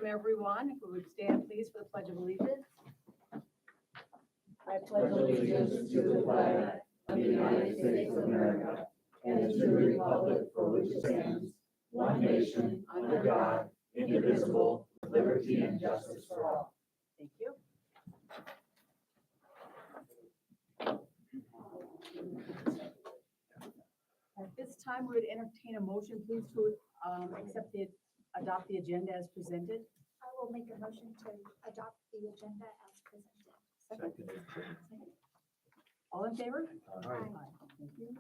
welcome everyone. Who would stand please for the Pledge of Allegiance? I pledge allegiance to the flag of the United States of America and to the republic for which it stands, one nation, under God, indivisible, with liberty and justice for all. Thank you. At this time, we would entertain a motion, please, to adopt the agenda as presented. I will make a motion to adopt the agenda as presented. All in favor? Aye. Thank you.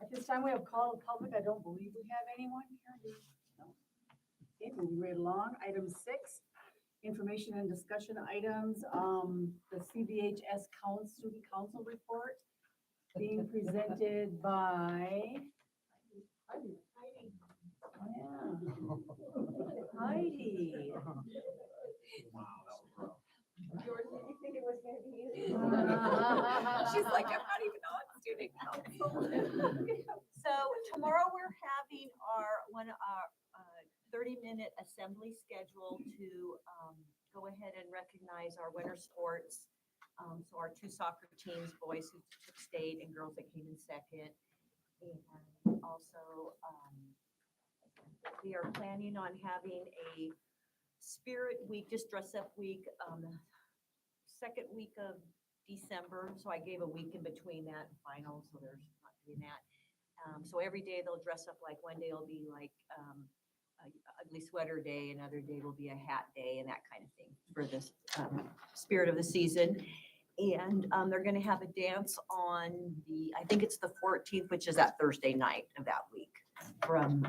At this time, we have call of public. I don't believe we have anyone here. No. Okay, moving right along. Item 6, information and discussion items. The CVHS Student Council report being presented by Heidi. Oh, yeah. Heidi. Jordan, did you think it was going to be you? She's like, I'm not even on student council. So tomorrow we're having our 30-minute assembly schedule to go ahead and recognize our winter sports. So our 2 soccer teams, boys who took state and girls that came in second. And also we are planning on having a spirit week, just dress up week, second week of December. So I gave a week in between that and finals, so there's not doing that. So every day they'll dress up, like one day will be like a ugly sweater day, another day will be a hat day and that kind of thing for this spirit of the season. And they're going to have a dance on I think it's the 14th, which is that Thursday night of that week from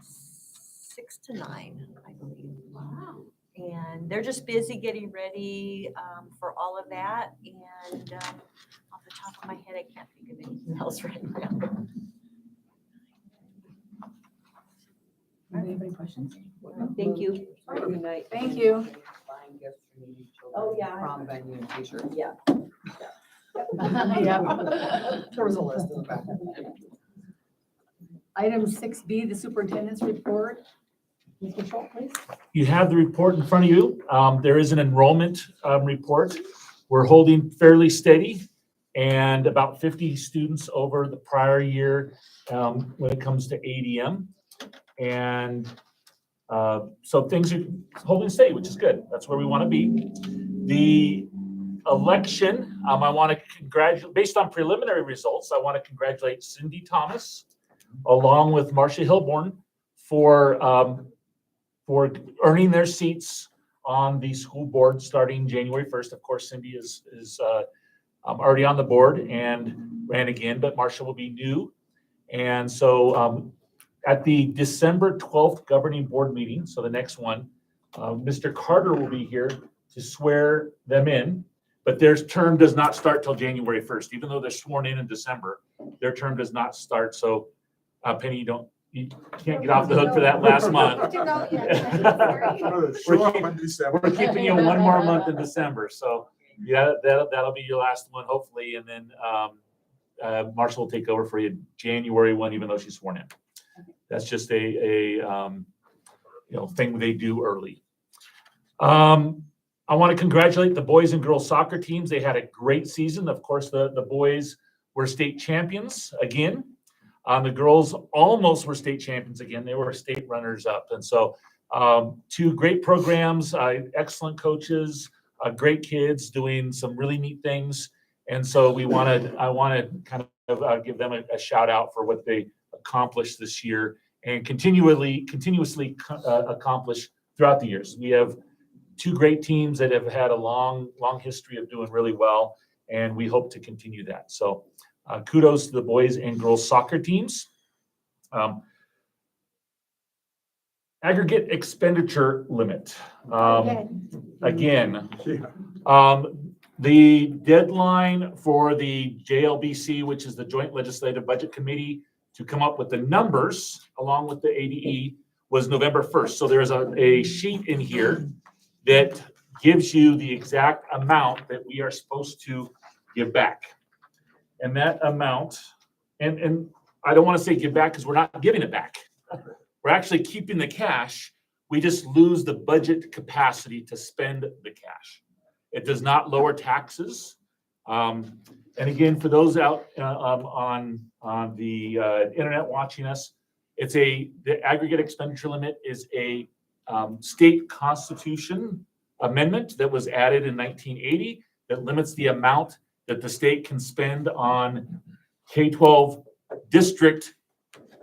6 to 9, I believe. Wow. And they're just busy getting ready for all of that. And off the top of my head, I can't think of anything else right now. Anybody questions? Thank you. Good night. Thank you. Buying gifts for needy children. Oh, yeah. Prom venue and t-shirts. Yeah. Yeah. There was a list in the back. Item 6B, the superintendent's report. Mr. Schultz, please. You have the report in front of you. There is an enrollment report. We're holding fairly steady and about 50 students over the prior year when it comes to ADM. And so things are holding steady, which is good. That's where we want to be. The election, I want to congratulate, based on preliminary results, I want to congratulate Cindy Thomas along with Marcia Hilborn for earning their seats on the school board starting January 1st. Of course, Cindy is already on the board and ran again, but Marcia will be new. And so at the December 12th governing board meeting, so the next one, Mr. Carter will be here to swear them in, but their term does not start till January 1st. Even though they're sworn in December, their term does not start. So Penny, you can't get off the hook for that last month. We're keeping you 1 more month in December. So yeah, that'll be your last one, hopefully. And then Marshall will take over for you January 1, even though she's sworn in. That's just a thing they do early. I want to congratulate the boys and girls soccer teams. They had a great season. Of course, the boys were state champions again. The girls almost were state champions again. They were state runners up. And so 2 great programs, excellent coaches, great kids doing some really neat things. And so I want to kind of give them a shout out for what they accomplished this year and continuously accomplish throughout the years. We have 2 great teams that have had a long history of doing really well, and we hope to continue that. So kudos to the boys and girls soccer teams. Aggregate expenditure limit. Again, the deadline for the JLBC, which is the Joint Legislative Budget Committee, to come up with the numbers along with the ADE was November 1st. So there's a sheet in here that gives you the exact amount that we are supposed to give back. And that amount, and I don't want to say give back because we're not giving it back. We're actually keeping the cash, We just lose the budget capacity to spend the cash. It does not lower taxes. And again, for those out on the internet watching us, the aggregate expenditure limit is a state constitution amendment that was added in 1980 that limits the amount that the state can spend on K-12 district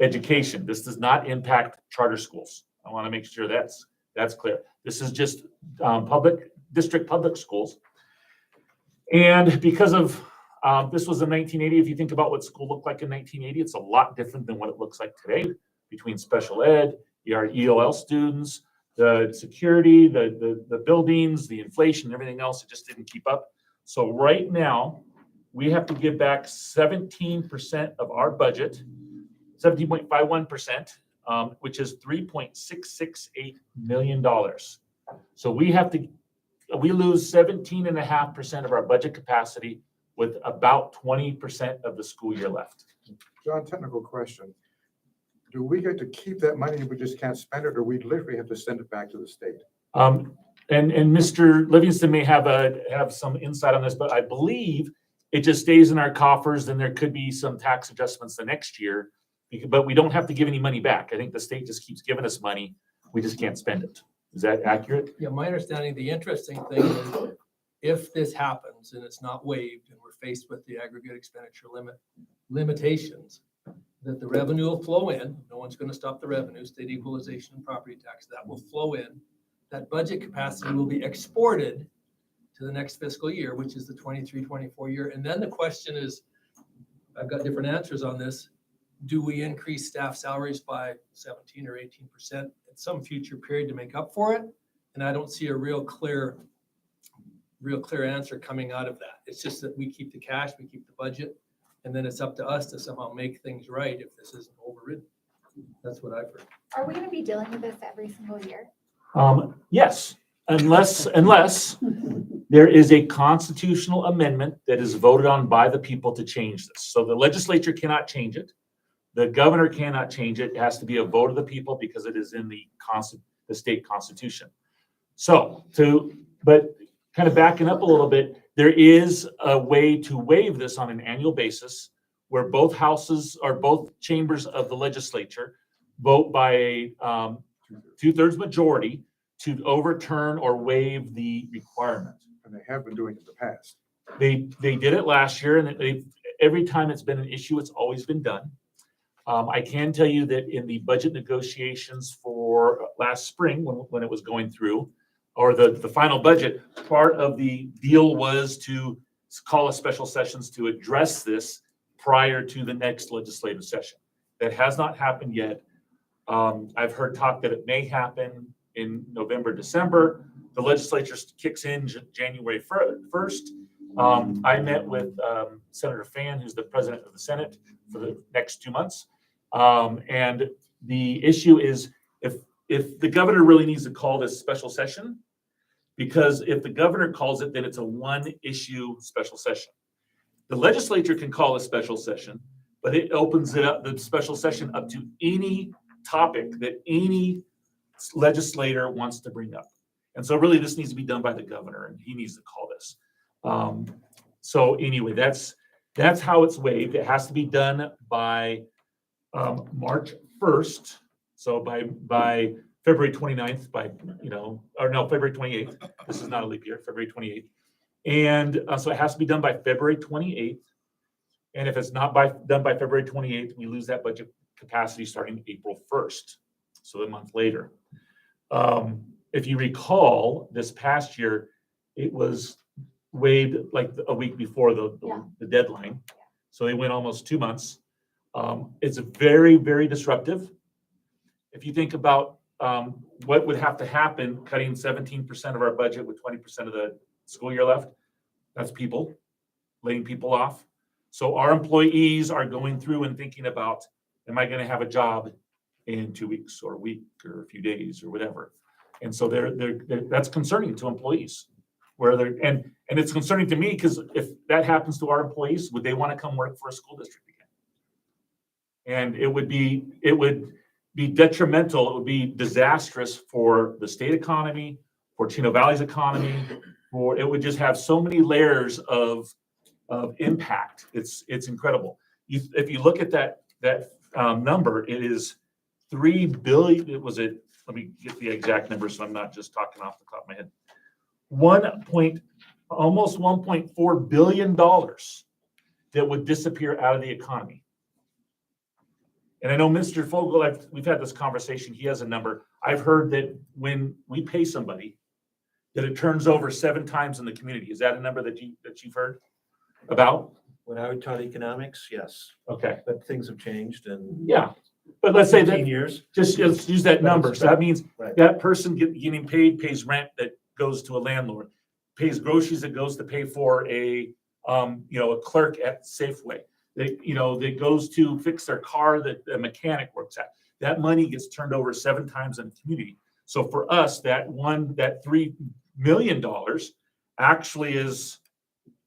education. This does not impact charter schools. I want to make sure that's clear. This is just district public schools. And because of this was in 1980, if you think about what school looked like in 1980, it's a lot different than what it looks like today between special ed, our EOL students, the security, the buildings, the inflation, everything else. It just didn't keep up. So right now, we have to give back 17% of our budget, 17.51%, which is $3.668 million. So we lose 17.5% of our budget capacity with about 20% of the school year left. John, technical question. Do we get to keep that money and we just can't spend it, or we literally have to send it back to the state? And Mr. Livingston may have some insight on this, but I believe it just stays in our coffers, and there could be some tax adjustments the next year, but we don't have to give any money back. I think the state just keeps giving us money. We just can't spend it. Is that accurate? Yeah, my understanding, the interesting thing is if this happens and it's not waived and we're faced with the aggregate expenditure limitations, that the revenue will flow in. No one's going to stop the revenue, state equalization and property tax, that will flow in. That budget capacity will be exported to the next fiscal year, which is the 23-24 year. And then the question is, I've got different answers on this. Do we increase staff salaries by 17 or 18% at some future period to make up for it? And I don't see a real clear answer coming out of that. It's just that we keep the cash, we keep the budget, and then it's up to us to somehow make things right if this isn't overridden. That's what I've heard. Are we going to be dealing with this every single year? Yes, unless there is a constitutional amendment that is voted on by the people to change this. So the legislature cannot change it. The governor cannot change it. It has to be a vote of the people because it is in the state constitution. But kind of backing up a little bit, there is a way to waive this on an annual basis where both houses or both chambers of the legislature vote by a 2/3 majority to overturn or waive the requirement. And they have been doing it in the past. They did it last year, and every time it's been an issue, it's always been done. I can tell you that in the budget negotiations for last spring, when it was going through, or the final budget, part of the deal was to call a special sessions to address this prior to the next legislative session. That has not happened yet. I've heard talk that it may happen in November, December. The legislature kicks in January 1st. I met with Senator Fan, who's the president of the Senate, for the next 2 months. And the issue is if the governor really needs to call this special session, because if the governor calls it, then it's a one-issue special session. The legislature can call a special session, but it opens it up, the special session, up to any topic that any legislator wants to bring up. And so really this needs to be done by the governor, and he needs to call this. So anyway, that's how it's waived. It has to be done by March 1st. So by February 29th, February 28th. This is not a leap year, February 28th. And so it has to be done by February 28th. And if it's not done by February 28th, we lose that budget capacity starting April 1st. So a month later. If you recall, this past year, it was waived like a week before the deadline. So they went almost 2 months. It's very, very disruptive. If you think about what would have to happen, cutting 17% of our budget with 20% of the school year left, that's people, laying people off. So our employees are going through and thinking about, am I going to have a job in 2 weeks or a week or a few days or whatever? And so that's concerning to employees. And it's concerning to me because if that happens to our employees, would they want to come work for a school district again? And it would be detrimental, it would be disastrous for the state economy, for Chino Valley's economy, it would just have so many layers of impact. It's incredible. If you look at that number, it is 3 billion. Let me get the exact number so I'm not just talking off the top of my head. Almost $1.4 billion that would disappear out of the economy. And I know Mr. Fogel, we've had this conversation. He has a number. I've heard that when we pay somebody, that it turns over 7 times in the community. Is that a number that you've heard about? When I taught economics, yes, Okay. but things have changed and Yeah. But let's say 15 that, years. just let's use that number. So that means Right. that person getting paid pays rent that goes to a landlord, pays groceries that goes to pay for a clerk at Safeway. That goes to fix their car that the mechanic works at. That money gets turned over 7 times in the community. So for us, that $3 million actually is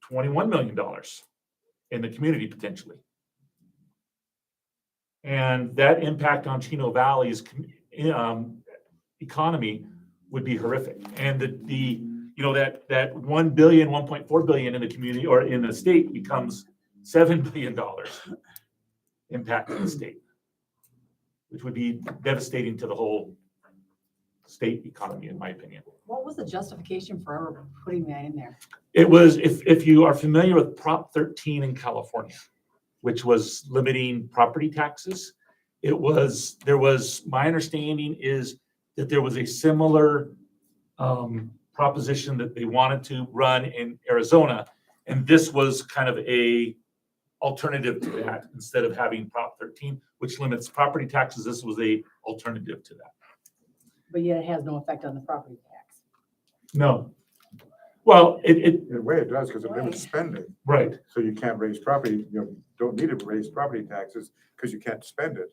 $21 million in the community potentially. And that impact on Chino Valley's economy would be horrific. And that 1 billion, 1.4 billion in the community or in the state becomes $7 billion impact in the state, which would be devastating to the whole state economy, in my opinion. What was the justification for ever putting that in there? It was, if you are familiar with Prop 13 in California, which was limiting property taxes, my understanding is that there was a similar proposition that they wanted to run in Arizona. And this was kind of a alternative to that. Instead of having Prop 13, which limits property taxes, this was a alternative to that. But yet it has no effect on the property tax. No. Well, In a way it does, because it limits spending, right. so you can't raise property, don't need to raise property taxes because you can't spend it.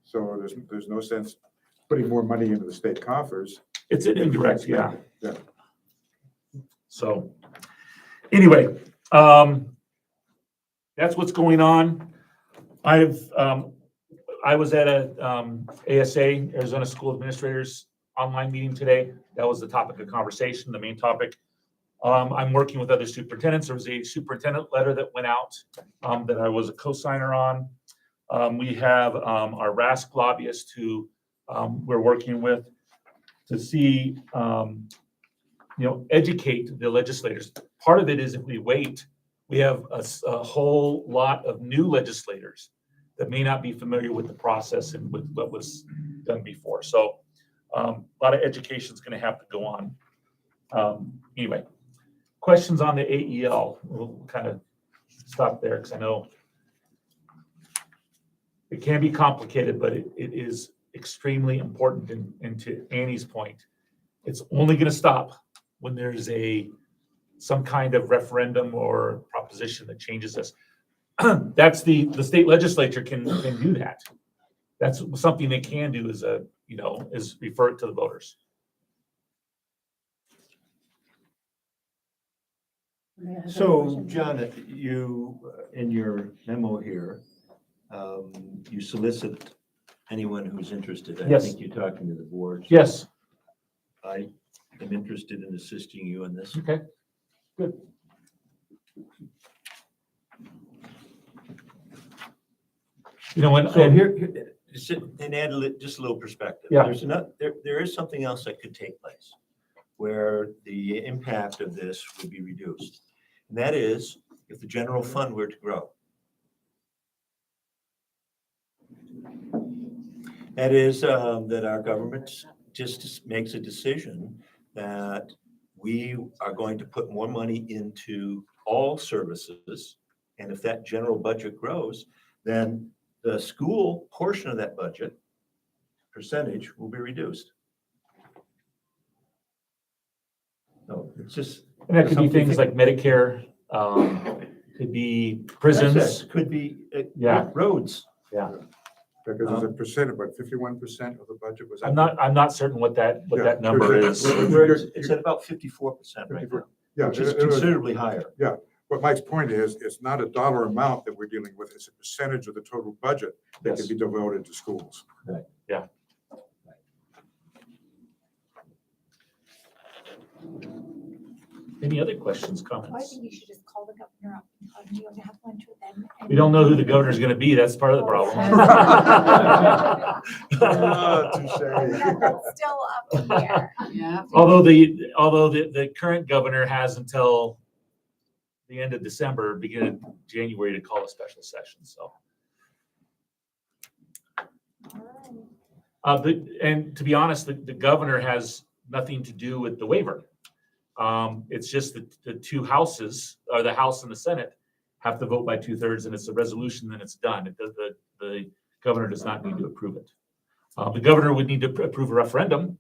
So there's no sense putting more money into the state coffers. It's an indirect, yeah. Yeah. So, anyway, that's what's going on. I was at a ASA, Arizona School Administrators online meeting today. That was the topic of conversation, the main topic. I'm working with other superintendents. There was a superintendent letter that went out that I was a co-signer on. We have our RASC lobbyist who we're working with to see, educate the legislators. Part of it is if we wait, we have a whole lot of new legislators that may not be familiar with the process and with what was done before. So a lot of education is going to have to go on. Anyway, questions on the AEL? We'll kind of stop there because I know it can be complicated, but it is extremely important. And to Annie's point, it's only going to stop when there's some kind of referendum or proposition that changes this. That's the state legislature can do that. That's something they can do is refer it to the voters. So, John, you, in your memo here, you solicit anyone who's interested. I Yes. think you're talking to the board. Yes. I am interested in assisting you in this. Okay. Good. So here, and add just a little perspective. Yeah. There is something else that could take place where the impact of this would be reduced. And that is if the general fund were to grow. That is that our government just makes a decision that we are going to put more money into all services. And if that general budget grows, then the school portion of that budget percentage will be reduced. No, it's just. And that could be something to things think- like Medicare, could be That's prisons. it. Could be Yeah. roads. Because there's a percent, about 51% of the budget was. I'm not certain what that Yeah, number is. It's at about 54% right now, Yeah, which is it was- considerably higher. what Mike's point is, it's not a dollar amount that we're dealing with, it's a percentage of the total budget that can Yes. be devoted to schools. Any other questions, Well, I comments? think you should just call the governor up and tell him you have lunch with them. and- We don't know who the governor's gonna be. That's part of the problem. Touche. That's still up in the air. Yeah. Although the current governor has until the end of December, beginning of January to call a special session, so. And to be honest, the governor has nothing to do with the waiver. It's just the two houses, or the House and the Senate, have to vote by 2/3, and it's a resolution, then it's done. The governor does not need to approve it. The governor would need to approve a referendum,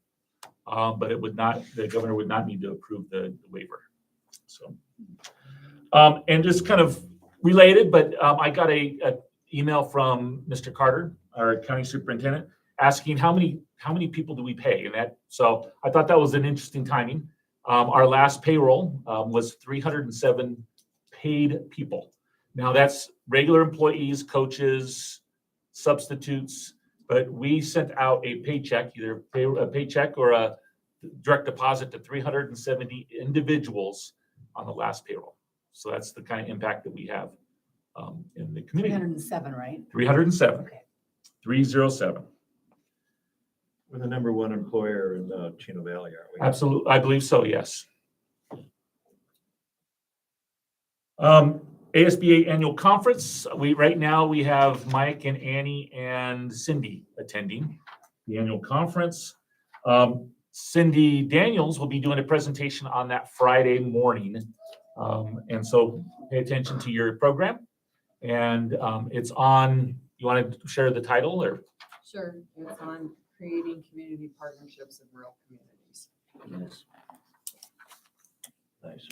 but the governor would not need to approve the waiver. So, and just kind of related, but I got a email from Mr. Carter, our county superintendent, asking how many people do we pay? So I thought that was an interesting timing. Our last payroll was 307 paid people. Now that's regular employees, coaches, substitutes, but we sent out a paycheck, either a paycheck or a direct deposit to 370 individuals on the last payroll. So that's the kind of impact that we have in the community. 307, right? 307, Okay. 307. We're the number one employer in Chino Valley, aren't we? Absolutely, I believe so, yes. ASBA Annual Conference, right now we have Mike and Annie and Cindy attending the annual conference. Cindy Daniels will be doing a presentation on that Friday morning. And so pay attention to your program. And it's on, you want to share the title or? Sure, it's on creating community partnerships in rural communities. Nice.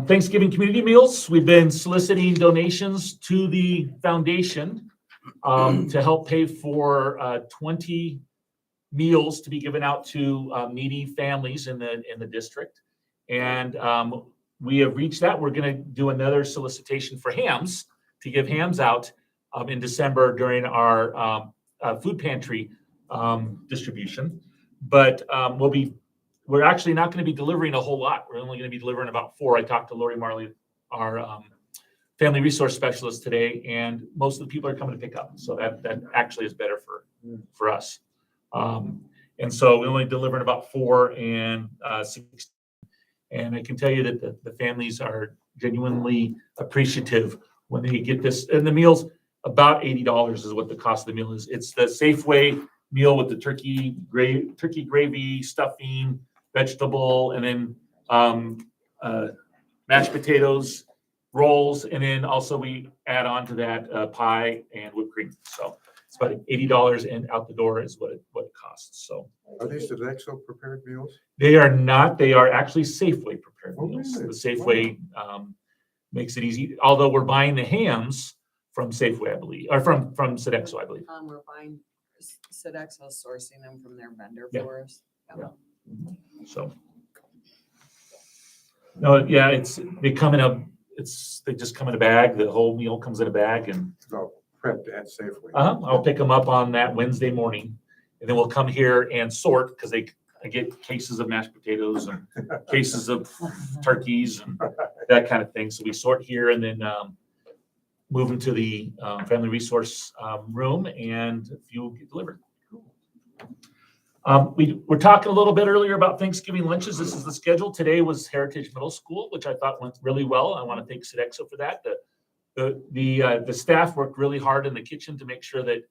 Thanksgiving community meals. We've been soliciting donations to the foundation to help pay for 20 meals to be given out to needy families in the district. And we have reached that. We're going to do another solicitation for hams, to give hams out in December during our food pantry distribution. But we're actually not going to be delivering a whole lot. We're only going to be delivering about 4. I talked to Lori Marley, our family resource specialist today, and most of the people are coming to pick up. So that actually is better for us. And so we're only delivering about 4 and 6. And I can tell you that the families are genuinely appreciative when they get this. And the meals, about $80 is what the cost of the meal is. It's the Safeway meal with the turkey gravy, stuffing, vegetable, and then mashed potatoes, rolls, and then also we add on to that pie and whipped cream. So it's about $80, and out the door is what it costs. So Are these Sodexo prepared meals? they are not. They are actually Safeway prepared Oh, meals. really? The Safeway makes it easy. Although we're buying the hams from Safeway, I believe, or from Sodexo, I believe. We're buying, Sodexo sourcing them from their vendor Yeah. for us. Yeah. So. No, yeah, they just come in a bag. The whole meal comes in a bag, and It's all prepped at Safeway. I'll pick them up on that Wednesday morning, and then we'll come here and sort, because I get cases of mashed potatoes and cases of turkeys and that kind of thing. So we sort here and then move them to the family resource room, and a few will get delivered. We were talking a little bit earlier about Thanksgiving lunches. This is the schedule. Today was Heritage Middle School, which I thought went really well. I want to thank Sodexo for that. The staff worked really hard in the kitchen to make sure that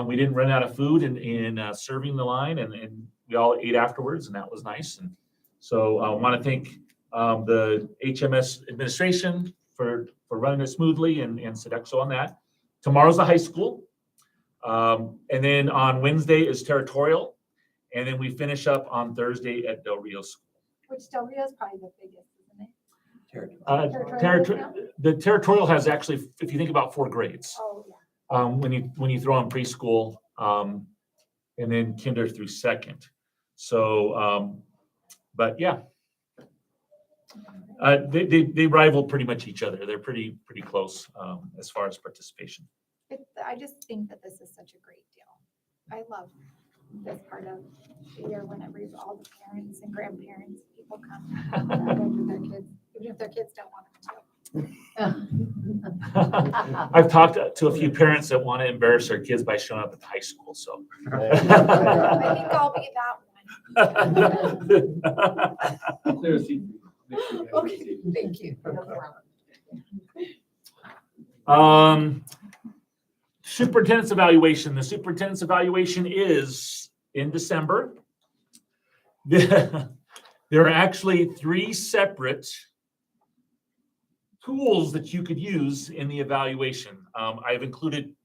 we didn't run out of food in serving the line, and we all ate afterwards, and that was nice. And so I want to thank the HMS administration for running it smoothly, and Sodexo on that. Tomorrow's the high school. And then on Wednesday is territorial. And then we finish up on Thursday at Del Rio School. Which Del Rio is probably the biggest, isn't it? Territorial, the territorial has actually, if you think about 4 grades, Oh, yeah. when you throw in preschool, and then kinder through 2nd. So, but yeah. They rival pretty much each other. They're pretty close as far as participation. I just think that this is such a great deal. I love this part of the year whenever all the parents and grandparents, people come with their kids, even if their kids don't want them to. I've talked to a few parents that want to embarrass their kids by showing up at the high school, so. I think I'll be that one. Clear seat. Make sure you guys have a seat. Thank you. Superintendent's evaluation. The superintendent's evaluation is in December. There are actually 3 separate tools that you could use in the evaluation. I've included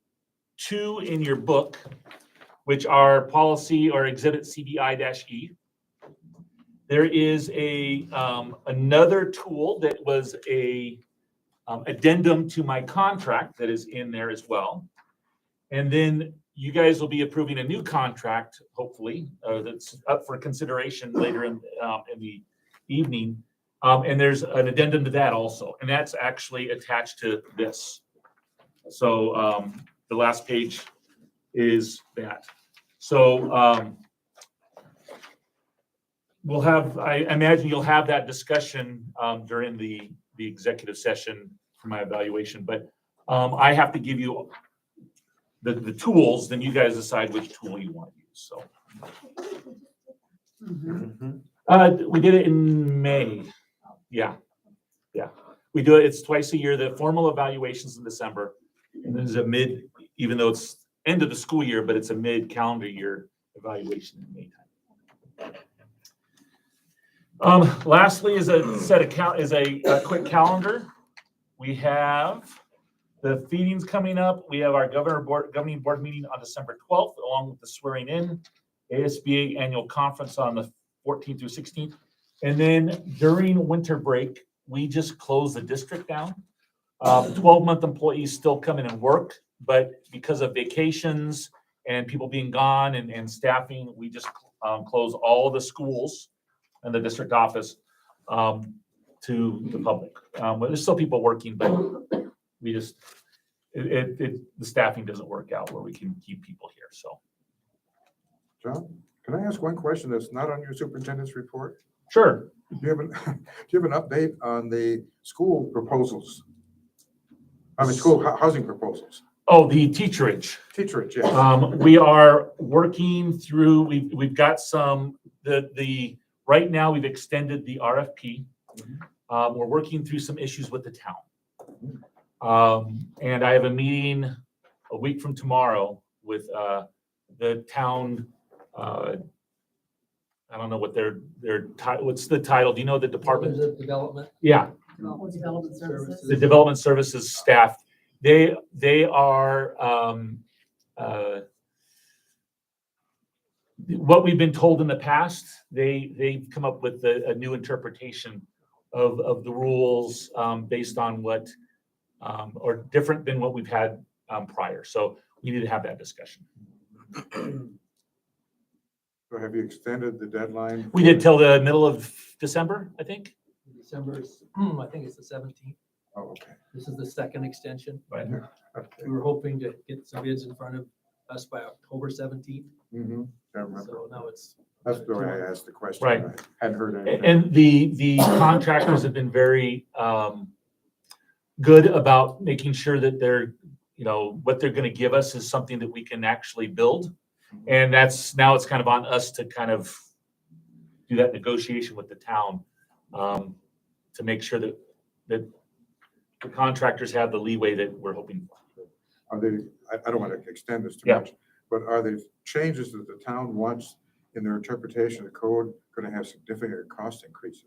2 in your book, which are policy or exhibit CBI-E. There is another tool that was a addendum to my contract that is in there as well. And then you guys will be approving a new contract, hopefully, that's up for consideration later in the evening. And there's an addendum to that also, and that's actually attached to this. So the last page is that. So we'll have, I imagine you'll have that discussion during the executive session for my evaluation, but I have to give you the tools, then you guys decide which tool you want to use, so. We did it in May. Yeah. We do it, it's twice a year. The formal evaluation's in December. And there's a even though it's end of the school year, but it's a mid-calendar year evaluation in May time. Lastly is a quick calendar. We have the feedings coming up. We have our governing board meeting on December 12th, along with the swearing in, ASBA annual conference on the 14th through 16th. And then during winter break, we just close the district down. 12-month employees still come in and work, but because of vacations and people being gone and staffing, we just close all the schools and the district office to the public. But there's still people working, but we just, the staffing doesn't work out where we can keep people here, so. John, can I ask one question that's not on your superintendent's report? Sure. Do you have an update on the school proposals? I mean, school housing proposals? Oh, the teacherage. Teacherage, yes. We are working through, we've got some, right now we've extended the RFP. We're working through some issues with the town. And I have a meeting a week from tomorrow with the town. I don't know what what's the title? Do you know the department? There's a development. Yeah, Development services. the development services staff. They are what we've been told in the past. They've come up with a new interpretation of the rules based on what or different than what we've had prior. So we need to have that discussion. So have you extended the deadline? We did till the middle of December, I think. December, I think it's the 17th. Oh, okay. This is the second extension. Right. Okay. We were hoping to get some bids in front of us by October 17th. Mm-hmm. I remember. So now it's. That's the way I asked the question. Right. I hadn't heard anything. And the contractors have been very good about making sure that they're, what they're going to give us is something that we can actually build. And now it's kind of on us to kind of do that negotiation with the town to make sure that the contractors have the leeway that we're hoping for. Are they, I don't want to extend this too Yeah. much, but are the changes that the town wants in their interpretation of code going to have significant cost increases?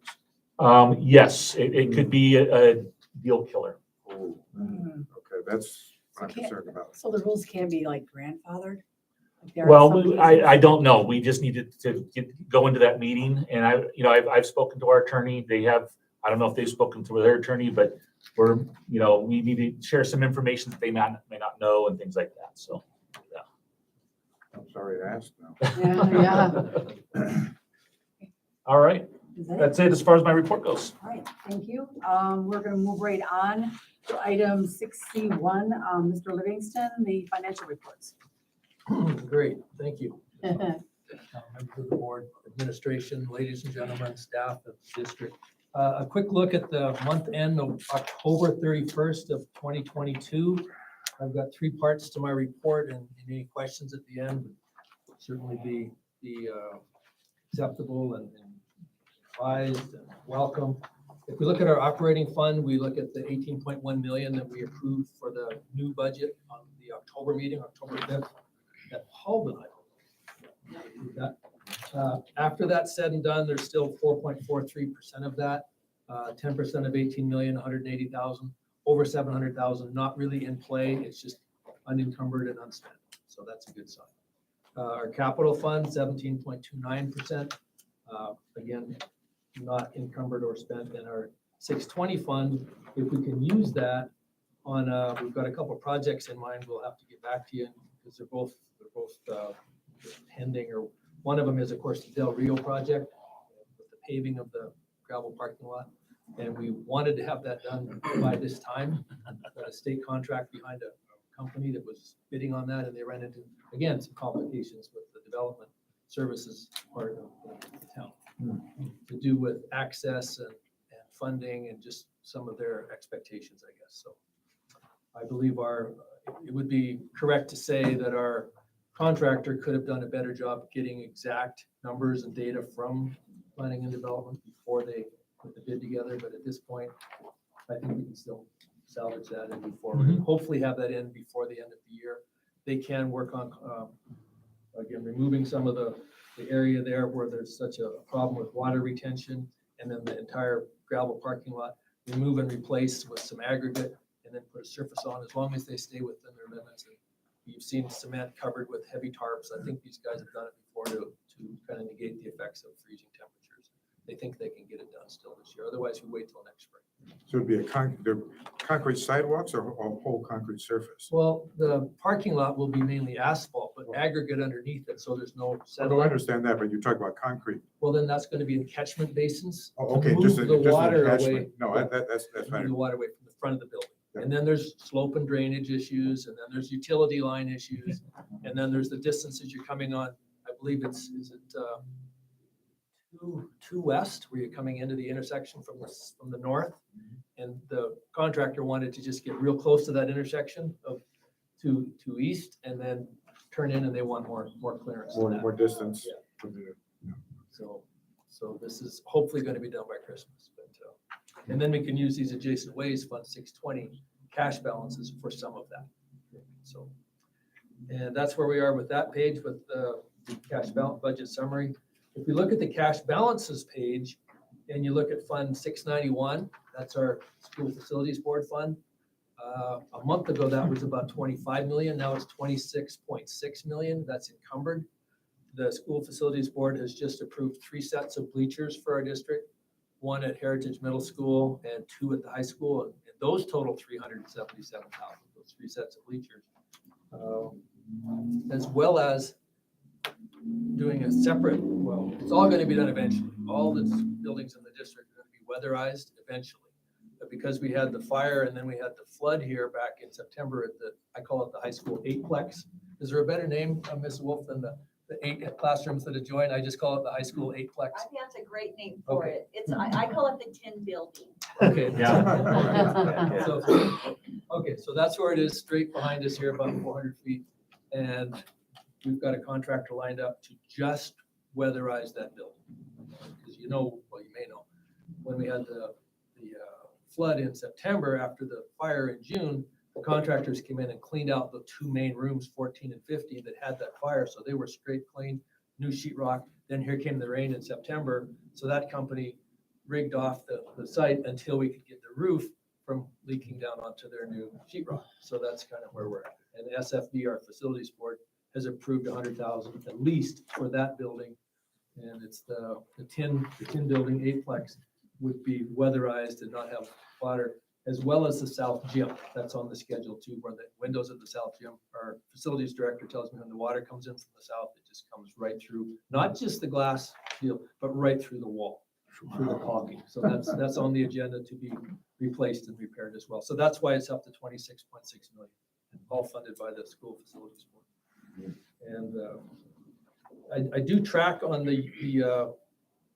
Yes, it could be a deal killer. Oh, Mhm. okay, that's what I'm So can't- concerned about. So the rules can be like grandfathered? Like there are Well, some I cases- don't know. We just needed to go into that meeting, and I've spoken to our attorney. I don't know if they've spoken to their attorney, but we need to share some information that they may not know and things like that, so. I'm sorry to ask now. Yeah. All right. Is that it? That's it as far as my report goes. All right, thank you. We're gonna move right on to item 6C1. Mr. Livingston, the financial reports. Great, thank you. Members of the board, administration, ladies and gentlemen, staff of the district. A quick look at the month end of October 31st of 2022. I've got three parts to my report, and any questions at the end would certainly be acceptable and advised and welcome. If we look at our operating fund, we look at the 18.1 million that we approved for the new budget on the October meeting, October 5th, that Paul and I approved that. After that's said and done, there's still 4.43% of that, 10% of 18,180,000, over 700,000, not really in play. It's just unencumbered and unspent. So that's a good sign. Our capital fund, 17.29%. Again, not encumbered or spent. In our 620 fund, if we can use that on, we've got a couple of projects in mind. We'll have to get back to you because they're both pending, or one of them is, of course, the Del Rio project with the paving of the gravel parking lot. And we wanted to have that done by this time. Got a state contract behind a company that was bidding on that, and they ran into, again, some complications with the development services part of the town to do with access and funding and just some of their expectations, I guess. So I believe it would be correct to say that our contractor could have done a better job getting exact numbers and data from planning and development before they put the bid together. But at this point, I think we can still salvage that and move forward. And hopefully have that in before the end of the year. They can work on, again, removing some of the area there where there's such a problem with water retention, and then the entire gravel parking lot, remove and replace with some aggregate, and then put a surface on, as long as they stay within their limits. And you've seen cement covered with heavy tarps. I think these guys have done it before to kind of negate the effects of freezing temperatures. They think they can get it done still this year. Otherwise, we wait till next spring. So it'd be they're concrete sidewalks or a whole concrete surface? Well, the parking lot will be mainly asphalt, but aggregate underneath it, so there's no I settling. understand that, but you talk about concrete. Well, then that's going to be in catchment basins. Oh, to okay, move just the water away. attachment. No, Yeah, that's to move fine. the water away from the front of the building. Yeah. And then there's slope and drainage issues, and then there's utility line issues, and then there's the distances you're coming on. I believe is it two west, where you're coming into the intersection from the north, and the contractor wanted to just get real close to that intersection of to east, and then turn in, and they want more clearance than that. More distance. Yeah. So this is hopefully going to be done by Christmas, but, and then we can use these adjacent ways, Fund 620 cash balances for some of that. So, and that's where we are with that page with the cash balance budget summary. If we look at the cash balances page and you look at Fund 691, that's our school facilities board fund. A month ago, that was about 25 million. Now it's 26.6 million. That's encumbered. The school facilities board has just approved 3 sets of bleachers for our district, 1 at Heritage Middle School and 2 at the high school. And those total 377,000, those 3 sets of bleachers, as well as doing a separate, well, it's all going to be done eventually. All the buildings in the district are going to be weatherized eventually. But because we had the fire and then we had the flood here back in September at I call it the high school 8-plex. Is there a better name, Ms. Wolf, than the 8 classrooms that have joined? I just call it the high school 8-plex. I think that's a great name for Okay. it. I call it the tin building. Okay. Yeah. Okay, so that's where it is, straight behind us here, about 400 feet. And we've got a contractor lined up to just weatherize that building. Because you may know, when we had the flood in September after the fire in June, the contractors came in and cleaned out the 2 main rooms, 14 and 15, that had that fire. So they were scraped clean, new sheetrock. Then here came the rain in September. So that company rigged off the site until we could get the roof from leaking down onto their new sheetrock. So that's kind of where we're at. And the SFB, our facilities board, has approved 100,000 at least for that building. And it's the tin building 8-plex would be weatherized and not have water, as well as the south gym. That's on the schedule too, where the windows of the south gym, our facilities director tells me when the water comes in from the south, it just comes right through, not just the glass shield, but right through the wall. through the caulking. So that's on the agenda to be replaced and repaired as well. So that's why it's up to 26.6 million, all funded by the school facilities board. And I do track on the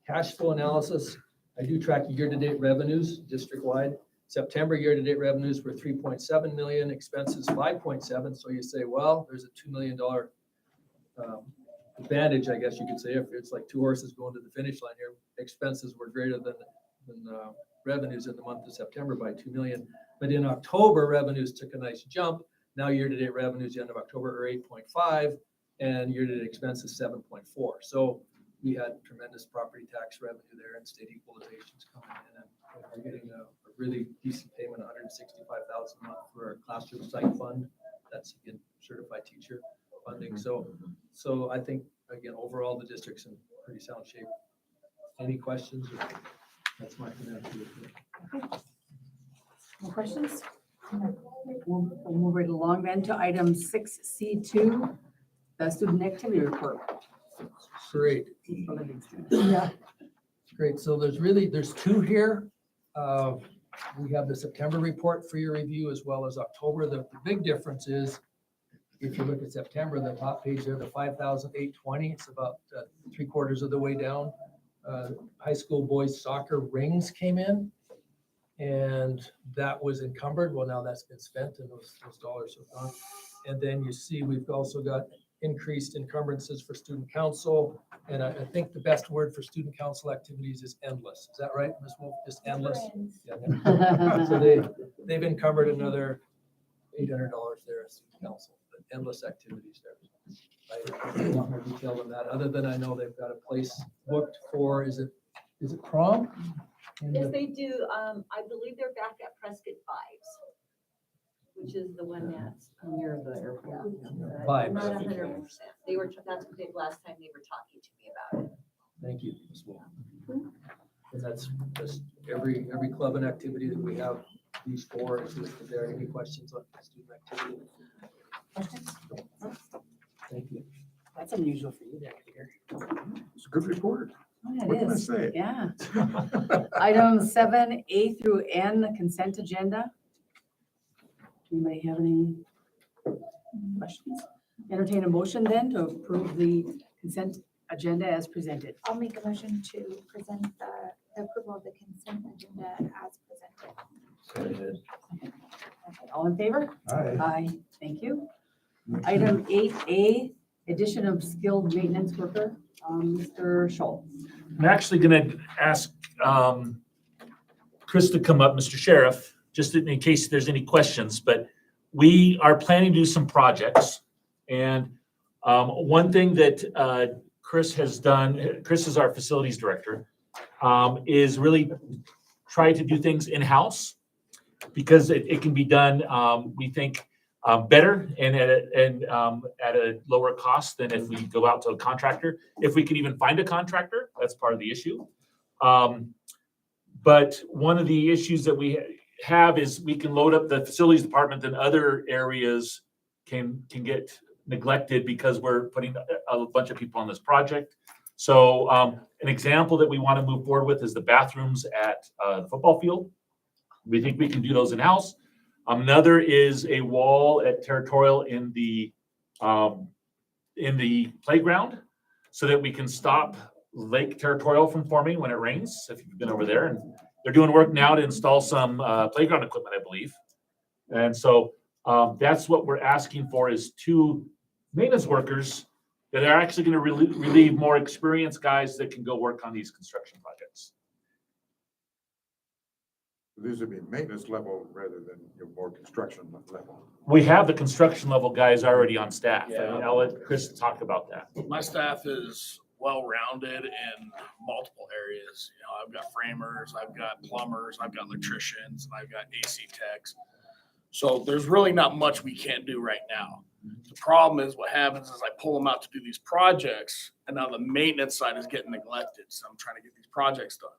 cash flow analysis. I do track year-to-date revenues district-wide. September year-to-date revenues were 3.7 million, expenses 5.7. So you say, well, there's a $2 million advantage, I guess you could say, if it's like two horses going to the finish line here. Expenses were greater than revenues in the month of September by 2 million. But in October, revenues took a nice jump. Now year-to-date revenues, the end of October, are 8.5, and year-to-date expenses 7.4. So we had tremendous property tax revenue there and state equalizations coming in, and we're getting a really decent payment, 165,000 a month for our classroom site fund. That's again certified teacher funding. So I think again overall the district's in pretty sound shape. Any questions? That's my financial report. More questions? We'll move right along then to item 6C2, the student activity report. Great. Yeah. Great. So there's two here. We have the September report for your review as well as October. The big difference is if you look at September, the top page there, the 5,820, it's about 3/4 of the way down. High school boys soccer rings came in and that was encumbered. Well, now that's been spent and those dollars have gone. And then you see we've also got increased encumbrances for student council. And I think the best word for student council activities is endless. Is that right, Ms. Wolf? Just endless? Yeah. So they've encumbered another $800 there as student council, but endless activities there. I don't want more detail than that, other than I know they've got a place booked for, is it prom? Yes, they do. I believe they're back at Prescott Vibes, which is the one that's Near the airport. I'm Vibes. not 100%. That's what they, last time they were talking to me about it. Thank you, Ms. Wolf. And that's every club and activity that we have, these four is listed there. Any questions on student activity? Thank you. That's unusual for you there, Peter. It's a good report. Oh, What it can I is. say? Yeah. Item 7A through N, the consent agenda. Anybody have any questions? Entertain a motion then to approve the consent agenda as presented. I'll make a motion to present the approval of the consent agenda as presented. All in favor? Aye. Aye, thank you. Item 8A, addition of skilled maintenance worker, Mr. Schultz. I'm actually gonna ask Chris to come up, Mr. Sheriff, just in case there's any questions, but we are planning to do some projects. And one thing that Chris has done, Chris is our facilities director, is really try to do things in-house because it can be done, we think, better and at a lower cost than if we go out to a contractor. If we can even find a contractor, that's part of the issue. But one of the issues that we have is we can load up the facilities department, then other areas can get neglected because we're putting a bunch of people on this project. So an example that we want to move forward with is the bathrooms at the football field. We think we can do those in-house. Another is a wall at Territorial in the playground so that we can stop Lake Territorial from forming when it rains, if you've been over there. And they're doing work now to install some playground equipment, I believe. And so that's what we're asking for is 2 maintenance workers that are actually going to relieve more experienced guys that can go work on these construction projects. These would be maintenance level rather than more construction level. We have the construction level guys already on staff. I mean, I'll let Chris talk about that. My staff is well-rounded in multiple areas. You know, I've got framers, I've got plumbers, I've got electricians, and I've got AC techs. So there's really not much we can't do right now. The problem is what happens is I pull them out to do these projects and now the maintenance side is getting neglected. So I'm trying to get these projects done.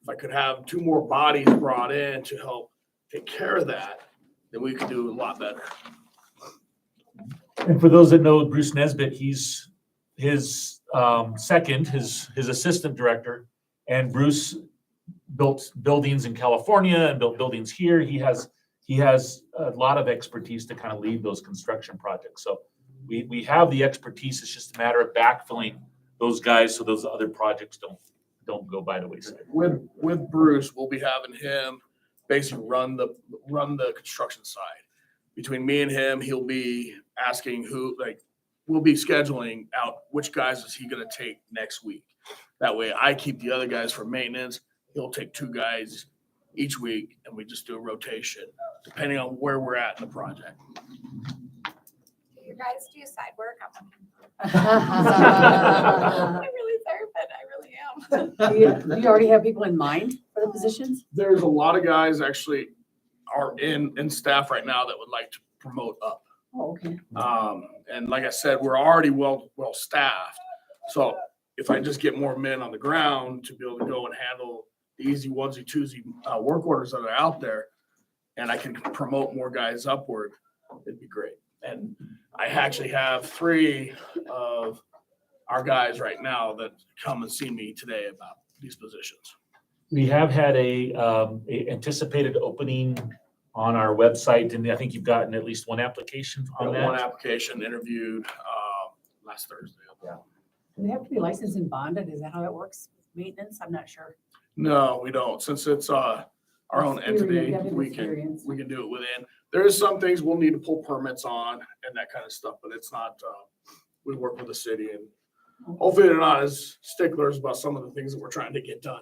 If I could have 2 more bodies brought in to help take care of that, then we could do a lot better. And for those that know Bruce Nesbitt, he's his assistant director And Bruce built buildings in California and built buildings here. He has a lot of expertise to kind of lead those construction projects. So we have the expertise. It's just a matter of backfilling those guys so those other projects don't go by the wayside. With Bruce, we'll be having him basically run the construction side. Between me and him, he'll be asking we'll be scheduling out which guys is he gonna take next week. That way I keep the other guys for maintenance. He'll take 2 guys each week and we just do a rotation depending on where we're at in the project. You guys do side work. I'm really sorry, but I really am. Do you already have people in mind for the positions? There's a lot of guys actually are in staff right now that would like to promote up. Oh, okay. And like I said, we're already well staffed. So if I just get more men on the ground to be able to go and handle the easy onesie twosie work orders that are out there, and I can promote more guys upward, it'd be great. And I actually have 3 of our guys right now that come and see me today about these positions. We have had a anticipated opening on our website, and I think you've gotten at least 1 application on Got 1 that. application interviewed last Thursday. Do they have to be licensed and bonded? Is that how it works? Maintenance? I'm not sure. No, we don't. Since it's our own entity, we can do it within. There is some things we'll need to pull permits on and that kind of stuff, but it's not, we work with the city and hopefully they're not as sticklers about some of the things that we're trying to get done.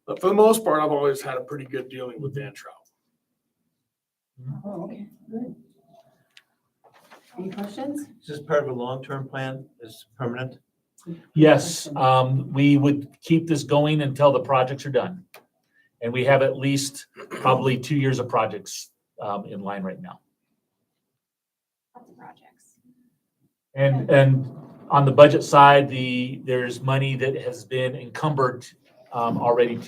But for the most part, I've always had a pretty good dealing with Dan Trout. Oh, okay, good. Any questions? Is this part of a long-term plan? Is permanent? Yes, we would keep this going until the projects are done. And we have at least probably 2 years of projects in line right now. Lots of projects. And on the budget side, there's money that has been encumbered already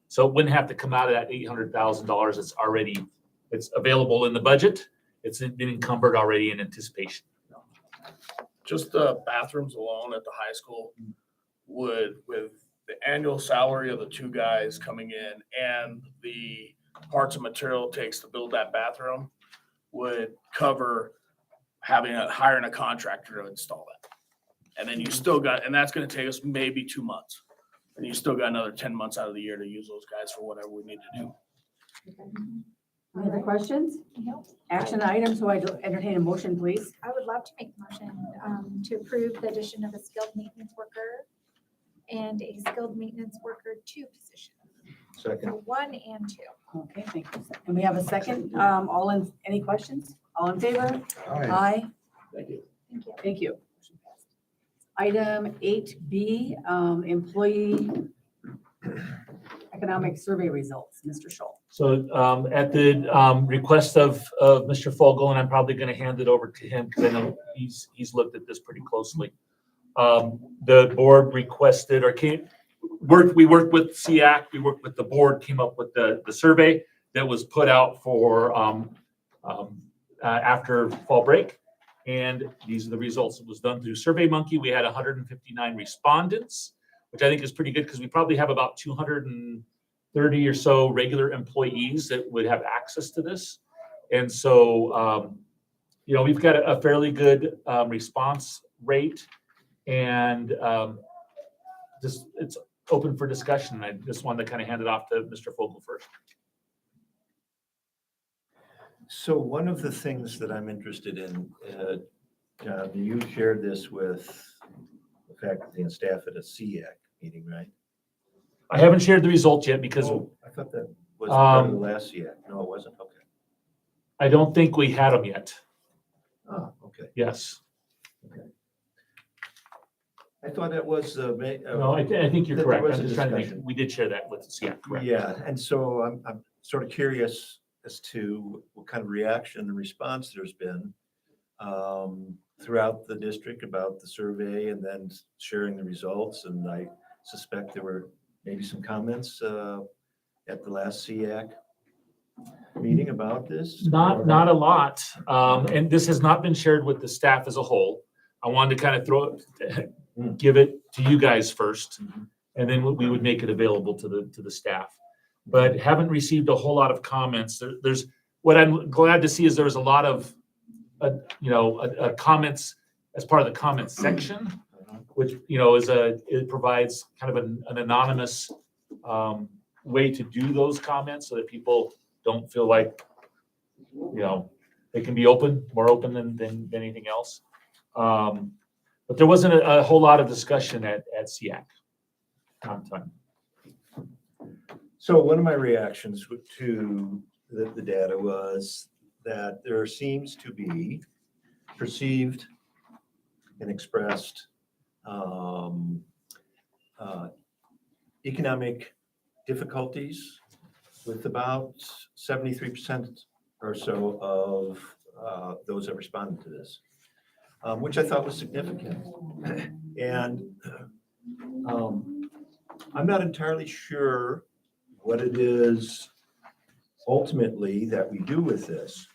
so it wouldn't have to come out of that $800,000. It's available in the budget. It's been encumbered already in anticipation. Just the bathrooms alone at the high school with the annual salary of the 2 guys coming in and the parts and material it takes to build that bathroom would cover hiring a contractor to install that. And then you still got, and that's gonna take us maybe 2 months. And you still got another 10 months out of the year to use those guys for whatever we need to do. Any other questions? Nope. Action items, so I entertain a motion, please. I would love to make the motion to approve the addition of a skilled maintenance worker and a skilled maintenance worker 2 position. Second. So 1 and 2. Okay, thank you. And we have a second. Any questions? All in favor? Aye. Thank you. Thank you. Thank you. Item 8B, employee economic survey results. Mr. Scholl. So at the request of Mr. Fogel, and I'm probably going to hand it over to him because I know he's looked at this pretty closely. The board requested we worked with SEAC, we worked with the board, came up with the survey that was put out for after fall break. And these are the results. It was done through SurveyMonkey. We had 159 respondents, which I think is pretty good because we probably have about 230 or so regular employees that would have access to this. And so, we've got a fairly good response rate, and it's open for discussion. I just wanted to kind of hand it off to Mr. Fogel first. So one of the things that I'm interested in, John, you shared this with the faculty and staff at a SEAC meeting, right? I haven't shared the results yet because Oh, I thought that was part of the last SEAC. No, it wasn't. Okay. I don't think we had them yet. Oh, okay. Yes. Okay. I thought it was. No, I think you're that there correct. was I'm a just trying to think. discussion. We did share that with SEAC, correct? Yeah, and so I'm sort of curious as to what kind of reaction and response there's been throughout the district about the survey and then sharing the results. And I suspect there were maybe some comments at the last SEAC meeting about this. Not a lot. And this has not been shared with the staff as a whole. I wanted to kind of give it to you guys first. and then we would make it available to the staff. But haven't received a whole lot of comments. There's what I'm glad to see is there was a lot of, comments as part of the comments section, which, it provides kind of an anonymous way to do those comments so that people don't feel like, they can be more open than anything else. But there wasn't a whole lot of discussion at SEAC on time. So one of my reactions to the data was that there seems to be perceived and expressed economic difficulties with about 73% or so of those that responded to this, which I thought was significant. And I'm not entirely sure what it is ultimately that we do with this,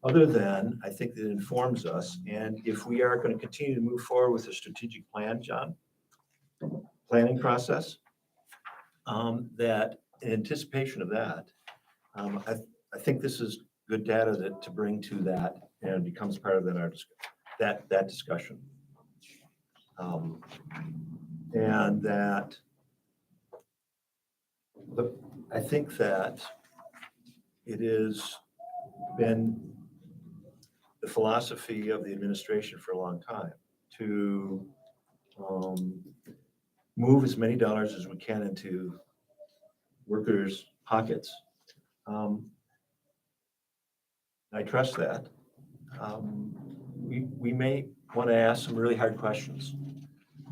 other than I think that it informs us. And if we are going to continue to move forward with a strategic plan, John, planning process, that in anticipation of that, I think this is good data to bring to that, and it becomes part of that discussion. And that I think that it has been the philosophy of the administration for a long time to move as many dollars as we can into workers' pockets. I trust that. We may want to ask some really hard questions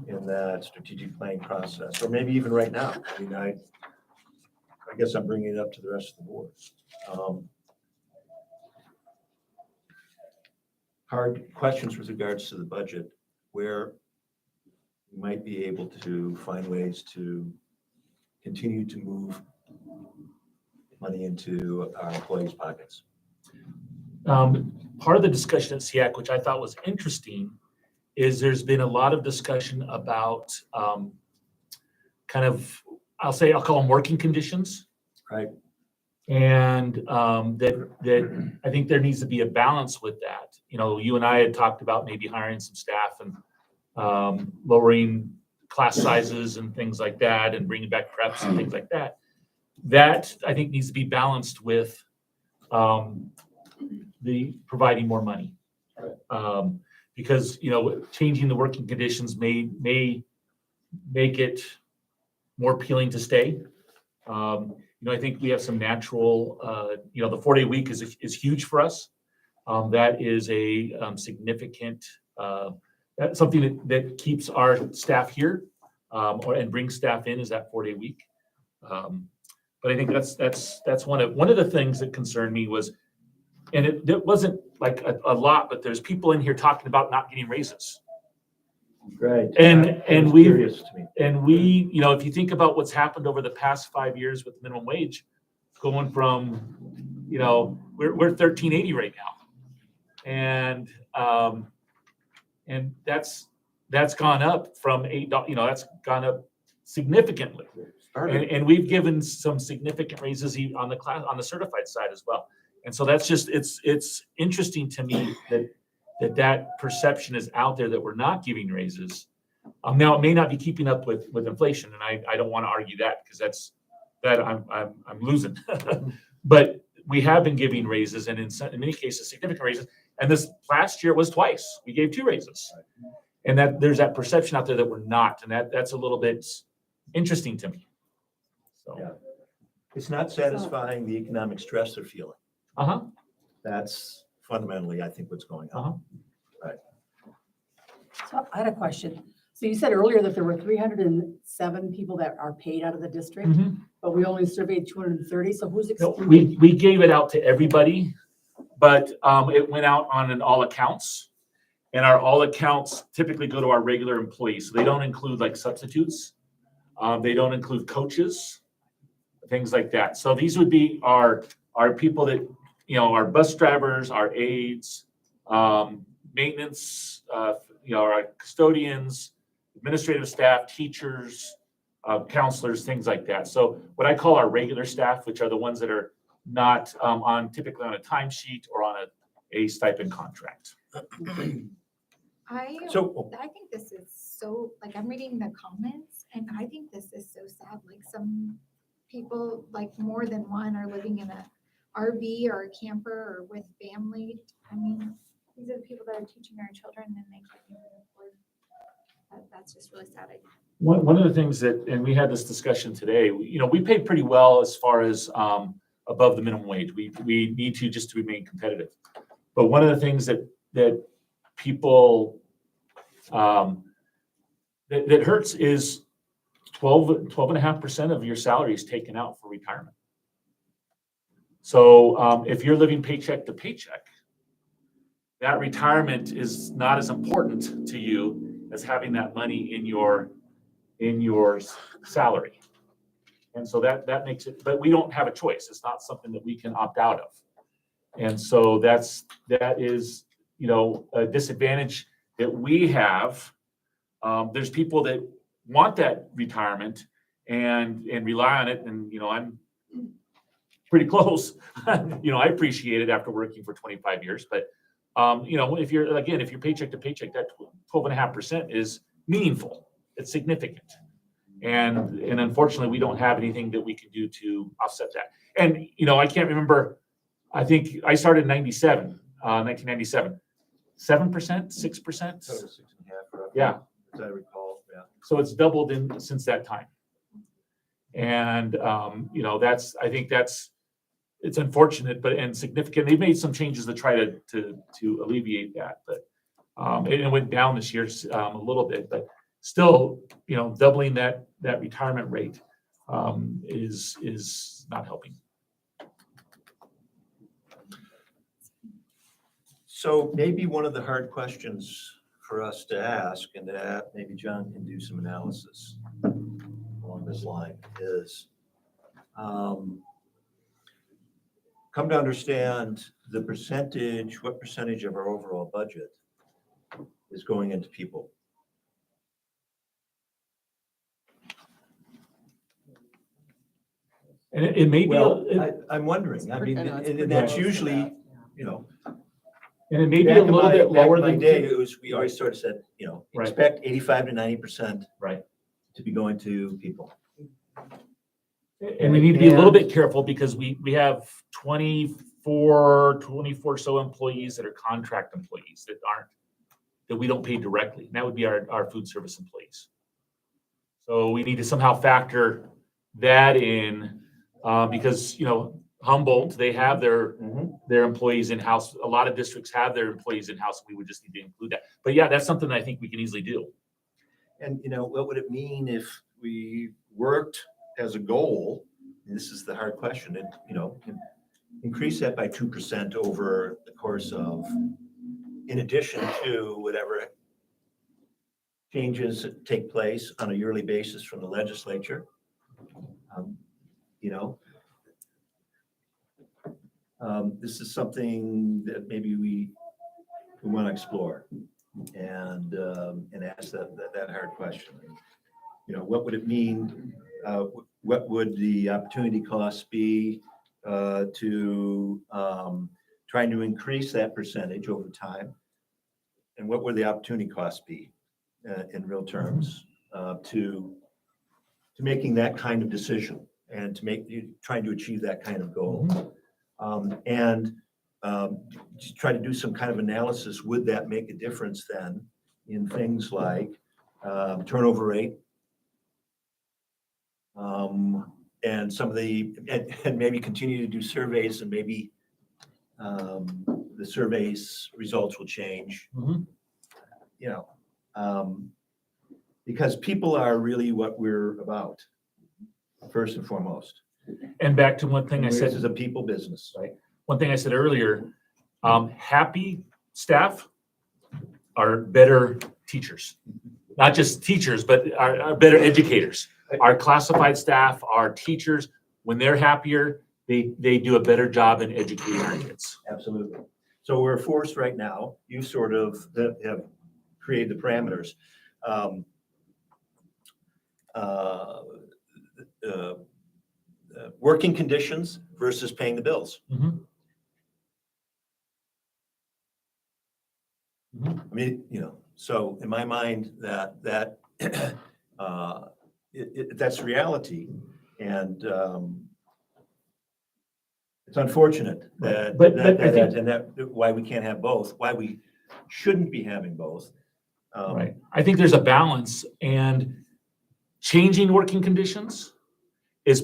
in that strategic planning process, or maybe even right now. I mean, I guess I'm bringing it up to the rest of the board. Hard questions with regards to the budget, where we might be able to find ways to continue to move money into our employees' pockets. Part of the discussion at SEAC, which I thought was interesting, is there's been a lot of discussion about I'll call them working conditions. Right. And that I think there needs to be a balance with that. You and I had talked about maybe hiring some staff and lowering class sizes and things like that, and bringing back preps and things like that. That I think needs to be balanced with the providing more money. Because changing the working conditions may make it more appealing to stay. I think we have some natural, the 4-day week is huge for us. That is a significant, that's something that keeps our staff here, and brings staff in, is that 4-day week. But I think that's one of the things that concerned me was, and it wasn't like a lot, but there's people in here talking about not getting raises. Right. And we, if you think about what's happened over the past 5 years with minimum wage, going from, we're $13.80 right now, and that's gone up from $8. That's gone up significantly, and we've given some significant raises on the certified side as well. And so that's just it's interesting to me that perception is out there that we're not giving raises. Now it may not be keeping up with inflation, and I don't want to argue that, because I'm losing. But we have been giving raises, and in many cases significant raises. And this last year was twice. We gave 2 raises, and that there's that perception out there that we're not, and that's a little bit interesting to me. So yeah. It's not satisfying the economic stress they're feeling. That's fundamentally, I think, what's going on. Right. So I had a question. So you said earlier that there were 307 people that are paid out of the district, but we only surveyed 230. So who's excluded? We gave it out to everybody, but it went out on an all accounts, and our all accounts typically go to our regular employees. So they don't include like substitutes. They don't include coaches, things like that. So these would be our people that, our bus drivers, our aides, maintenance, our custodians, administrative staff, teachers, counselors, things like that. So what I call our regular staff, which are the ones that are not typically on a timesheet or on a stipend contract. I So, think this is so, like, I'm reading the comments and I think this is so sad. Like some people, like more than one are living in a RV or a camper or with family. I mean, these are the people that are teaching our children and they can't even afford. That's just really sad. One of the things that, and we had this discussion today, we pay pretty well as far as above the minimum wage. We need to just to remain competitive. But one of the things that people that hurts is 12.5% of your salary is taken out for retirement. So if you're living paycheck to paycheck, that retirement is not as important to you as having that money in your salary. And so that makes it, but we don't have a choice. It's not something that we can opt out of. And so that is, a disadvantage that we have. There's people that want that retirement and rely on it. And, I'm pretty close. I appreciate it after working for 25 years, but if you're paycheck to paycheck, that 12.5% is meaningful. It's significant. And unfortunately, we don't have anything that we can do to offset that. And, I can't remember, I think I started in 1997, 7%, 6%. 6.5, Yeah. as I recall, yeah. So it's doubled since that time. And, I think it's unfortunate, and significant. They've made some changes to try to alleviate that, but it went down this year a little bit, but still, doubling that retirement rate is not helping. So maybe one of the hard questions for us to ask, and that maybe John can do some analysis along this line, is come to understand what percentage of our overall budget is going into people. And it may be, Well, I'm wondering, I mean, It's and pretty that's close to usually, that, and it may be back a in little bit back lower in my than. day, we always sort of said, Right. expect 85 to 90% Right. to be going to people. And we need to be a little bit careful because we have 24 so employees that are contract employees that we don't pay directly. And that would be our food service employees. So we need to somehow factor that in because, Humboldt, they have their employees in-house. A lot of districts have their employees in-house. We would just need to include that. But yeah, that's something I think we can easily do. And, what would it mean if we worked as a goal, and this is the hard question, and, increase that by 2% over the course of, in addition to whatever changes that take place on a yearly basis from the legislature. This is something that maybe we want to explore and ask that hard question. What would it mean? What would the opportunity costs be to trying to increase that percentage over time? And what would the opportunity costs be in real terms to making that kind of decision and trying to achieve that kind of goal? And just try to do some kind of analysis. Would that make a difference then in things like turnover rate? And some of and maybe continue to do surveys, and maybe the surveys results will change. Because people are really what we're about, first and foremost. And back to one thing I said. This is a people business. Right. One thing I said earlier, happy staff are better teachers. Not just teachers, but are better educators. Our classified staff, our teachers, when they're happier, they do a better job in educating our kids. Absolutely. So we're forced right now, you sort of have created the parameters. working conditions versus paying the bills. Mhm. I mean, so in my mind, that that's reality. And it's unfortunate that, But I think- and that why we can't have both, why we shouldn't be having both. Right. I think there's a balance, and changing working conditions is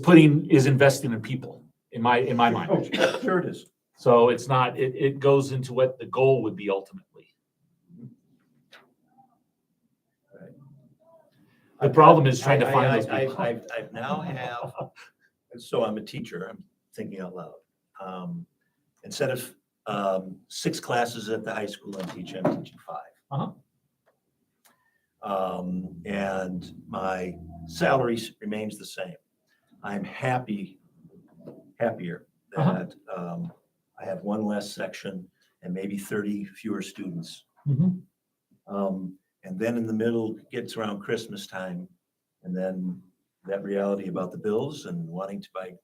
investing in people in my Oh, mind. sure it is. So it's not, it goes into what the goal would be ultimately. The problem is trying to find those people. I now have, so I'm a teacher, I'm thinking out loud. Instead of 6 classes at the high school I'm teaching 5. Uh-huh. And my salary remains the same. I'm happier Uh-huh. that I have 1 less section and maybe 30 fewer students. Mhm. And then in the middle gets around Christmas time, and then that reality about the bills and wanting to buy,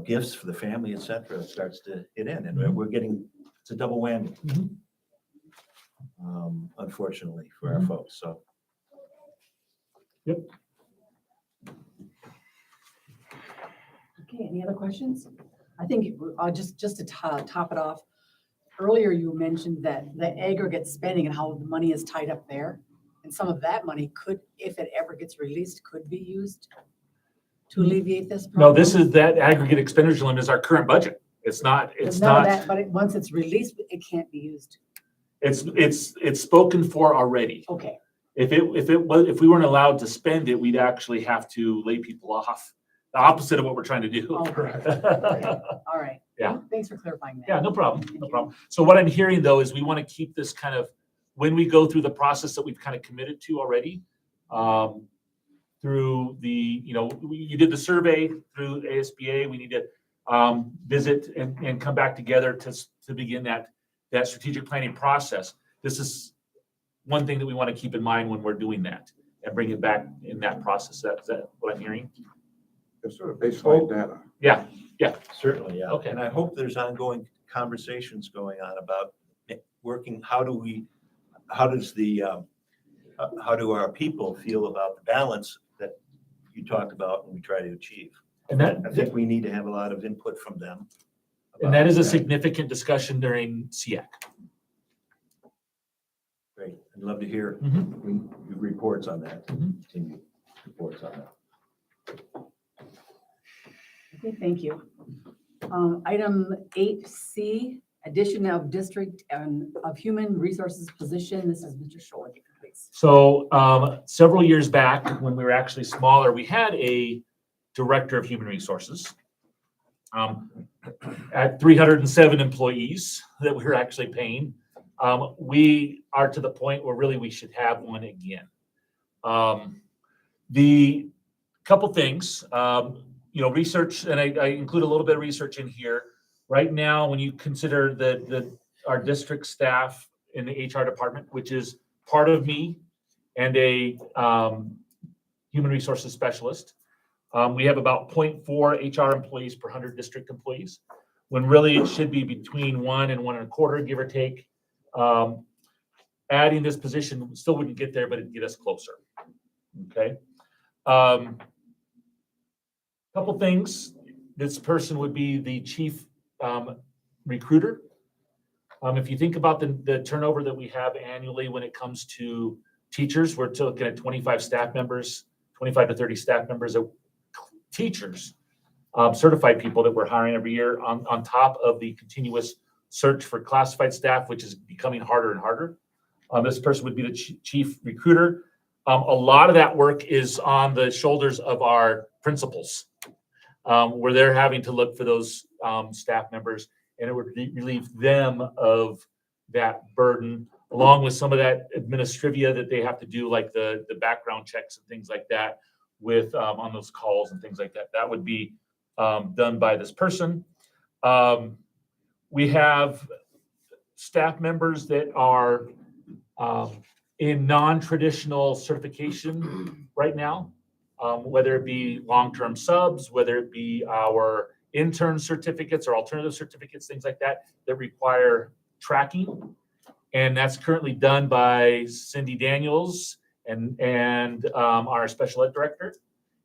gifts for the family, et cetera, starts to hit in, and Mhm. we're getting, it's a double whammy. Mhm. Unfortunately for our Mhm. folks, so. Okay, any other questions? I think, just to top it off, earlier you mentioned that the aggregate spending and how the money is tied up there. And some of that money could, if it ever gets released, could be used to alleviate this No, problem. that aggregate expenditure limit is our current budget. It's not, But once it's released, it can't be used. it's spoken for already. Okay, If we weren't allowed to spend it, we'd actually have to lay people off. The opposite of what we're trying to do. all right. Yeah. Thanks for clarifying that. Yeah, no problem, no problem. So what I'm hearing though is we want to keep this kind of, when we go through the process that we've kind of committed to already, through the, you did the survey through ASBA, we need to visit and come back together to begin that strategic planning process. This is one thing that we want to keep in mind when we're doing that and bring it back in that process. Is that what I'm hearing? It's sort of baseline data. Yeah. Certainly, yeah. Okay. And I hope there's ongoing conversations going on about working, how do our people feel about the balance that you talked about and we try to achieve? And I think we need to have a lot of input from them. And that is a about significant discussion during SEAC. Great. I'd love to hear Mhm. reports on that, Mhm. continued reports on that. Okay, thank you. Item 8C, addition of district of human resources position. This is Mr. Scholler, please. So several years back, when we were actually smaller, we had a director of human resources at 307 employees that we were actually paying. We are to the point where really we should have one again. The couple things, research, and I include a little bit of research in here. Right now, when you consider our district staff in the HR department, which is part of me and a human resources specialist, we have about 0.4 HR employees per 100 district employees, when really it should be between 1 and 1.25, give or take. Adding this position still wouldn't get there, but it'd get us closer. Okay. Couple things. This person would be the chief recruiter. If you think about the turnover that we have annually when it comes to teachers, we're looking at 25 staff members, 25 to 30 staff members of teachers, certified people that we're hiring every year on top of the continuous search for classified staff, which is becoming harder and harder. This person would be the chief recruiter. A lot of that work is on the shoulders of our principals, where they're having to look for those staff members, and it would relieve them of that burden, along with some of that administrivia that they have to do, like the background checks and things like that, with on those calls and things like that. That would be done by this person. We have staff members that are in non-traditional certification right now. whether it be long-term subs, whether it be our intern certificates or alternative certificates, things like that, that require tracking. And that's currently done by Cindy Daniels and our special ed director.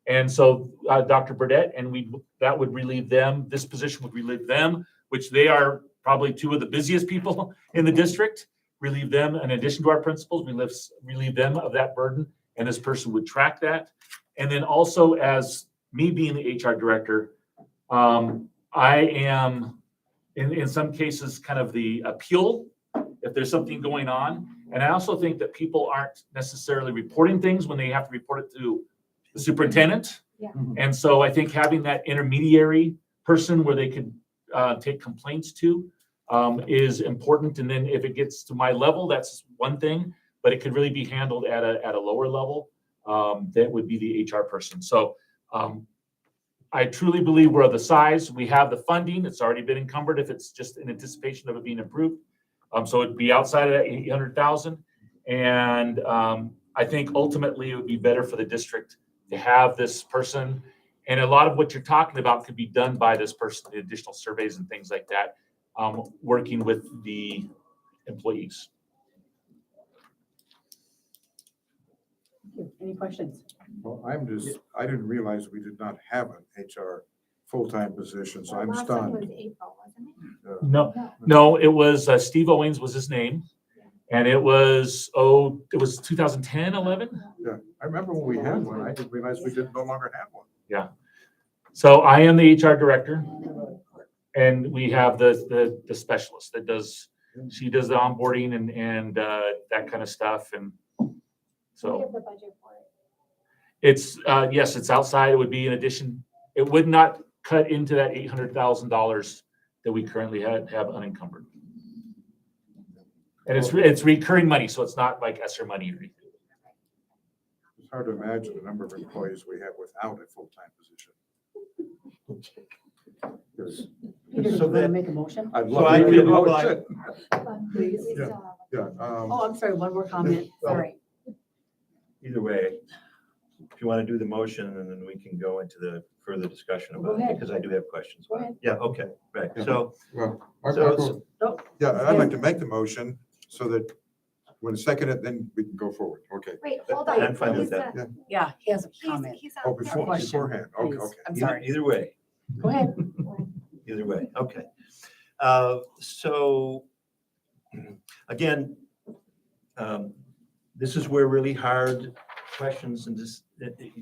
And so Dr. Burdette, and that would relieve them, this position would relieve them, which they are probably two of the busiest people in the district, relieve them, in addition to our principals, relieve them of that burden, and this person would track that. And then also, as me being the HR director, I am, in some cases, kind of the appeal if there's something going on. And I also think that people aren't necessarily reporting things when they have to report it to the superintendent. Yeah. And so I think having that intermediary person where they could take complaints to is important. And then if it gets to my level, that's one thing, but it could really be handled at a lower level. That would be the HR person. So I truly believe we're of the size. We have the funding. It's already been encumbered if it's just in anticipation of it being approved. So it'd be outside of that 800,000. And I think ultimately it would be better for the district to have this person. And a lot of what you're talking about could be done by this person, the additional surveys and things like that, working with the employees. Any questions? Well, I didn't realize we did not have an HR full-time position, so I'm Last one was stunned. April, wasn't it? No, No. no, it was Steve Owens was his name. And it was 2010, 11? Yeah, I remember when we had one. I didn't realize we no longer have one. Yeah. So I am the HR director, and we have the specialist that she does the onboarding and that kind of stuff. And We so have the budget for it. it's, yes, it's outside. It would be in addition. It would not cut into that $800,000 that we currently have unencumbered. And it's recurring money, so it's not like ESSER money or anything. It's hard to imagine the number of employees we have without a full-time position. Because Peter, do you So want to that- make a motion? I'd So love I to. could- Oh, well, I- shit. Please. We still have Yeah, Oh, I'm sorry, one more comment, sorry. Either way, if you want to do the motion, and then we can go into the further discussion Go about it, ahead. because I do have questions. Go about it. ahead. Yeah, okay, right. Yeah. So, well, I'll So- go- Oh, yeah, I'd like to make the motion so that when second it, then we can go forward. Okay. Wait, hold I'm on. fine with He's, that. uh, yeah, he has a He's, comment. he's Oh, out there. before, question, beforehand. Okay, please. okay. I'm sorry. either way, Go ahead. either way, okay. So, again, this is where really hard questions and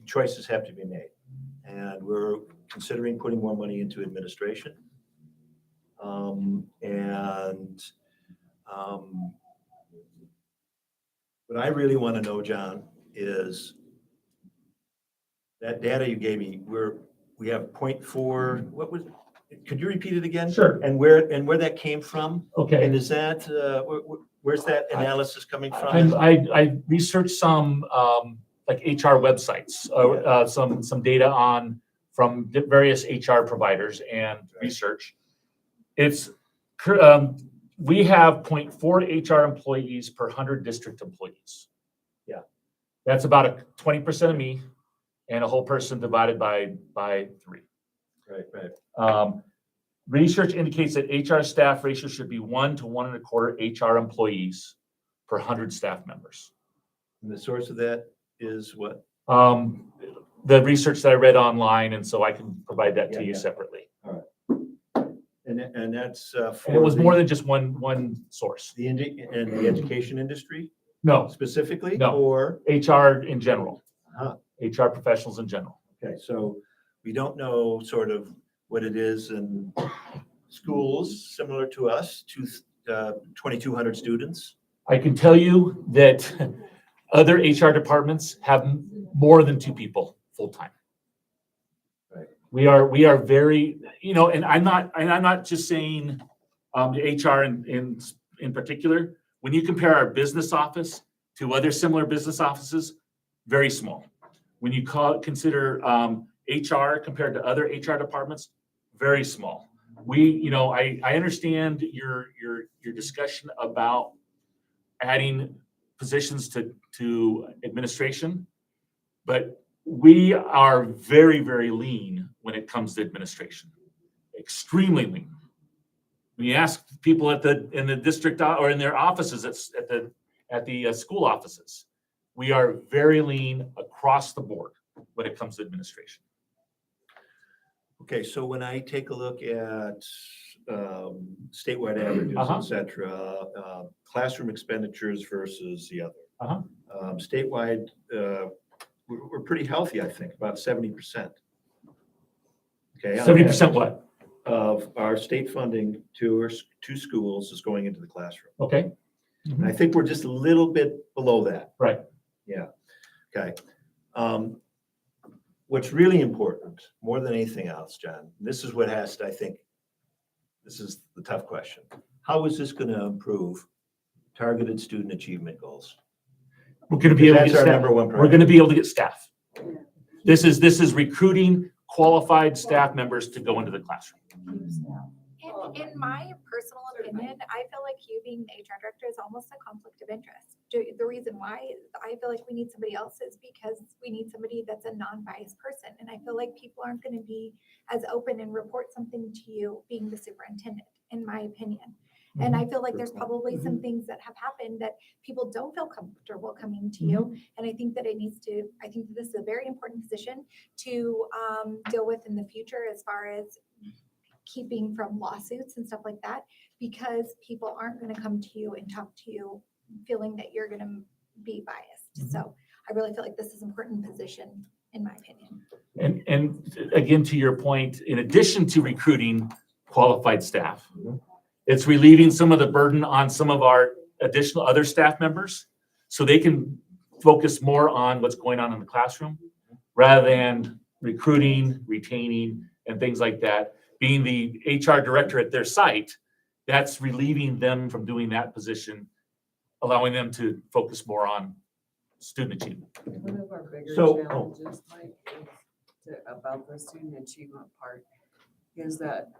choices have to be made. And we're considering putting more money into administration. What I really want to know, John, is that data you gave me, we have 0.4, what was, could you repeat it again? Sure. And where that came from? Okay. And is that, where's that analysis coming from? I researched some like HR websites, some data from various HR providers and research. It's we have 0.4 HR employees per 100 district employees. Yeah. That's about 20% of me and a whole person divided by 3. Right. Research indicates that HR staff ratio should be 1 to 1.25 HR employees per 100 staff members. And the source of that is what? The research that I read online, and so I can provide that to Yeah, you yeah. separately. And that's And for it was more than just one source. and the education industry No, specifically? No. Or, HR in general, Uh-huh. HR professionals in general. okay, so we don't know sort of what it is in schools similar to us, 2,200 students. I can tell you that other HR departments have more than 2 people full-time. Right. We are very, and I'm not just saying the HR in particular. When you compare our business office to other similar business offices, very small. When you consider HR compared to other HR departments, very small. I understand your discussion about adding positions to administration, but We are very, very lean when it comes to administration, extremely lean. When you ask people in the district or in their offices at the school offices, we are very lean across the board when it comes to administration. Okay, so when I take a look at statewide averages, Uh-huh. et cetera, classroom expenditures versus the other. Uh-huh. Statewide, we're pretty healthy, I think, about 70%. Okay. on 70% average what? Of our state funding to schools is going into the classroom. Okay, And I think we're just a little bit below that. right. Yeah, okay. What's really important, more than anything else, John, this is what has to, I think, this is the tough question. How is this gonna improve targeted student achievement goals? We're gonna be able to That's get our staff. number one We're priority. gonna be able to get staff. This is recruiting qualified staff members to go into the classroom. In my personal opinion, I feel like you being the HR director is almost a conflict of interest. The reason why I feel like we need somebody else is because we need somebody that's a non-biased person. And I feel like people aren't going to be as open and report something to you being the superintendent, in my opinion. And I feel like there's probably some things that have happened that people don't feel comfortable coming to you. And I think that I think that this is a very important position to deal with in the future as far as keeping from lawsuits and stuff like that, because people aren't going to come to you and talk to you feeling that you're going to be biased. So I really feel like this is an important position, in my opinion. And again, to your point, in addition to recruiting qualified staff, it's relieving some of the burden on some of our additional other staff members so they can focus more on what's going on in the classroom rather than recruiting, retaining, and things like that. Being the HR director at their site, that's relieving them from doing that position, allowing them to focus more on student achievement. One of our bigger So- challenges, Mike, about the student achievement part is that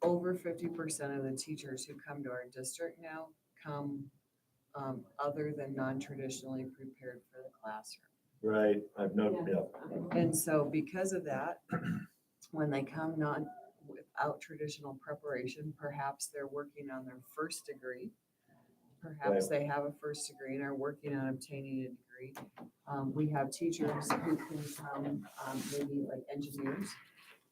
over 50% of the teachers who come to our district now come other than non-traditionally prepared for the classroom. Right, I've noted, yeah. And so because of that, when they come without traditional preparation, perhaps they're working on their first degree. Perhaps they have a first degree and are working on obtaining a degree. We have teachers who can come, maybe like engineers,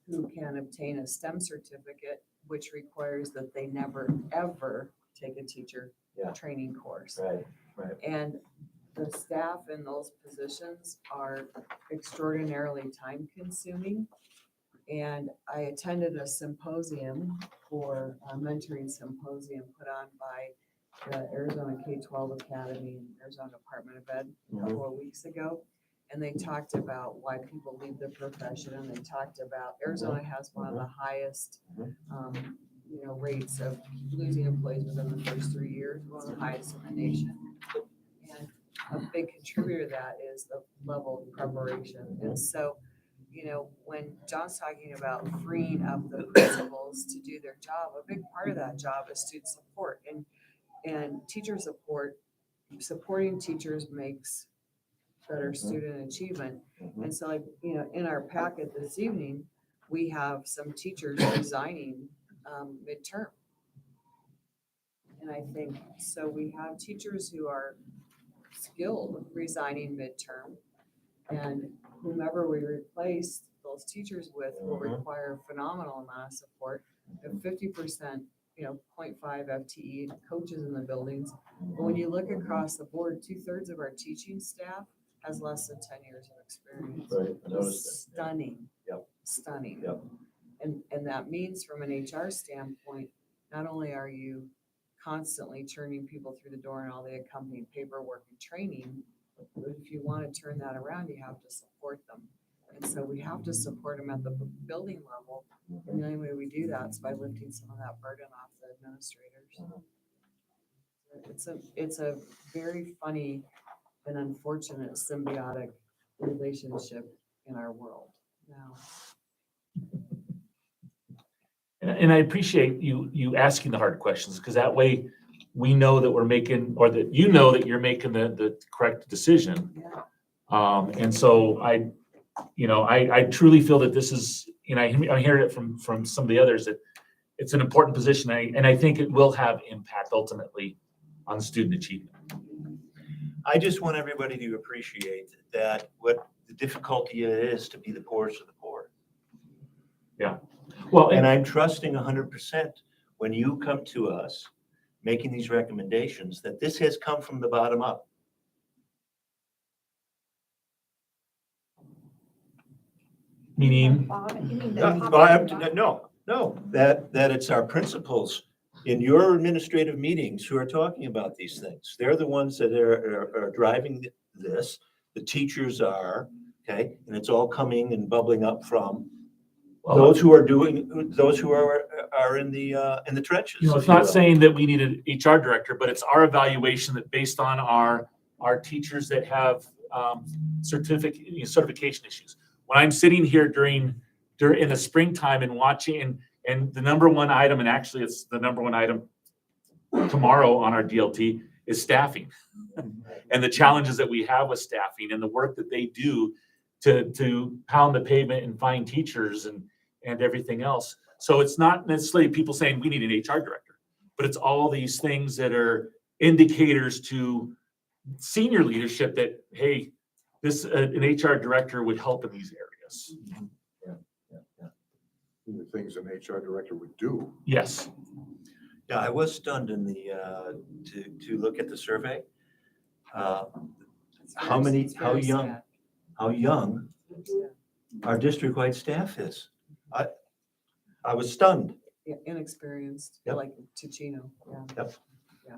who can obtain a STEM certificate, which requires that they never, ever take a teacher Yeah. training course. Right. And the staff in those positions are extraordinarily time consuming. And I attended a symposium a mentoring symposium put on by the Arizona K-12 Academy and Arizona Department of Ed a couple of weeks ago. And they talked about why people leave the profession, and they talked about Arizona has one of the highest, rates of losing employees within the first 3 years, one of the highest in the nation. And a big contributor to that is the level of preparation. And so, when John's talking about freeing up the principals to do their job, a big part of that job is student support and teacher support. Supporting teachers makes better student achievement. And so in our packet this evening, we have some teachers resigning midterm. And I think, so we have teachers who are skilled resigning midterm, and whomever we replace those teachers with will require a phenomenal amount of support. We have 50%, 0.5 FTE coaches in the buildings. But when you look across the board, 2/3 of our teaching staff has less than 10 years of experience. Right, I noticed that. Stunning. Yep. Stunning. Yep. And that means from an HR standpoint, not only are you constantly churning people through the door and all the accompanying paperwork and training, but if you want to turn that around, you have to support them. And so we have to support them at the building level. And the only way we do that is by lifting some of that burden off the administrators. It's a very funny and unfortunate symbiotic relationship in our world now. And I appreciate you asking the hard questions, because that way we know that we're making, or that you know that you're making the correct decision. Yeah. And so I truly feel that this is, I'm hearing it from some of the others, that it's an important position, and I think it will have impact ultimately on student achievement. I just want everybody to appreciate that what the difficulty it is to be the poorest of the poor. Well, And I'm trusting 100% when you come to us making these recommendations, that this has come from the bottom up. meaning, Bob, you mean the No, top no, and bottom? no, that it's our principals in your administrative meetings who are talking about these things. They're the ones that are driving this. The teachers are, okay, and it's all coming and bubbling up from those who are in the trenches. it's if you not will. saying that we need an HR director, but it's our evaluation that based on our teachers that have certification issues. When I'm sitting here during in the springtime and watching, and the number one item, and actually it's the number one item tomorrow on our DLT, is staffing. And the challenges that we have with staffing and the work that they do to pound the pavement and find teachers and everything else. So it's not necessarily people saying we need an HR director, but it's all these things that are indicators to senior leadership that, hey, an HR director would help in these areas. The things an HR director would do. Yes. Yeah, I was stunned in the, to look at the survey. How young our district-wide staff is. I was stunned. Inexperienced, Yep. like to Chino, yeah.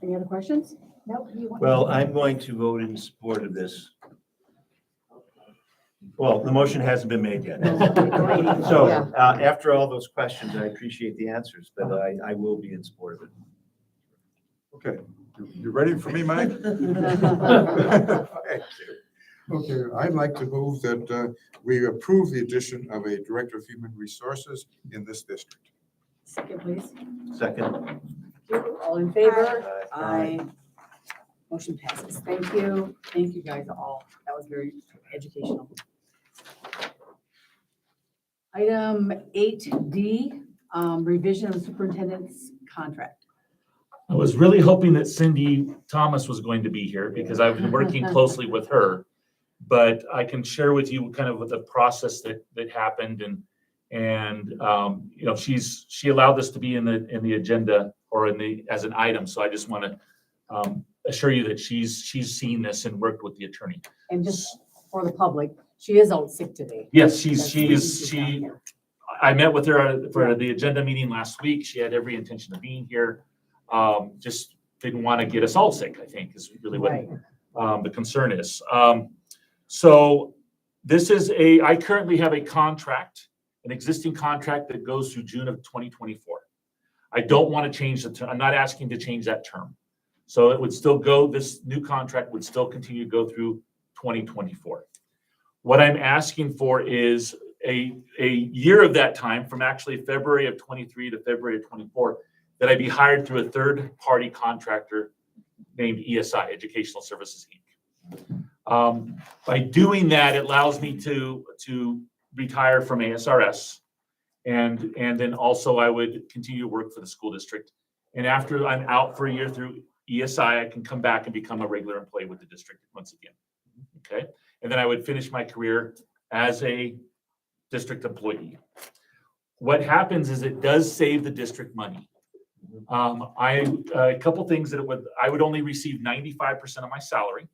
Any other questions? Nope, you want- Well, I'm going to vote in support of this. Well, the motion hasn't been made yet. So after all those questions, I appreciate the answers, but I will be in support of it. Okay, you ready for me, Mike? Thank you. Okay, I'd like to move that we approve the addition of a director of human resources in this district. Second, please. Second. All in favor? Aye. Aye. Motion passes. Thank you. Thank you guys all. That was very educational. Item 8D, revision of superintendent's contract. I was really hoping that Cindy Thomas was going to be here because I've been working closely with her. But I can share with you kind of what the process that happened and she allowed this to be in the agenda or as an item. So I just want to assure you that she's seen this and worked with the attorney. And just for the public, she is out sick today. Yes, That's the reason she's not here. I met with her for the agenda meeting last week. She had every intention of being here. Just didn't want to get us all sick, I think, is really what Right. the concern is. So this is I currently have a contract, an existing contract that goes through June of 2024. I don't want to change the term. I'm not asking to change that term. So it would still go, this new contract would still continue to go through 2024. What I'm asking for is a year of that time, from actually February of 23 to February of 24, that I be hired through a third-party contractor named ESI, Educational Services, Inc. By doing that, it allows me to retire from ASRS, and then also I would continue to work for the school district. And after I'm out for a year through ESI, I can come back and become a regular employee with the district once again. Okay, and then I would finish my career as a district employee. What happens is it does save the district money. A couple things that I would only receive 95% of my salary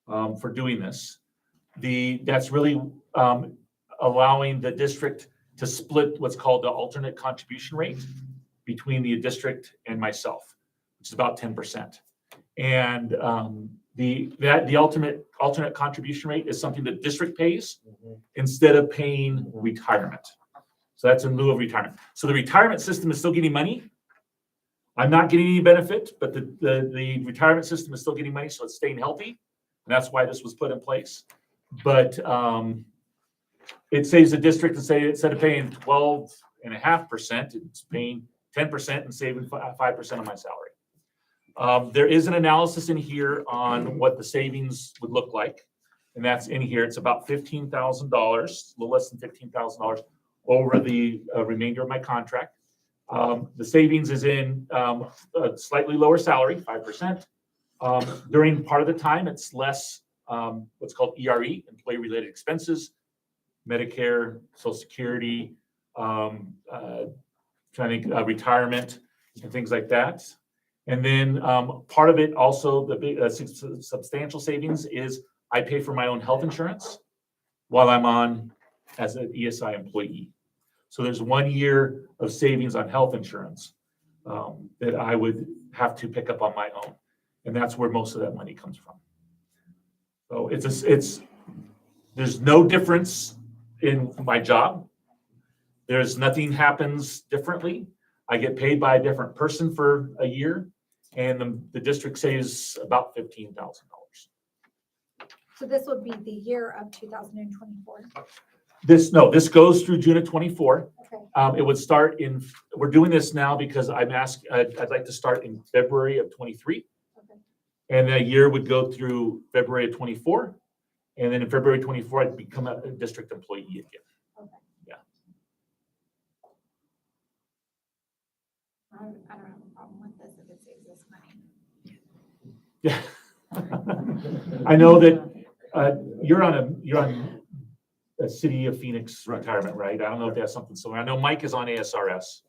for doing this. That's really allowing the district to split what's called the alternate contribution rate between the district and myself, which is about 10%. And the alternate contribution rate is something the district pays instead of paying retirement. So that's in lieu of retirement. So the retirement system is still getting money. I'm not getting any benefit, but the retirement system is still getting money, so it's staying healthy. And that's why this was put in place. But it saves the district to say instead of paying 12.5%, it's paying 10% and saving 5% of my salary. There is an analysis in here on what the savings would look like. And that's in here. It's about $15,000, a little less than $15,000 over the remainder of my contract. The savings is in a slightly lower salary, 5%. During part of the time, it's less what's called ERE, employee-related expenses, Medicare, Social Security, retirement, and things like that. And then part of it also, the big substantial savings is I pay for my own health insurance while I'm on as an ESI employee. So there's 1 year of savings on health insurance that I would have to pick up on my own. And that's where most of that money comes from. So there's no difference in my job. There's nothing happens differently. I get paid by a different person for a year, and the district saves about $15,000. So this would be the year of 2024. This goes through June of 24. Okay. It would start we're doing this now because I'd like to start in February of 23. Okay. And a year would go through February of 24. And then in February 24, I'd become a district employee again. Okay. Yeah. I don't have a problem with this if it saves us money. Yeah. I know that you're on a City of Phoenix retirement, right? I don't know if that's something similar. I know Mike is on ASRS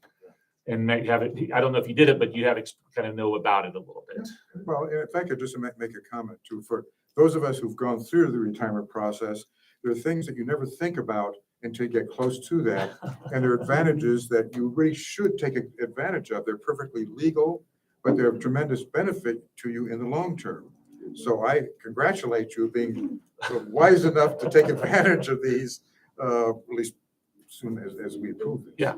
and might have it. I don't know if you did it, but you have kind of know about it a little bit. Well, if I could just make a comment too, for those of us who've gone through the retirement process, there are things that you never think about until you get close to that. And there are advantages that you really should take advantage of. They're perfectly legal, but they're of tremendous benefit to you in the long term. So I congratulate you being wise enough to take advantage of these, at least as soon as we approve it. Yeah.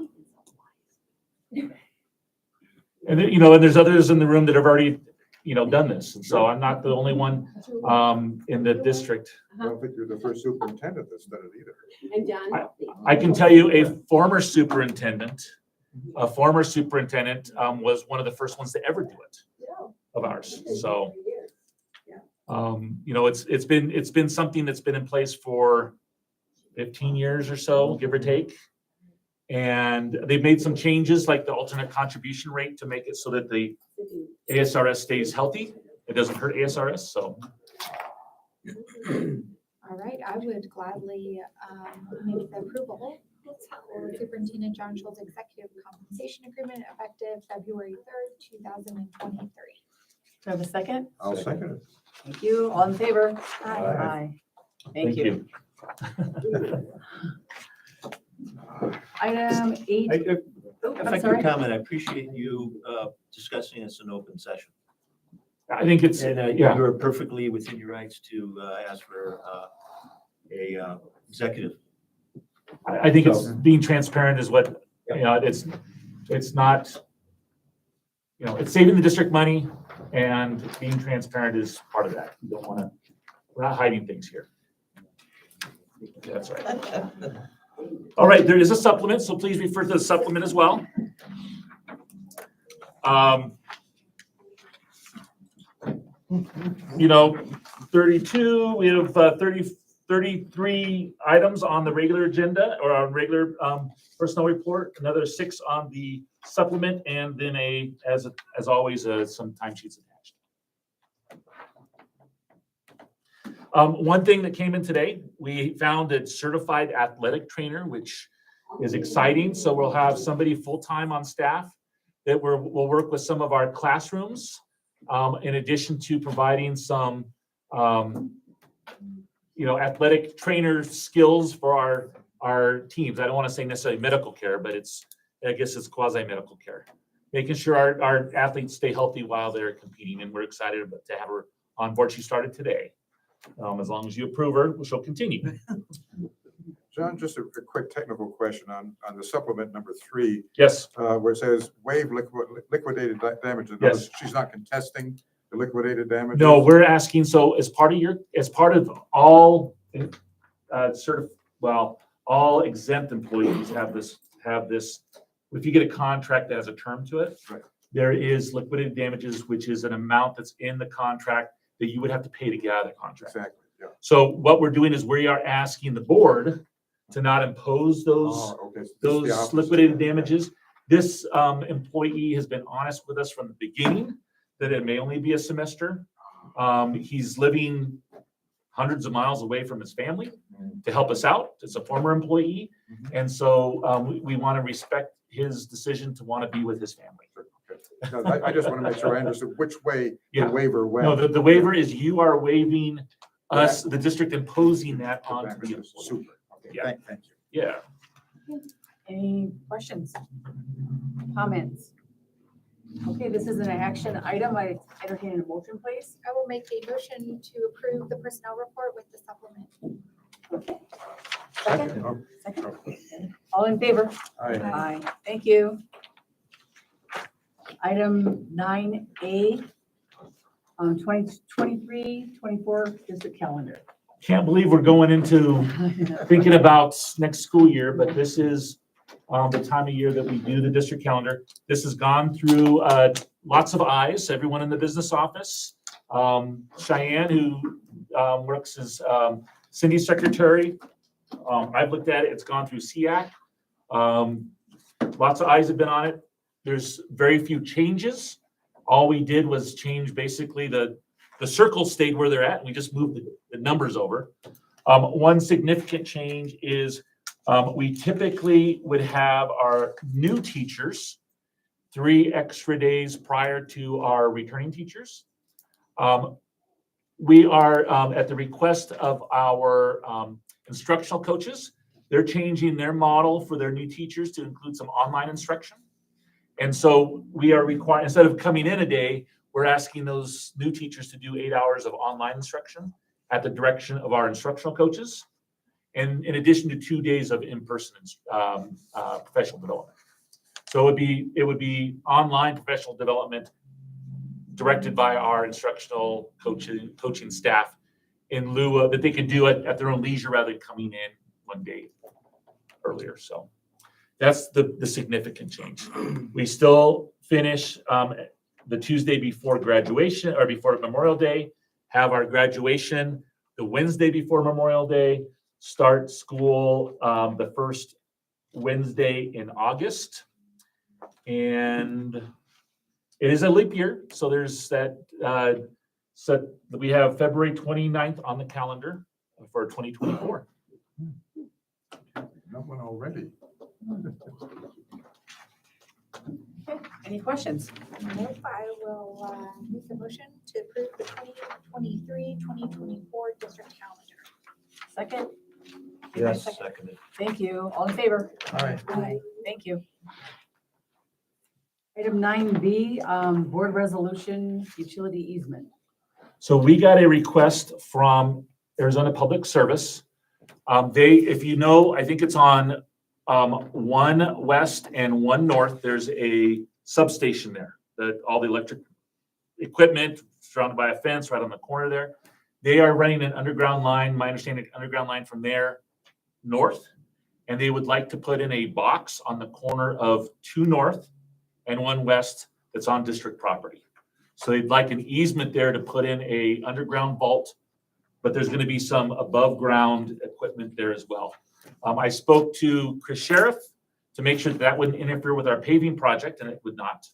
And then, and there's others in the room that have already, done this. And so I'm not the only one in the district. I don't think you're the first superintendent that's done it either. And John? I can tell you a former superintendent was one of the first ones to ever do it of ours. So, it's been something that's been in place for 15 years or so, give or take. And they've made some changes like the alternate contribution rate to make it so that the ASRS stays healthy. It doesn't hurt ASRS, so. All right, I would gladly make the approval for Superintendent John Schultz executive compensation agreement effective February 3rd, 2023. Do I have a second? I'll second it. Thank you. All in favor? Aye. Thank you. Item 8. If I'm I could sorry. comment, I appreciate you discussing this in open session. I think it's, And yeah, you're perfectly within your rights to ask for a executive. I think it's being transparent is what, it's not, it's saving the district money and being transparent is part of that. You don't want to, we're not hiding things here. That's right. All right, there is a supplement, so please refer to the supplement as well. 32, we have 33 items on the regular agenda or on regular personnel report, another 6 on the supplement, and then as always, some timesheets attached. One thing that came in today, we found a certified athletic trainer, which is exciting. So we'll have somebody full-time on staff that will work with some of our classrooms, in addition to providing some, athletic trainer skills for our teams. I don't want to say necessarily medical care, but I guess it's quasi-medical care. Making sure our athletes stay healthy while they're competing, and we're excited to have her on board. She started today. As long as you approve her, she'll continue. John, just a quick technical question on the supplement number 3. Yes. Where it says waive liquidated damage. Yes. She's not contesting the liquidated damage? No, we're asking, so as part of all all exempt employees have this, if you get a contract that has a term to it, Right. there is liquidated damages, which is an amount that's in the contract that you would have to pay to get out of the contract. Exactly, yeah. So what we're doing is we are asking the board to not impose those Oh, okay. So this is the those opposite. liquidated damages. This employee has been honest with us from the beginning that it may only be a semester. He's living hundreds of miles away from his family to help us out. It's a former employee. And so we want to respect his decision to want to be with his family. No, I just want to make sure I understood which way the Yeah. waiver went. No, the waiver is you are waiving us, the district imposing that The onto the damages. employee. Super. Okay, Yeah. thank you. Yeah. Any questions? Comments? Okay, this is an action item. I entertain a motion, please. I will make a motion to approve the personnel report with the supplement. Second? Oh, Second. All in favor? all right. Aye. Thank you. Item 9A, 2023-24 district calendar. Can't believe we're going into thinking about next school year, but this is the time of year that we do the district calendar. This has gone through lots of eyes, everyone in the business office. Cheyenne, who works as Cindy's secretary, I've looked at it, it's gone through SEAC. Lots of eyes have been on it. There's very few changes. All we did was change basically the circles stayed where they're at. We just moved the numbers over. One significant change is we typically would have our new teachers 3 extra days prior to our returning teachers. We are at the request of our instructional coaches. They're changing their model for their new teachers to include some online instruction. And so we are required, instead of coming in a day, we're asking those new teachers to do 8 hours of online instruction at the direction of our instructional coaches, and in addition to 2 days of in-person professional development. So it would be online professional development directed by our instructional coaching staff in lieu of that they can do it at their own leisure rather than coming in one day earlier. So that's the significant change. We still finish the Tuesday before graduation or before Memorial Day, have our graduation the Wednesday before Memorial Day, start school the first Wednesday in August. And it is a leap year, so there's that, so we have February 29th on the calendar for 2024. Not one already. Okay, any questions? Nope, I will make the motion to approve the 2023-2024 district calendar. Second? Yes, seconded. Thank you. All in favor? Aye. Aye. Thank you. Item 9B, board resolution utility easement. So we got a request from Arizona Public Service. If you know, I think it's on 1 west and 1 north, there's a substation there that all the electric equipment surrounded by a fence right on the corner there. They are running an underground line, my understanding, underground line from there north. And they would like to put in a box on the corner of 2 north and 1 west that's on district property. So they'd like an easement there to put in a underground vault, but there's going to be some above ground equipment there as well. I spoke to Chris Sheriff to make sure that wouldn't interfere with our paving project, and it would not.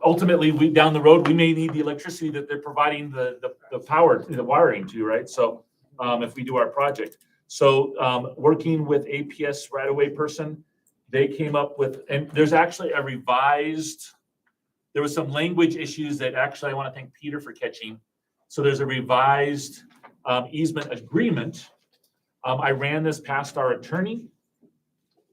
Ultimately, down the road, we may need the electricity that they're providing the power, the wiring to, right? So if we do our project. So working with APS right-of-way person, they came up with, and there's actually a revised, there was some language issues that actually I want to thank Peter for catching. So there's a revised easement agreement. I ran this past our attorney.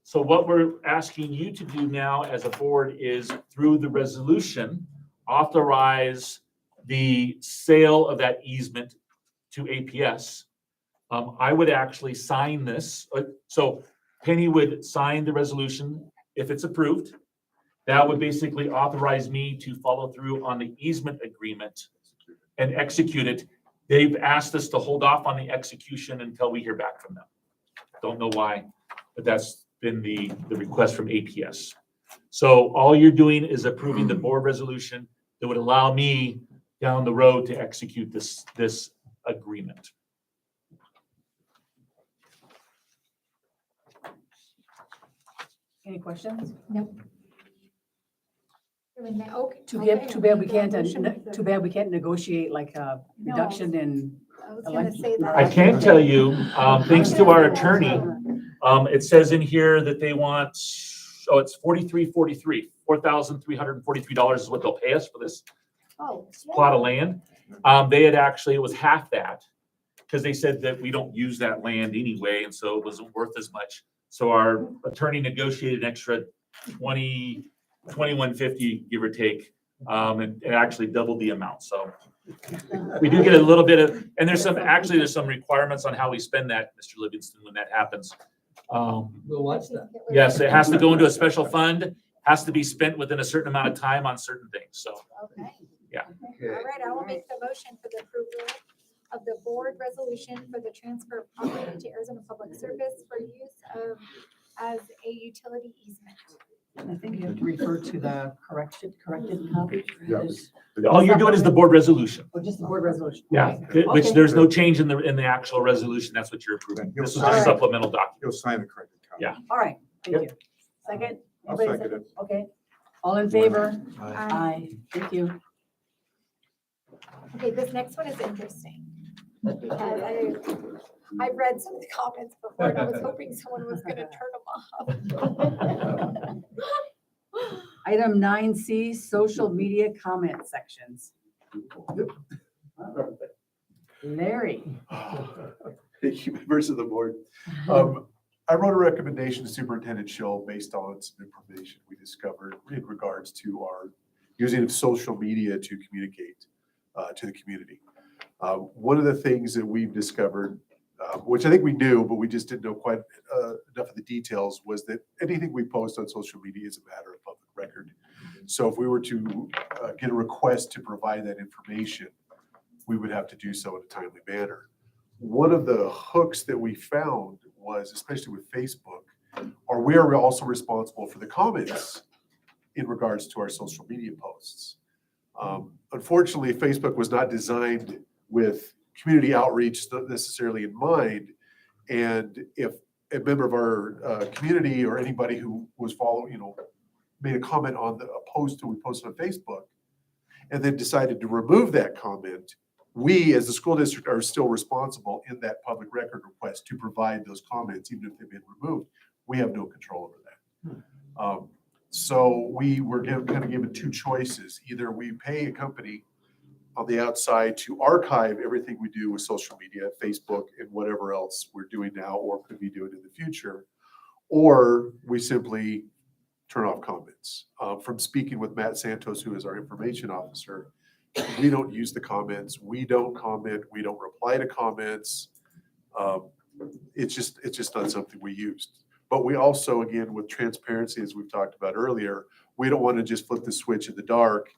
So what we're asking you to do now as a board is through the resolution, authorize the sale of that easement to APS. I would actually sign this. So Penny would sign the resolution if it's approved. That would basically authorize me to follow through on the easement agreement and execute it. They've asked us to hold off on the execution until we hear back from them. Don't know why, but that's been the request from APS. So all you're doing is approving the board resolution that would allow me down the road to execute this agreement. Any questions? Doing that, okay. Too okay, bad, too bad we I'll can't, motion with the- too bad we can't negotiate like a No. reduction in. I was gonna say that. I can tell you, thanks to our attorney, it says in here that they want, it's $4,343 is what they'll pay us for this Oh. plot of land. They had actually, it was half that, because they said that we don't use that land anyway, and so it wasn't worth as much. So our attorney negotiated an extra 2150, give or take, and actually doubled the amount, so. We do get a little bit of, and there's some requirements on how we spend that, Mr. Livingston, when that happens. We'll watch that. Yes, it has to go into a special fund, has to be spent within a certain amount of time on certain things, so. Okay. Yeah. All right, I will make the motion for the approval of the board resolution for the transfer of property to Arizona Public Service for use of as a utility easement. I think you have to refer to the corrected copy. Yeah. All you're doing is the board resolution. Or just the board resolution. Yeah, which Okay. there's no change in the actual resolution, that's what you're approving. This is just a Alright. supplemental document. You'll sign the corrected copy. Yeah. All right, thank you. Second? I'll Everybody second it. Okay. All in favor? Aye. Aye. Thank you. Okay, this next one is interesting. Because I've read some of the comments before and I was hoping someone was gonna turn them off. Item 9C, social media comment sections. Larry. Thank you, members of the board. I wrote a recommendation to Superintendent Schill based on some information we discovered in regards to our using of social media to communicate to the community. One of the things that we've discovered, which I think we knew, but we just didn't know quite enough of the details, was that anything we post on social media is a matter of public record. So if we were to get a request to provide that information, we would have to do so in a timely manner. One of the hooks that we found was, especially with Facebook, we are also responsible for the comments in regards to our social media posts. Unfortunately, Facebook was not designed with community outreach necessarily in mind. And if a member of our community or anybody who was following, made a comment on a post that we posted on Facebook and then decided to remove that comment, we as the school district are still responsible in that public record request to provide those comments, even if they've been removed. We have no control over that. So we were kind of given two choices. Either we pay a company on the outside to archive everything we do with social media, Facebook, and whatever else we're doing now or could be doing in the future, or we simply turn off comments. From speaking with Matt Santos, who is our information officer, we don't use the comments. We don't comment. We don't reply to comments. It's just not something we used. But we also, again, with transparency, as we've talked about earlier, we don't want to just flip the switch in the dark,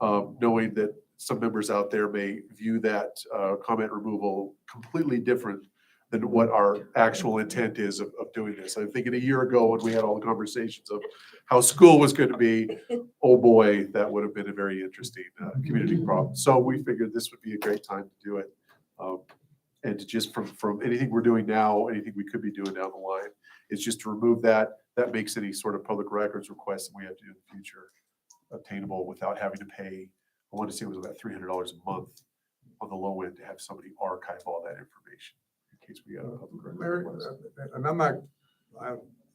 knowing that some members out there may view that comment removal completely different than what our actual intent is of doing this. I'm thinking a year ago when we had all the conversations of how school was going to be, oh boy, that would have been a very interesting community problem. So we figured this would be a great time to do it. And to just from anything we're doing now, anything we could be doing down the line, is just to remove that. That makes any sort of public records request that we have to do in the future obtainable without having to pay, I want to say it was about $300 a month on the low end to have somebody archive all that information in case we got a public record Larry, request. and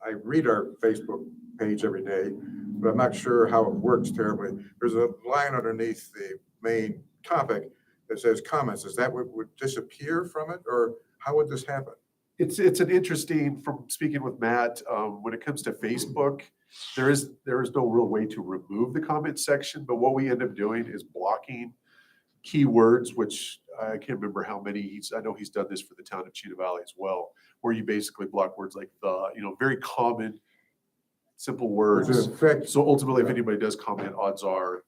I read our Facebook page every day, but I'm not sure how it works terribly. There's a line underneath the main topic that says comments. Is that what would disappear from it, or how would this happen? It's an interesting, from speaking with Matt, when it comes to Facebook, there is no real way to remove the comment section, but what we end up doing is blocking keywords, which I can't remember how many I know he's done this for the town of Chino Valley as well, where you basically block words like very common, simple words. Does it affect, So ultimately, if anybody does comment, odds are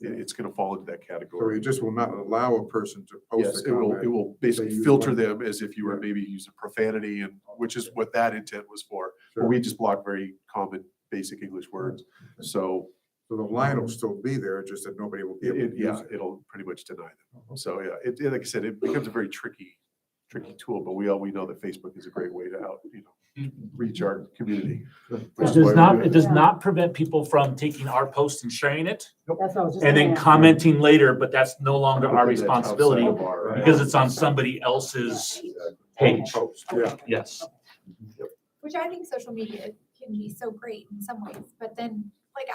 it's going to fall into that so category. you just will not allow a person to post Yes, a it will comment? basically use filter one. them as if you were maybe using profanity, and which is what that intent was for. But we just block very common, basic English words. So So the line will still be there, just that nobody will be able to use yeah, it. it'll pretty much deny them. So yeah, like I said, it becomes a very tricky tool, but we know that Facebook is a great way to reach our community. which It is why does we not, do it does not prevent people from taking our post and sharing it That's what I was just. and gonna then ask. commenting later, but that's no longer our That's outside responsibility of our- because it's on somebody else's page. Post, yeah. Yes. Which I think social media can be so great in some ways, but then, like,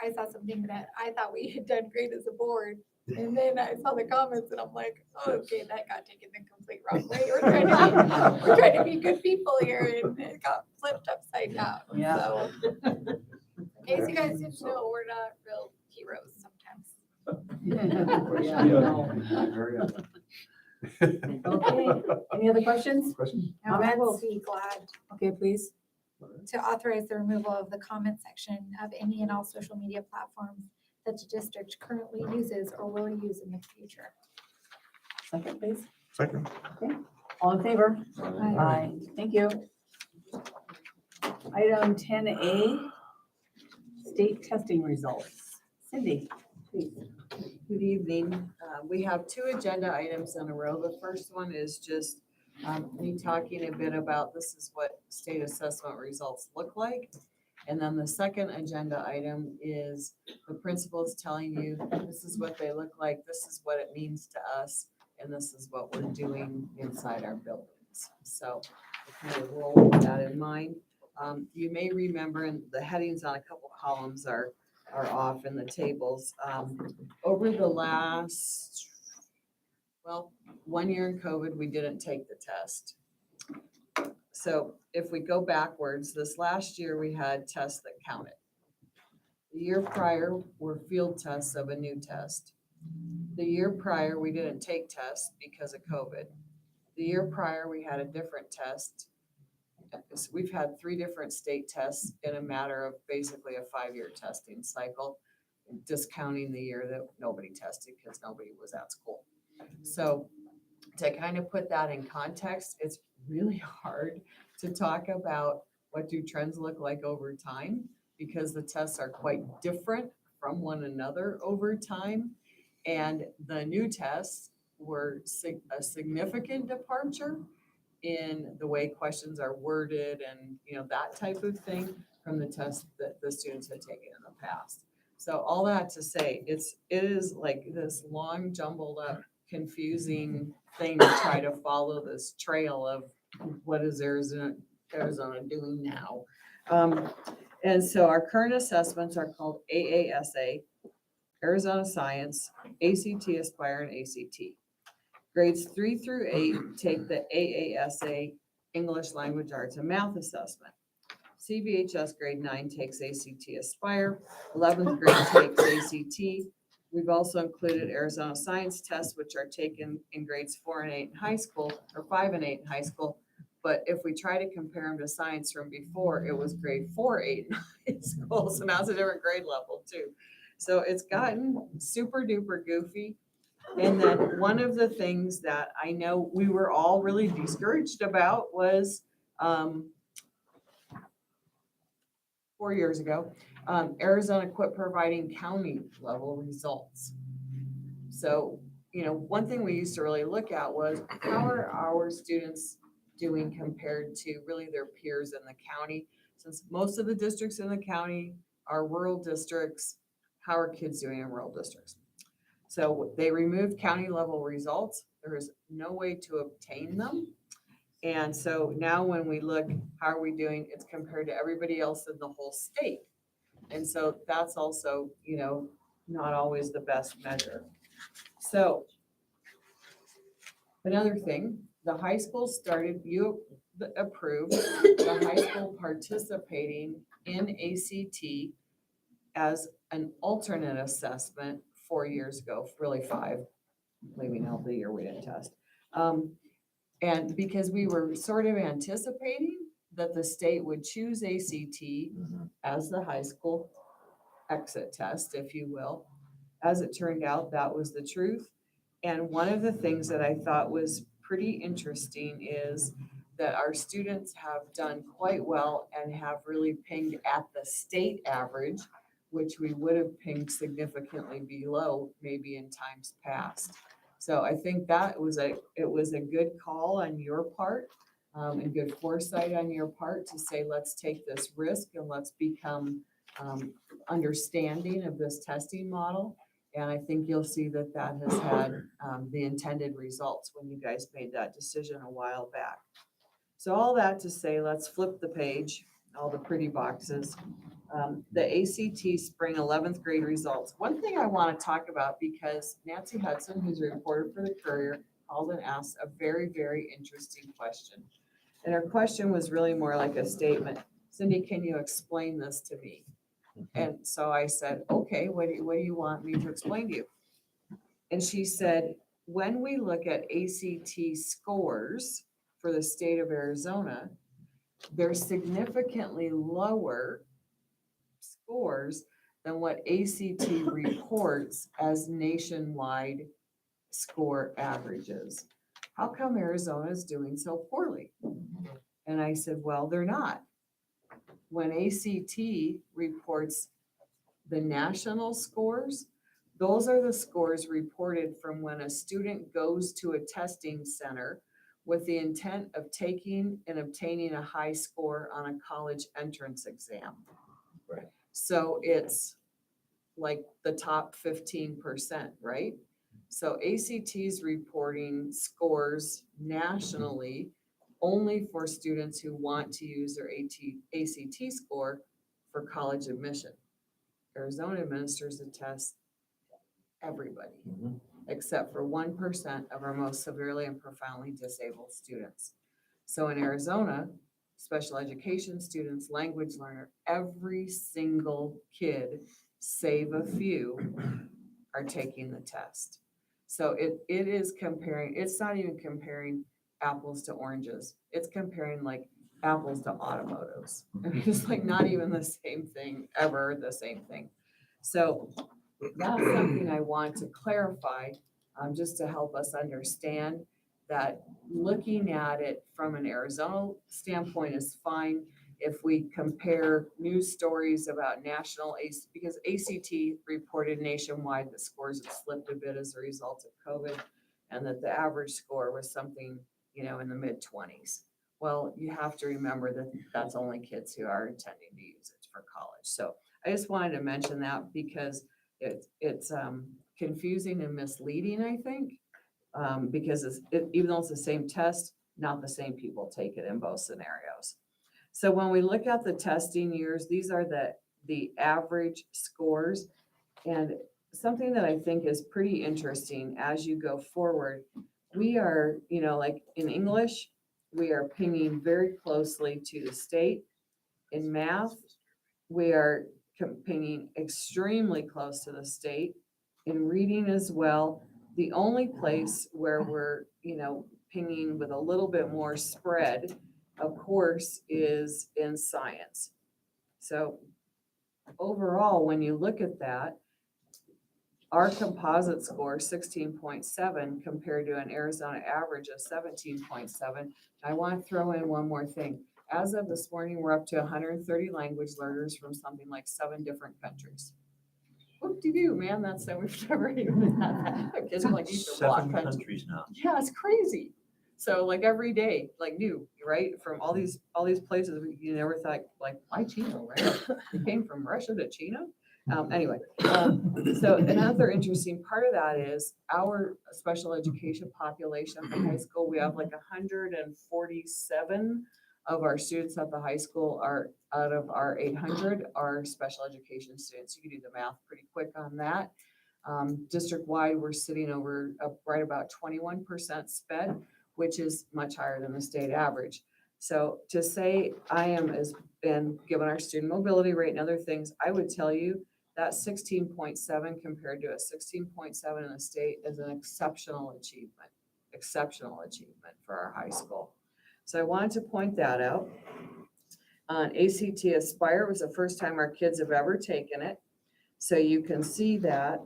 I saw something that I thought we had done great as a board. And then I saw the comments and I'm like, oh, okay, that got taken the complete wrong way. We're trying to be good people here and it got flipped upside down. Yeah. So, in case you guys didn't know, we're not real heroes sometimes. Yeah, no. Okay, any other questions? Question? Now, I will Comments? be glad Okay, please. to authorize the removal of the comment section of any and all social media platforms that the district currently uses or will use in the future. Second, please. Second. All in favor? Aye. Aye. Thank you. Item 10A, state testing results. Cindy, please. Good evening. We have two agenda items in a row. The first one is just me talking a bit about this is what state assessment results look like. And then the second agenda item is the principals telling you, this is what they look like, this is what it means to us, and this is what we're doing inside our buildings. So kind of roll with that in mind. You may remember, and the headings on a couple columns are off in the tables. Over the last, 1 year in COVID, we didn't take the test. So if we go backwards, this last year we had tests that counted. The year prior were field tests of a new test. The year prior, we didn't take tests because of COVID. The year prior, we had a different test. We've had 3 different state tests in a matter of basically a 5-year testing cycle, discounting the year that nobody tested because nobody was at school. So to kind of put that in context, it's really hard to talk about what do trends look like over time because the tests are quite different from one another over time. And the new tests were a significant departure in the way questions are worded and, that type of thing from the tests that the students had taken in the past. So all that to say, it is like this long jumbled up, confusing thing to try to follow this trail of what is Arizona doing now. And so our current assessments are called AASA, Arizona Science, ACT Aspire, and ACT. Grades 3 through 8 take the AASA English Language Arts and Math Assessment. CBHS grade 9 takes ACT Aspire, 11th grade takes ACT. We've also included Arizona Science tests, which are taken in grades 4 and 8 in high school, or 5 and 8 in high school. But if we try to compare them to science from before, it was grade 4, 8 in high school. So now it's a different grade level too. So it's gotten super duper goofy. And then one of the things that I know we were all really discouraged about was 4 years ago, Arizona quit providing county level results. So, one thing we used to really look at was how are our students doing compared to really their peers in the county? Since most of the districts in the county are rural districts, how are kids doing in rural districts? So they removed county level results. There is no way to obtain them. And so now when we look, how are we doing? It's compared to everybody else in the whole state. And so that's also, not always the best measure. So another thing, the high school started, you approved the high school participating in ACT as an alternate assessment 4 years ago, really 5, leaving out the year we didn't test. And because we were sort of anticipating that the state would choose ACT as the high school exit test, if you will. As it turned out, that was the truth. And one of the things that I thought was pretty interesting is that our students have done quite well and have really pinged at the state average, which we would have pinged significantly below maybe in times past. So I think that it was a good call on your part, and good foresight on your part to say, let's take this risk and let's become understanding of this testing model. And I think you'll see that that has had the intended results when you guys made that decision a while back. So all that to say, let's flip the page, all the pretty boxes. The ACT spring 11th grade results. One thing I want to talk about, because Nancy Hudson, who's a reporter for the Courier, called and asked a very, very interesting question. And her question was really more like a statement. Cindy, can you explain this to me? And so I said, okay, what do you want me to explain to you? And she said, when we look at ACT scores for the state of Arizona, they're significantly lower scores than what ACT reports as nationwide score averages. How come Arizona is doing so poorly? And I said, well, they're not. When ACT reports the national scores, those are the scores reported from when a student goes to a testing center with the intent of taking and obtaining a high score on a college entrance exam. Right. So it's like the top 15%, right? So ACT's reporting scores nationally only for students who want to use their ACT score for college admission. Arizona administers the test to everybody, except for 1% of our most severely and profoundly disabled students. So in Arizona, special education students, language learner, every single kid, save a few, are taking the test. So it is comparing, it's not even comparing apples to oranges. It's comparing like apples to automotives. I mean, it's like not even the same thing, ever the same thing. So that's something I want to clarify, just to help us understand that looking at it from an Arizona standpoint is fine. If we compare news stories about national because ACT reported nationwide that scores had slipped a bit as a result of COVID, and that the average score was something, in the mid-20s. Well, you have to remember that that's only kids who are intending to use it for college. So I just wanted to mention that because it's confusing and misleading, I think, because even though it's the same test, not the same people take it in both scenarios. So when we look at the testing years, these are the average scores. And something that I think is pretty interesting as you go forward, we are, like in English, we are pinging very closely to the state. In math, we are pinging extremely close to the state. In reading as well, the only place where we're, pinging with a little bit more spread, of course, is in science. So overall, when you look at that, our composite score, 16.7, compared to an Arizona average of 17.7. I want to throw in one more thing. As of this morning, we're up to 130 language learners from something like 7 different countries. Whoop-de-doo, man, that's that we've never even had that. Kids are like, you should walk 7 countries now. Yeah, it's crazy. So like every day, like new, right? From all these places, you never thought, like, why Chino, right? You came from Russia to Chino? Anyway, so another interesting part of that is our special education population at the high school. We have like 147 of our students at the high school are out of our 800 are special education students. You can do the math pretty quick on that. District-wide, we're sitting over right about 21% sped, which is much higher than the state average. So to say and given our student mobility rate and other things, I would tell you that 16.7 compared to a 16.7 in the state is an exceptional achievement for our high school. So I wanted to point that out. On ACT Aspire, it was the first time our kids have ever taken it. So you can see that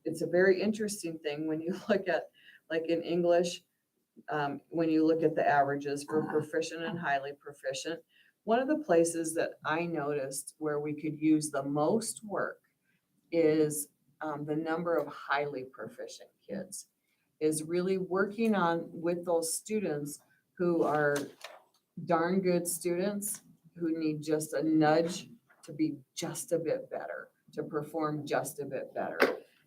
it's a very interesting thing when you look at, like in English, when you look at the averages for proficient and highly proficient, one of the places that I noticed where we could use the most work is the number of highly proficient kids, is really working on with those students who are darn good students who need just a nudge to be just a bit better, to perform just a bit better.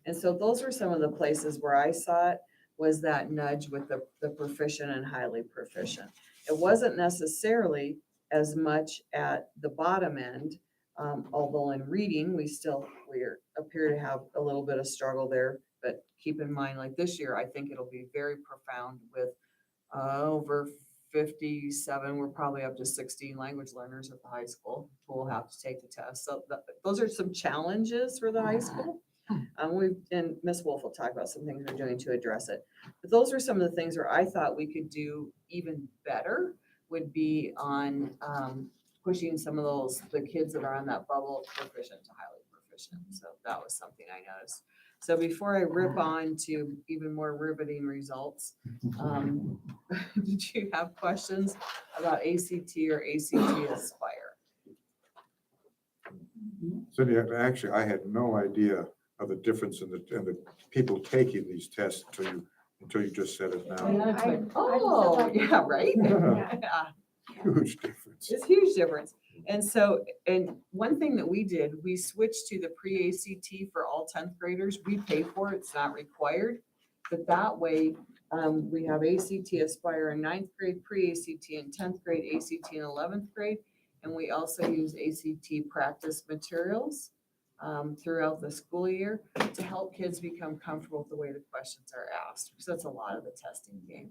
And so those were some of the places where I saw it, was that nudge with the proficient and highly proficient. It wasn't necessarily as much at the bottom end, although in reading, we appear to have a little bit of struggle there. But keep in mind, like this year, I think it'll be very profound with over 57, we're probably up to 16 language learners at the high school who will have to take the test. So those are some challenges for the high school. And Ms. Wolf will talk about some things we're doing to address it. But those are some of the things where I thought we could do even better, would be on pushing some of the kids that are on that bubble, proficient to highly proficient. So that was something I noticed. So before I rip on to even more riveting results, did you have questions about ACT or ACT Aspire? Cindy, actually, I had no idea of the difference in the people taking these tests until you just said it now. Oh, yeah, right? Yeah. Yeah. Huge difference. It's a huge difference. And so, and one thing that we did, we switched to the pre-ACT for all 10th graders. We pay for it, it's not required. But that way, we have ACT Aspire in 9th grade, pre-ACT in 10th grade, ACT in 11th grade. And we also use ACT practice materials throughout the school year to help kids become comfortable with the way the questions are asked. Because that's a lot of the testing game,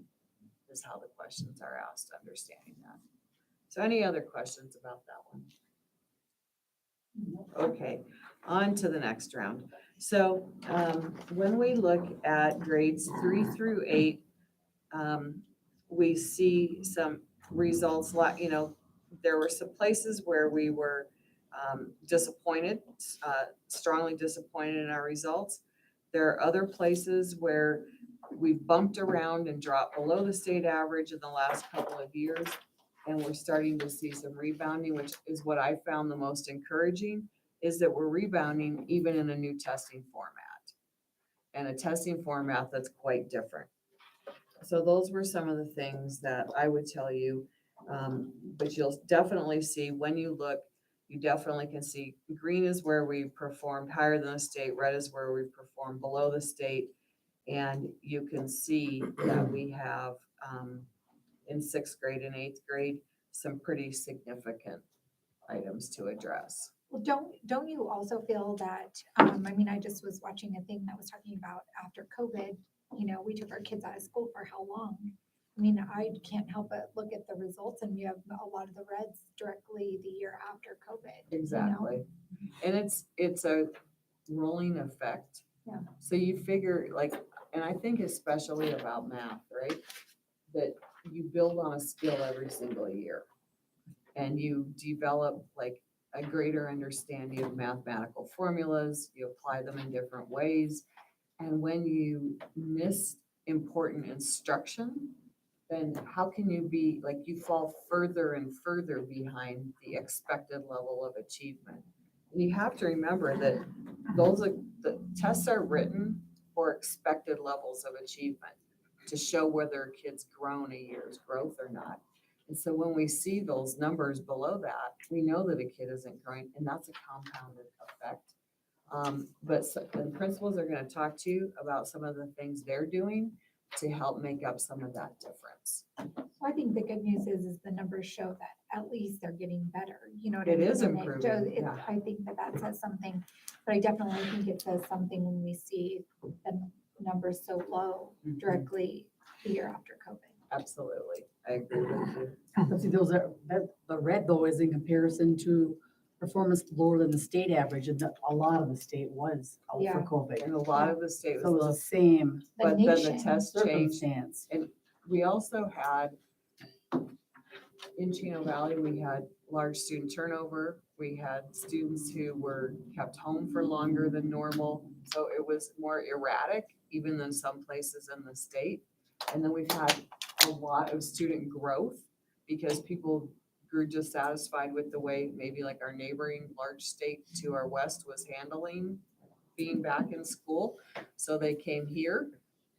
is how the questions are asked, understanding that. So any other questions about that one? Okay, on to the next round. So when we look at grades 3 through 8, we see some results, there were some places where we were disappointed, strongly disappointed in our results. There are other places where we've bumped around and dropped below the state average in the last couple of years. And we're starting to see some rebounding, which is what I found the most encouraging, is that we're rebounding even in a new testing format, and a testing format that's quite different. So those were some of the things that I would tell you, but you'll definitely see when you look, you definitely can see green is where we performed higher than the state, red is where we performed below the state. And you can see that we have, in 6th grade and 8th grade, some pretty significant items to address. Well, don't you also feel that, I mean, I just was watching a thing that was talking about after COVID, we took our kids out of school for how long? I mean, I can't help but look at the results, and we have a lot of the reds directly the year after COVID. Exactly. And it's a rolling effect. Yeah. So you figure and I think especially about math, right? That you build on a skill every single year, and you develop a greater understanding of mathematical formulas, you apply them in different ways. And when you miss important instruction, then how can you be you fall further and further behind the expected level of achievement? And you have to remember that the tests are written for expected levels of achievement to show whether a kid's grown a year's growth or not. And so when we see those numbers below that, we know that a kid isn't growing, and that's a compounded effect. But the principals are going to talk to you about some of the things they're doing to help make up some of that difference. I think the good news is the numbers show that at least they're getting better. You know what It I mean? is And improving, yeah. I think that says something, but I definitely think it says something when we see the numbers so low directly the year after COVID. Absolutely. I agree with you. But see, the red though is in comparison to performance lower than the state average, and a lot of the state was out Yeah. for COVID. And a lot of the state So it was was the same but then the nation test changed. circumstance. And we also had, in Chino Valley, we had large student turnover. We had students who were kept home for longer than normal. So it was more erratic, even than some places in the state. And then we've had a lot of student growth because people grew dissatisfied with the way maybe like our neighboring large state to our west was handling being back in school. So they came here.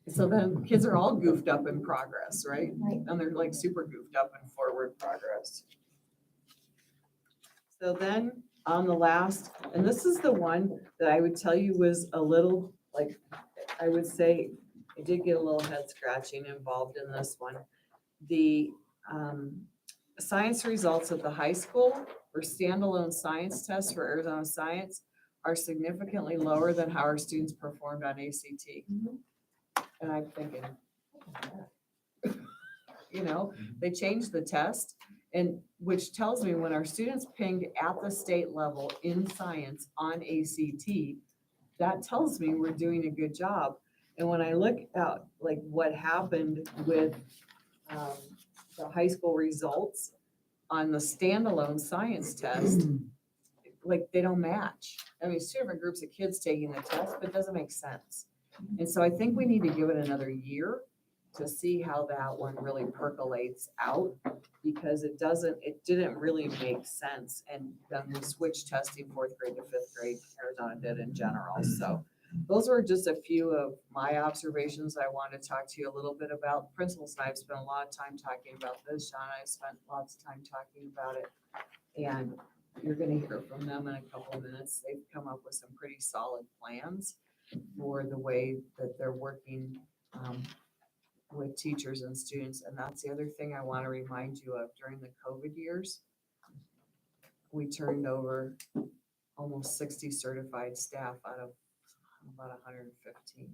So then kids are all goofed up in progress, right? Right. And they're like super goofed up in forward progress. So then on the last, and this is the one that I would tell you was a little, like, I would say, I did get a little head scratching involved in this one. The science results at the high school for standalone science tests for Arizona Science are significantly lower than how our students performed on ACT. And I'm thinking, you know, they changed the test, and which tells me when our students pinged at the state level in science on ACT, that tells me we're doing a good job. And when I look at like what happened with the high school results on the standalone science test, like they don't match. I mean, it's two different groups of kids taking the test, but it doesn't make sense. And so I think we need to give it another year to see how that one really percolates out, because it didn't really make sense. And then we switched testing 4th grade to 5th grade, Arizona did in general. So those were just a few of my observations I want to talk to you a little bit about. Principals and I have spent a lot of time talking about this. Sean and I spent lots of time talking about it. And you're gonna hear from them in a couple of minutes. They've come up with some pretty solid plans for the way that they're working with teachers and students. And that's the other thing I want to remind you of. During the COVID years, we turned over almost 60 certified staff out of about 115.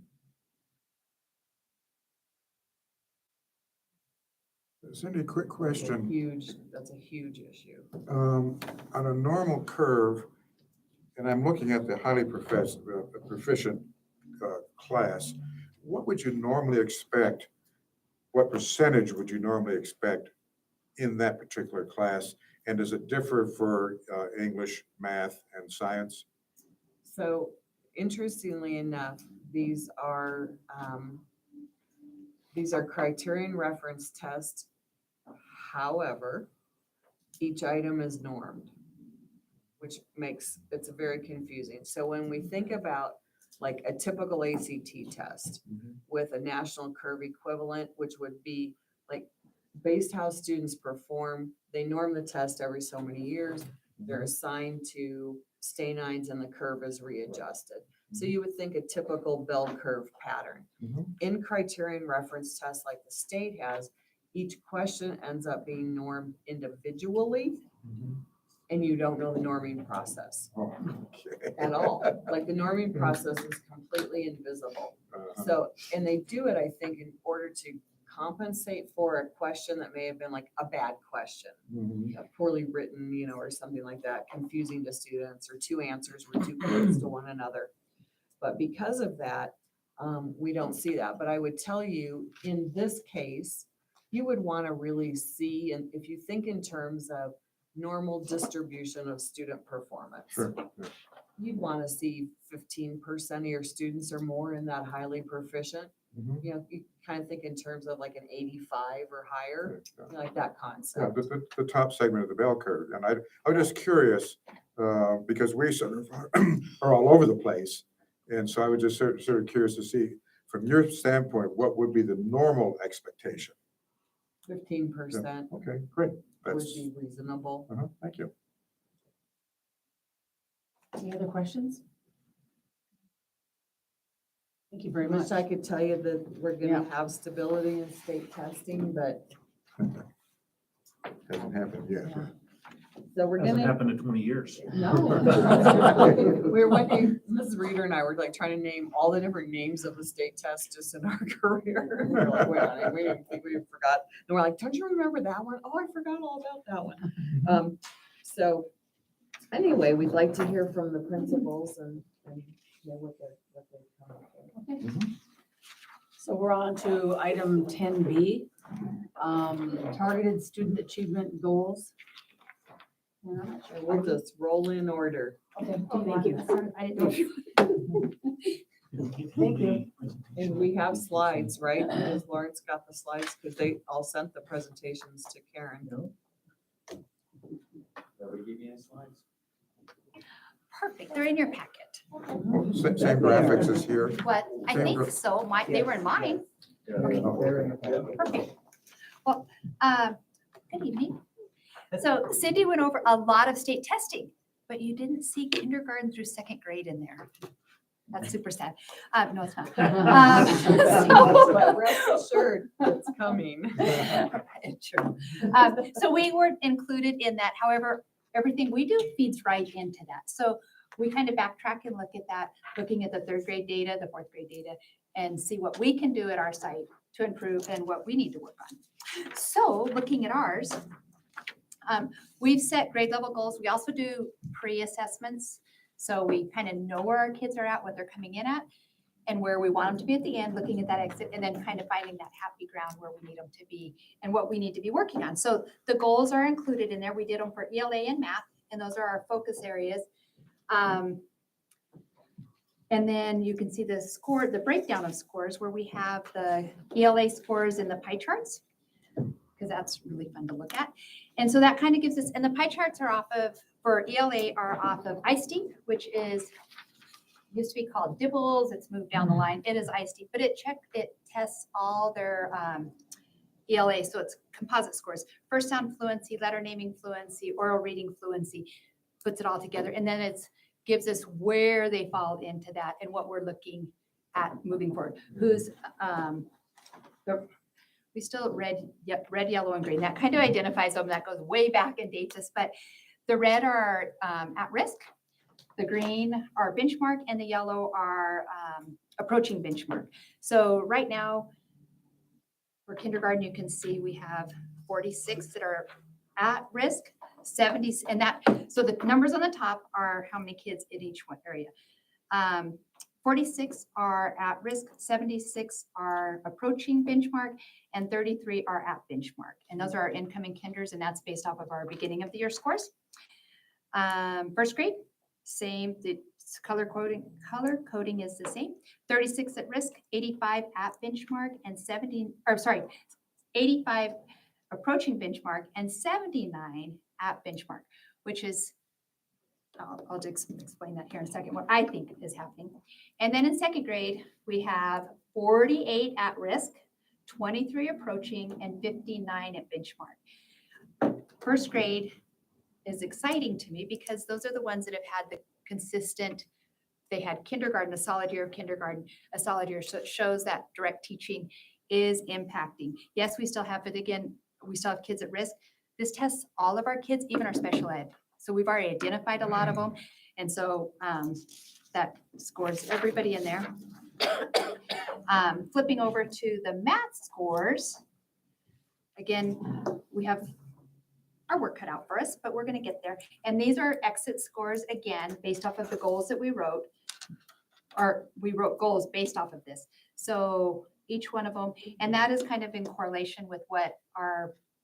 Cindy, quick question. That's a huge issue. On a normal curve, and I'm looking at the highly proficient class, what would you normally expect? What percentage would you normally expect in that particular class? And does it differ for English, math, and science? So interestingly enough, these are criterion reference tests. However, each item is normed, which makes it's very confusing. So when we think about like a typical ACT test with a national curve equivalent, which would be like based how students perform, they norm the test every so many years. They're assigned to stay nines and the curve is readjusted. So you would think a typical bell curve pattern. In criterion reference tests like the state has, each question ends up being normed individually, and you don't know the norming process at all. Like the norming process is completely invisible. So, and they do it, I think, in order to compensate for a question that may have been like a bad question, poorly written, you know, or something like that, confusing to students, or two answers were too close to one another. But because of that, we don't see that. But I would tell you, in this case, you would want to really see, and if you think in terms of normal distribution of student performance, you'd want to see 15% of your students or more in that highly proficient. You know, you kind of think in terms of like an 85 or higher, like that concept. Yeah, the top segment of the bell curve. And I was just curious, because we sort of are all over the place. And so I was just sort of curious to see, from your standpoint, what would be the normal expectation? 15% Okay, great. would be reasonable. Thank you. Any other questions? Thank you very I much. wish I could tell you that we're gonna have stability in state testing, but Hasn't happened yet. so we're Hasn't gonna. happened in 20 years. No. We're working, Mrs. Reader and I were like trying to name all the different names of the state tests just in our career. And we're like, wait a minute, we didn't think we forgot. And we're like, don't you remember that one? Oh, I forgot all about that one. So anyway, we'd like to hear from the principals and you know, what they're coming up with. So we're on to item 10B, targeted student achievement goals. And I'm not sure We'll just roll in order. Okay, thank you. I didn't know. Thank you. And we have slides, right? Has Lawrence got the slides? Because they all sent the presentations to Karen. Perfect, they're in your packet. Same graphics as here. What, I Same think gra- so, they were in mine. They're in the packet. Perfect. Well, good evening. So Cindy went over a lot of state testing, but you didn't see kindergarten through second grade in there. That's super sad. No, it's not. But rest assured, it's coming. True. So we weren't included in that. However, everything we do feeds right into that. So we kind of backtrack and look at that, looking at the third grade data, the fourth grade data, and see what we can do at our site to improve and what we need to work on. So looking at ours, we've set grade level goals. We also do pre-assessments. So we kind of know where our kids are at, what they're coming in at, and where we want them to be at the end, looking at that exit, and then kind of finding that happy ground where we need them to be and what we need to be working on. So the goals are included in there. We did them for ELA and math, and those are our focus areas. And then you can see the score, the breakdown of scores where we have the ELA scores in the pie charts, because that's really fun to look at. And so that kind of gives us, and the pie charts are off of, for ELA are off of ISTEAM, which is, used to be called Dibbles. It's moved down the line. It is ISTEAM, but it tests all their ELA. So it's composite scores, first sound fluency, letter naming fluency, oral reading fluency, puts it all together. And then it's gives us where they fall into that and what we're looking at moving forward. Who's, we still red, yellow, and green. That kind of identifies them. That goes way back and dates us, but the red are at risk, the green are benchmark, and the yellow are approaching benchmark. So right now, for kindergarten, you can see we have 46 that are at risk, 70, and that, so the numbers on the top are how many kids in each one area. 46 are at risk, 76 are approaching benchmark, and 33 are at benchmark. And those are our incoming kinders, and that's based off of our beginning of the year scores. First grade, same, the color coding is the same. 36 at risk, 85 at benchmark, and 85 approaching benchmark, and 79 at benchmark, which is, I'll just explain that here in a second, what I think is happening. And then in second grade, we have 48 at risk, 23 approaching, and 59 at benchmark. First grade is exciting to me because those are the ones that have had the consistent, they had kindergarten, a solid year of kindergarten, a solid year. So it shows that direct teaching is impacting. Yes, we still have, but again, we still have kids at risk. This tests all of our kids, even our special ed. So we've already identified a lot of them. And so that scores everybody in there. Flipping over to the math scores, again, we have our work cut out for us, but we're going to get there. And these are exit scores, again, based off of the goals that we wrote, or we wrote goals based off of this. So each one of them, and that is kind of in correlation with what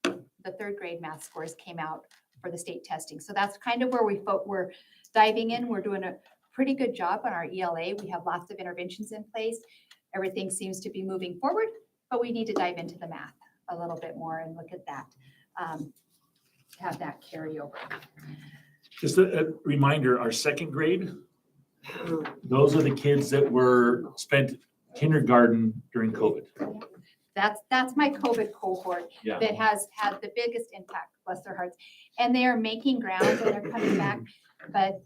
the third grade math scores came out for the state testing. So that's kind of where we're diving in. We're doing a pretty good job on our ELA. We have lots of interventions in place. Everything seems to be moving forward, but we need to dive into the math a little bit more and look at that, have that carry over. Just a reminder, our second grade, those are the kids that were spent kindergarten during COVID. That's my COVID cohort Yeah. that has had the biggest impact, bless their hearts. And they are making ground and they're coming back, but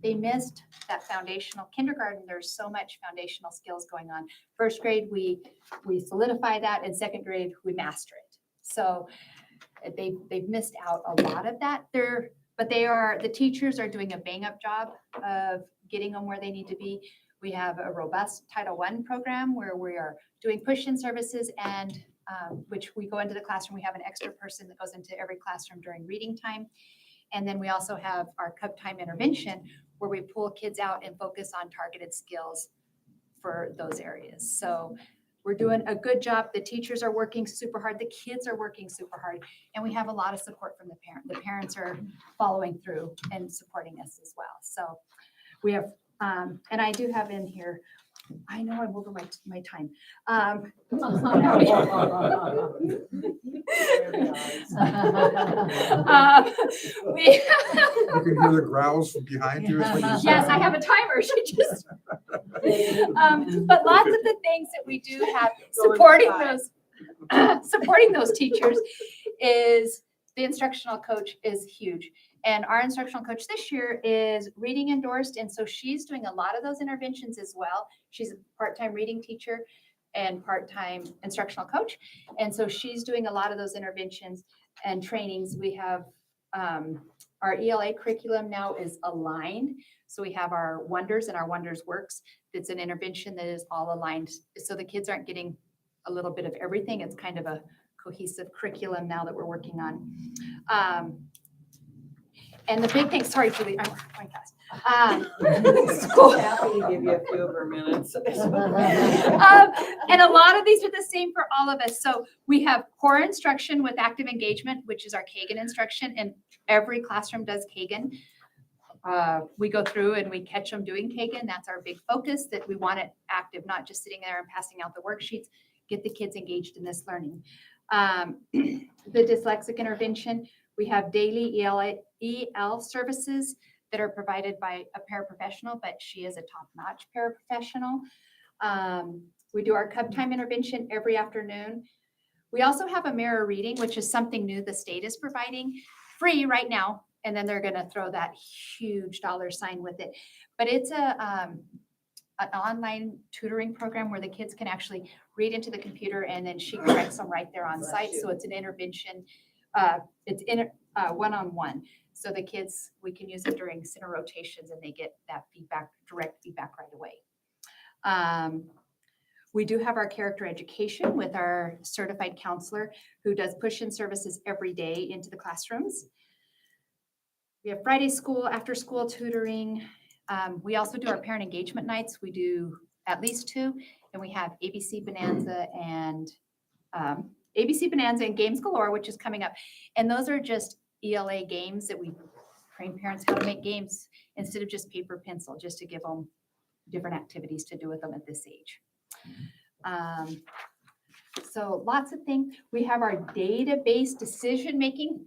they missed that foundational kindergarten. There's so much foundational skills going on. First grade, we solidify that, and second grade, we master it. So they've missed out a lot of that. The teachers are doing a bang up job of getting them where they need to be. We have a robust Title I program where we are doing push-in services, and which we go into the classroom. We have an extra person that goes into every classroom during reading time. And then we also have our cup time intervention where we pull kids out and focus on targeted skills for those areas. So we're doing a good job. The teachers are working super hard. The kids are working super hard. And we have a lot of support from the parent. The parents are following through and supporting us as well. So we have, and I do have in here I know I'm over my time. We- You can hear the growls from behind you. is what you're Yes, I saying? have a timer. She just. But lots of the things that we do have supporting those teachers is the instructional coach is huge. And our instructional coach this year is reading endorsed. And so she's doing a lot of those interventions as well. She's a part-time reading teacher and part-time instructional coach. And so she's doing a lot of those interventions and trainings. We have our ELA curriculum now is aligned. So we have our Wonders and our Wonders Works. It's an intervention that is all aligned. So the kids aren't getting a little bit of everything. It's kind of a cohesive curriculum now that we're working on. And the big thing, sorry, Julie, I'm going fast. School. Happy to give you a few of her minutes. And a lot of these are the same for all of us. So we have core instruction with active engagement, which is our Kagan instruction, and every classroom does Kagan. We go through and we catch them doing Kagan. That's our big focus, that we want it active, not just sitting there and passing out the worksheets. Get the kids engaged in this learning. The dyslexic intervention, we have daily EL services that are provided by a paraprofessional, but she is a top-notch paraprofessional. We do our cup time intervention every afternoon. We also have a mirror reading, which is something new the state is providing, free right now, and then they're going to throw that huge dollar sign with it. But it's an online tutoring program where the kids can actually read into the computer and then she corrects them right there on site. So it's an intervention. It's one-on-one. So the kids, we can use it during center rotations and they get that feedback, direct feedback right away. We do have our character education with our certified counselor who does push-in services every day into the classrooms. We have Friday school, after school tutoring. We also do our parent engagement nights. We do at least 2, and we have ABC Bonanza and Games Galore, which is coming up. And those are just ELA games that we train parents how to make games instead of just paper pencil, just to give them different activities to do with them at this age. So lots of things. We have our database decision-making.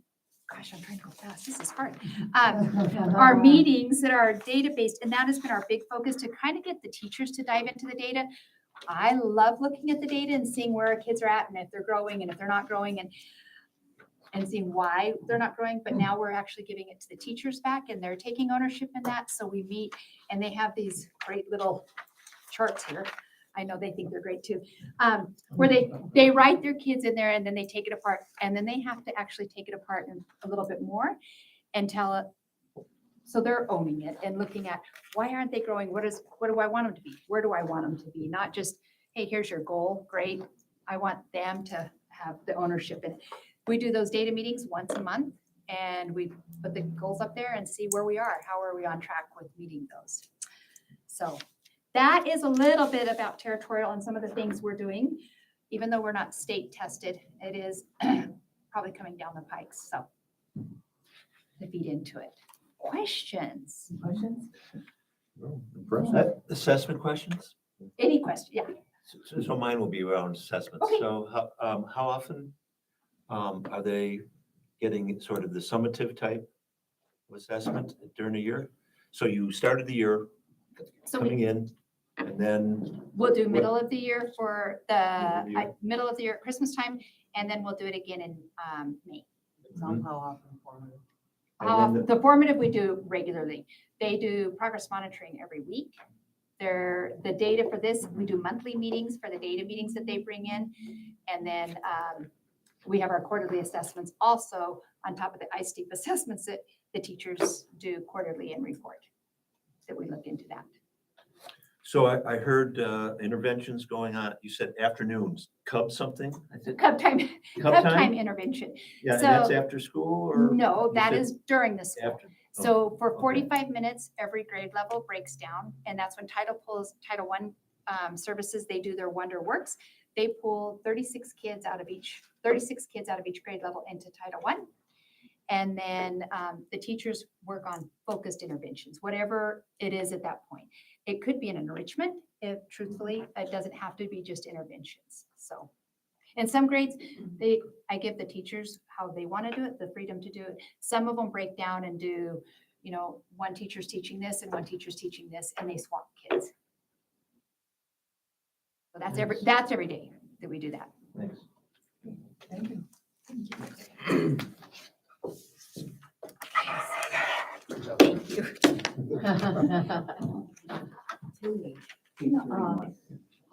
Gosh, I'm trying to go fast. This is hard. Our meetings that are data-based, and that has been our big focus to kind of get the teachers to dive into the data. I love looking at the data and seeing where our kids are at and if they're growing and if they're not growing and seeing why they're not growing. But now we're actually giving it to the teachers back and they're taking ownership in that. So we meet and they have these great little charts here. I know they think they're great too, where they write their kids in there and then they take it apart and then they have to actually take it apart a little bit more and tell it. So they're owning it and looking at why aren't they growing? What do I want them to be? Where do I want them to be? Not just, hey, here's your goal. Great. I want them to have the ownership in it. We do those data meetings once a month and we put the goals up there and see where we are. How are we on track with meeting those? So that is a little bit about territorial and some of the things we're doing, even though we're not state tested, it is probably coming down the pikes. So to feed into it. Questions? Assessment questions? Any question? Yeah. So mine will be around assessments. Okay. So how often are they getting sort of the summative type of assessment during the year? So you started the year So coming in and then we'll do middle of the year for the Middle of the year. middle of the year at Christmas time, and then we'll do it again in May. Somehow often formative. And then The formative we do regularly. They do progress monitoring every week. The data for this, we do monthly meetings for the data meetings that they bring in. And then we have our quarterly assessments also on top of the ISTEEP assessments that the teachers do quarterly and report, that we look into that. So I heard interventions going on. You said afternoons, Cub something? I think Cup time intervention. Yeah, and that's So- after school or? No, you that said is during the school. After. So for okay. 45 minutes, every grade level breaks down, and that's when Title I services, they do their Wonder Works. They pull 36 kids out of each grade level into Title I. And then the teachers work on focused interventions, whatever it is at that point. it could be an enrichment if truthfully, it doesn't have to be just interventions. So in some grades, I give the teachers how they want to do it, the freedom to do it. Some of them break down and do, one teacher's teaching this and one teacher's teaching this, and they swap kids. So that's every day that we do that. Thanks. Thank you. Um,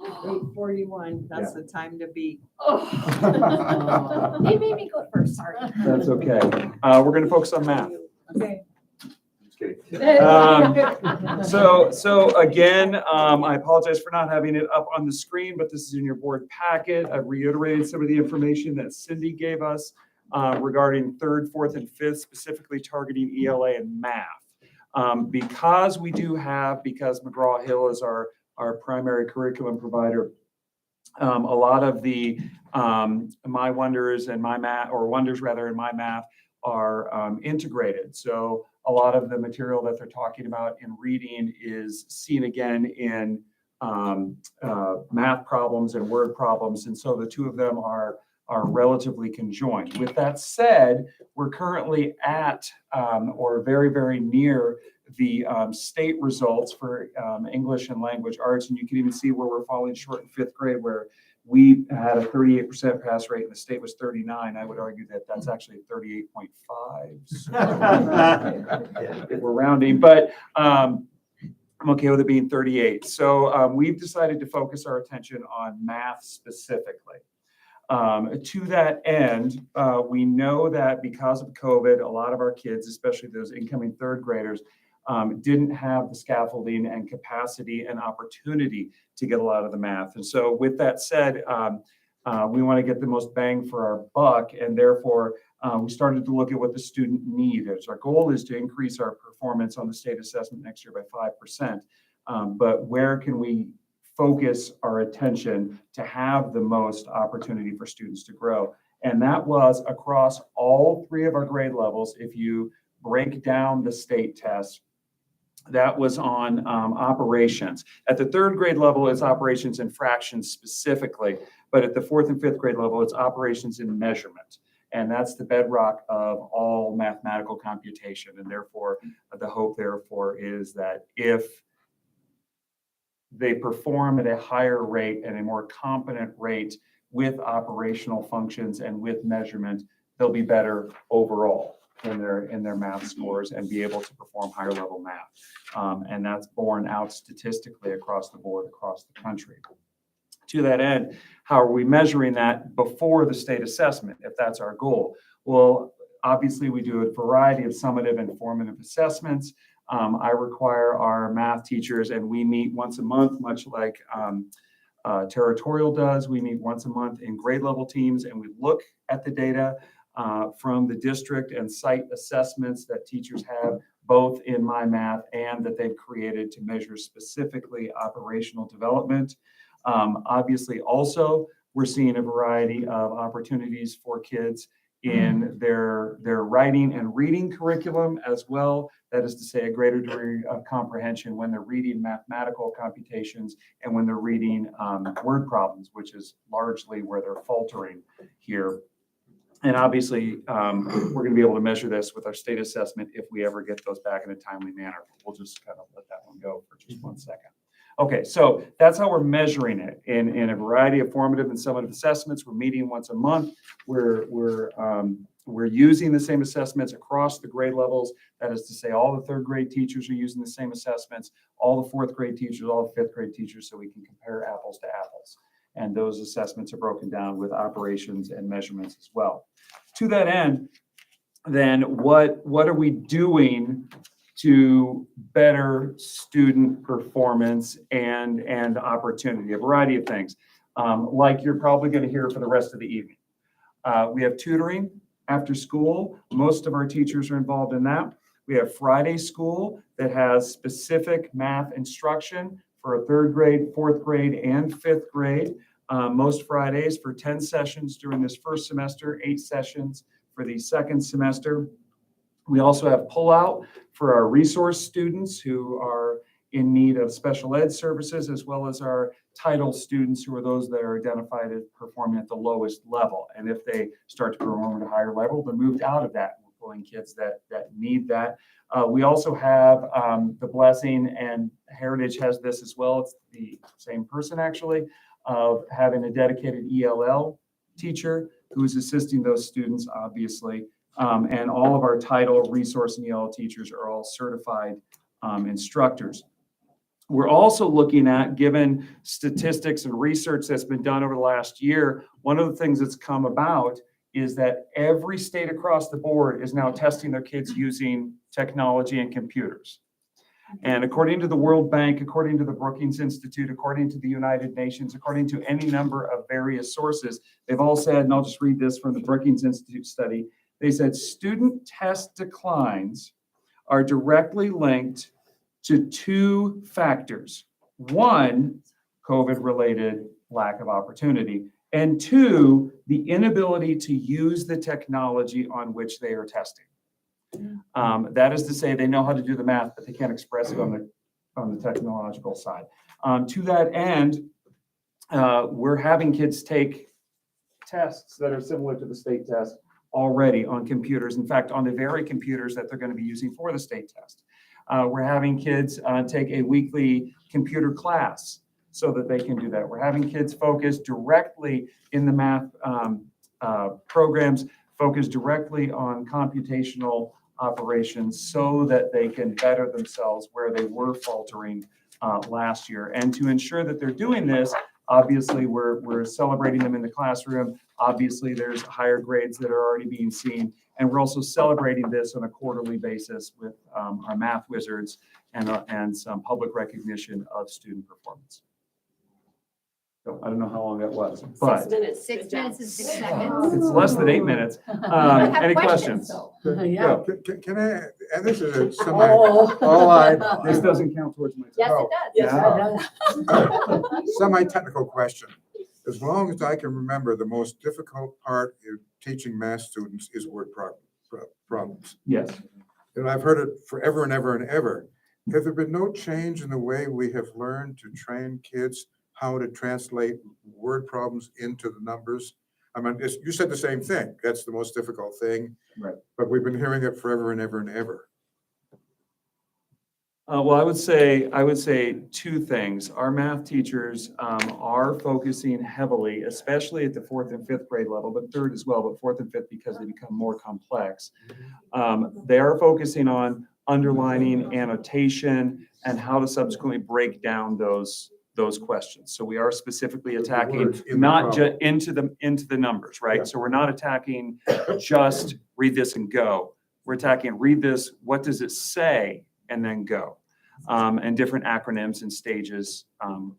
8:41, that's the time to beat. They made me go first, sorry. That's okay. We're gonna focus on math. Okay. Just kidding. So again, I apologize for not having it up on the screen, but this is in your board packet. I've reiterated some of the information that Cindy gave us regarding third, fourth, and fifth, specifically targeting ELA and math. Because McGraw-Hill is our primary curriculum provider, a lot of the my wonders and my math, or wonders rather in my math, are integrated. So a lot of the material that they're talking about in reading is seen again in math problems and word problems. And so the two of them are relatively conjoined. With that said, we're currently at or very, very near the state results for English and language arts. And you can even see where we're falling short in fifth grade, where we had a 38% pass rate and the state was 39. I would argue that that's actually 38.5. If we're rounding, but I'm okay with it being 38. So we've decided to focus our attention on math specifically. To that end, we know that because of COVID, a lot of our kids, especially those incoming third graders, didn't have the scaffolding and capacity and opportunity to get a lot of the math. And so with that said, we want to get the most bang for our buck, and therefore we started to look at what the student need is. Our goal is to increase our performance on the state assessment next year by 5%. But where can we focus our attention to have the most opportunity for students to grow? And that was across all three of our grade levels. If you break down the state test, that was on operations. At the third grade level, it's operations and fractions specifically, but at the fourth and fifth grade level, it's operations and measurement. And that's the bedrock of all mathematical computation. And therefore, the hope therefore is that if they perform at a higher rate and a more competent rate with operational functions and with measurement, they'll be better overall in their math scores and be able to perform higher level math. And that's borne out statistically across the board, across the country. To that end, how are we measuring that before the state assessment, if that's our goal? Well, obviously we do a variety of summative and formative assessments. I require our math teachers, and we meet once a month, much like Territorial does. We meet once a month in grade level teams, and we look at the data from the district and site assessments that teachers have, both in my math and that they've created to measure specifically operational development. Obviously, also, we're seeing a variety of opportunities for kids in their writing and reading curriculum as well. That is to say, a greater degree of comprehension when they're reading mathematical computations and when they're reading word problems, which is largely where they're faltering here. And obviously, we're going to be able to measure this with our state assessment if we ever get those back in a timely manner. We'll just kind of let that one go for just 1 second. Okay, so that's how we're measuring it in a variety of formative and summative assessments. We're meeting once a month. We're using the same assessments across the grade levels. That is to say, all the third grade teachers are using the same assessments, all the fourth grade teachers, all the fifth grade teachers, so we can compare apples to apples. And those assessments are broken down with operations and measurements as well. To that end, then what are we doing to better student performance and opportunity? A variety of things, like you're probably going to hear for the rest of the evening. We have tutoring after school. Most of our teachers are involved in that. We have Friday school that has specific math instruction for a third grade, fourth grade, and fifth grade. Most Fridays for 10 sessions during this first semester, 8 sessions for the second semester. We also have pullout for our resource students who are in need of special ed services, as well as our title students, who are those that are identified as performing at the lowest level. And if they start to perform at a higher level, they're moved out of that. We're pulling kids that need that. We also have the blessing, and Heritage has this as well. It's the same person actually, of having a dedicated ELL teacher who is assisting those students, obviously. And all of our title, resource, and ELL teachers are all certified instructors. We're also looking at, given statistics and research that's been done over the last year, one of the things that's come about is that every state across the board is now testing their kids using technology and computers. And according to the World Bank, according to the Brookings Institute, according to the United Nations, according to any number of various sources, they've all said, and I'll just read this from the Brookings Institute study, they said student test declines are directly linked to two factors. One, COVID-related lack of opportunity, and two, the inability to use the technology on which they are testing. That is to say, they know how to do the math, but they can't express it on the technological side. To that end, we're having kids take tests that are similar to the state test already on computers. In fact, on the very computers that they're going to be using for the state test. We're having kids take a weekly computer class so that they can do that. We're having kids focus directly in the math programs, focus directly on computational operations so that they can better themselves where they were faltering last year. And to ensure that they're doing this, obviously we're celebrating them in the classroom. Obviously there's higher grades that are already being seen. And we're also celebrating this on a quarterly basis with our math wizards and some public recognition of student performance. So I don't know how long that was, but 6 minutes. 6 minutes and 6 seconds. it's less than 8 minutes. I have Any questions, questions? Yeah. Can I, and this is a semi, Oh. This doesn't count towards my. Yes, Oh. it does. Yeah. semi-technical question. As long as I can remember, the most difficult part of teaching math students is word problems. Yes. And I've heard it forever and ever and ever. Has there been no change in the way we have learned to train kids how to translate word problems into the numbers? I mean, you said the same thing. That's the most difficult thing. Right. But we've been hearing it forever and ever and ever. Well, I would say two things. Our math teachers are focusing heavily, especially at the 4th and 5th grade level, but 3rd as well, but 4th and 5th because they become more complex. They are focusing on underlining, annotation, and how to subsequently break down those questions. So we are specifically attacking words in the not just problem. into the numbers, right? Yeah. So we're not attacking just read this and go. We're attacking read this, what does it say, and then go. And different acronyms and stages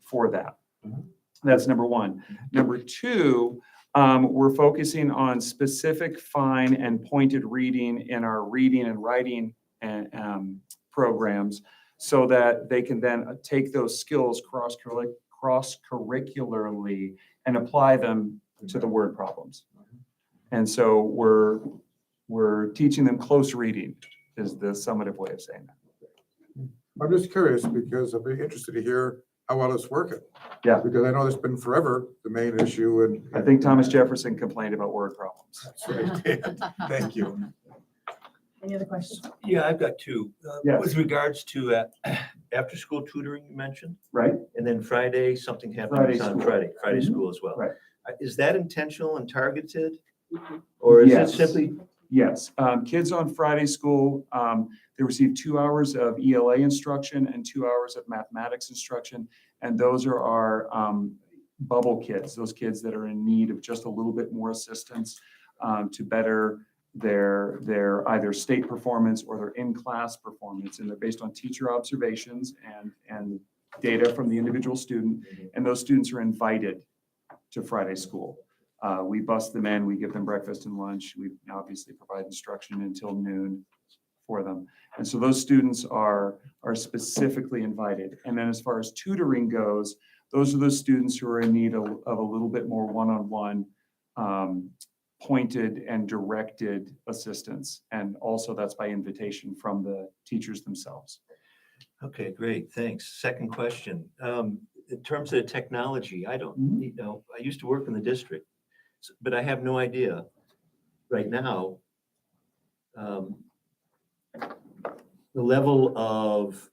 for that. That's number one. Number two, we're focusing on specific fine and pointed reading in our reading and writing and programs so that they can then take those skills cross-curricularly and apply them to the word problems. And so we're teaching them close reading is the summative way of saying that. I'm just curious because I'd be interested to hear how well it's working. Yeah. Because I know that's been forever the main issue and. I think Thomas Jefferson complained about word problems. That's what he did. Thank you. Any other questions? Yeah, I've got two. Yes. With regards to after-school tutoring you mentioned, Right? and then Friday, something happens Friday on school. Friday Mhm. school as well. Right. Is that intentional and targeted? Or is it Yes. simply, Yes, kids on Friday school, they receive 2 hours of ELA instruction and 2 hours of mathematics instruction. And those are our bubble kids, those kids that are in need of just a little bit more assistance to better their either state performance or their in-class performance. And they're based on teacher observations and data from the individual student. And those students are invited to Friday school. We bus them in, we give them breakfast and lunch. We obviously provide instruction until noon for them. And so those students are specifically invited. And then as far as tutoring goes, those are those students who are in need of a little bit more one-on-one pointed and directed assistance. And also that's by invitation from the teachers themselves. Okay, great, thanks. Second question. In terms of technology, I don't, I used to work in the district, but I have no idea right now the level of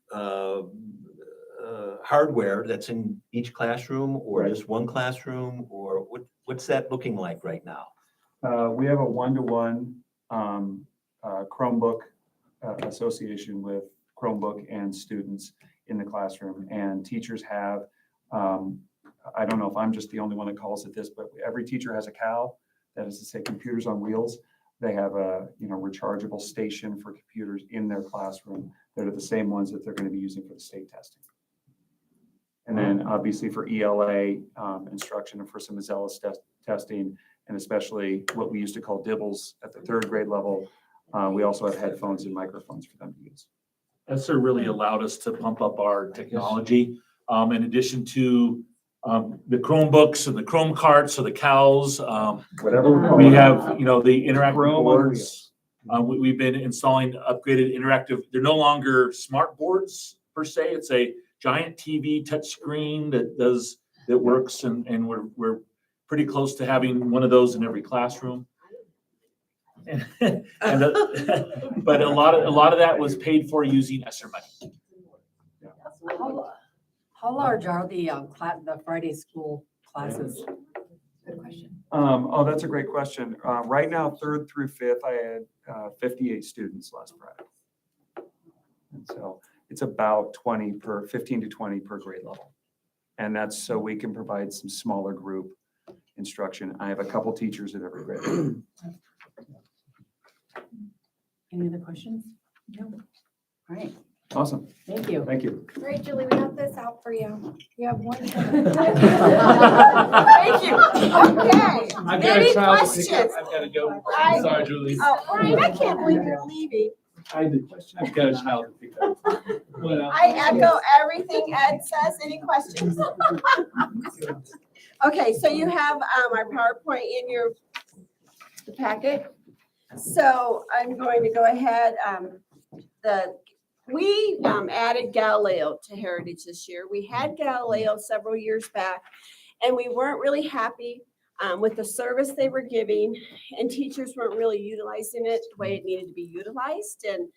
hardware that's in each classroom, or just one classroom, or what's that looking like right now? We have a one-to-one Chromebook association with Chromebook and students in the classroom, and teachers have, I don't know if I'm just the only one that calls it this, but every teacher has a CAL, that is to say computers on wheels. They have a rechargeable station for computers in their classroom that are the same ones that they're going to be using for the state testing. And then obviously for ELA instruction and for some Mazelis testing, and especially what we used to call dibbles at the 3rd grade level, we also have headphones and microphones for them to use. ESSER really allowed us to pump up our technology. In addition to the Chromebooks and the Chrome carts or the CALs, Whatever we have, the interactive Chrome boards. We've been installing upgraded interactive. They're no longer smart boards per se. It's a giant TV touchscreen that works, and we're pretty close to having one of those in every classroom. But a lot of that was paid for using ESSER money. How large are the Friday school classes? Good question. Oh, that's a great question. Right now, 3rd through 5th, I had 58 students last Friday. And so it's about 15 to 20 per grade level. And that's so we can provide some smaller group instruction. I have a couple teachers at every grade level. Any other questions? No. All right, Awesome. thank you. Thank you. All right, Julie, we have this out for you. You have one. Thank you. Okay. I've got Any a child to pick up. questions? I've got to go. I- Sorry, Julie. Oh, Brian, I can't believe you're leaving. I've got a child to pick up. Well, I echo everything Ed says. Any questions? Okay, so you have our PowerPoint in your packet. So I'm going to go ahead. We added Galileo to Heritage this year. We had Galileo several years back, and we weren't really happy with the service they were giving, and teachers weren't really utilizing it the way it needed to be utilized, and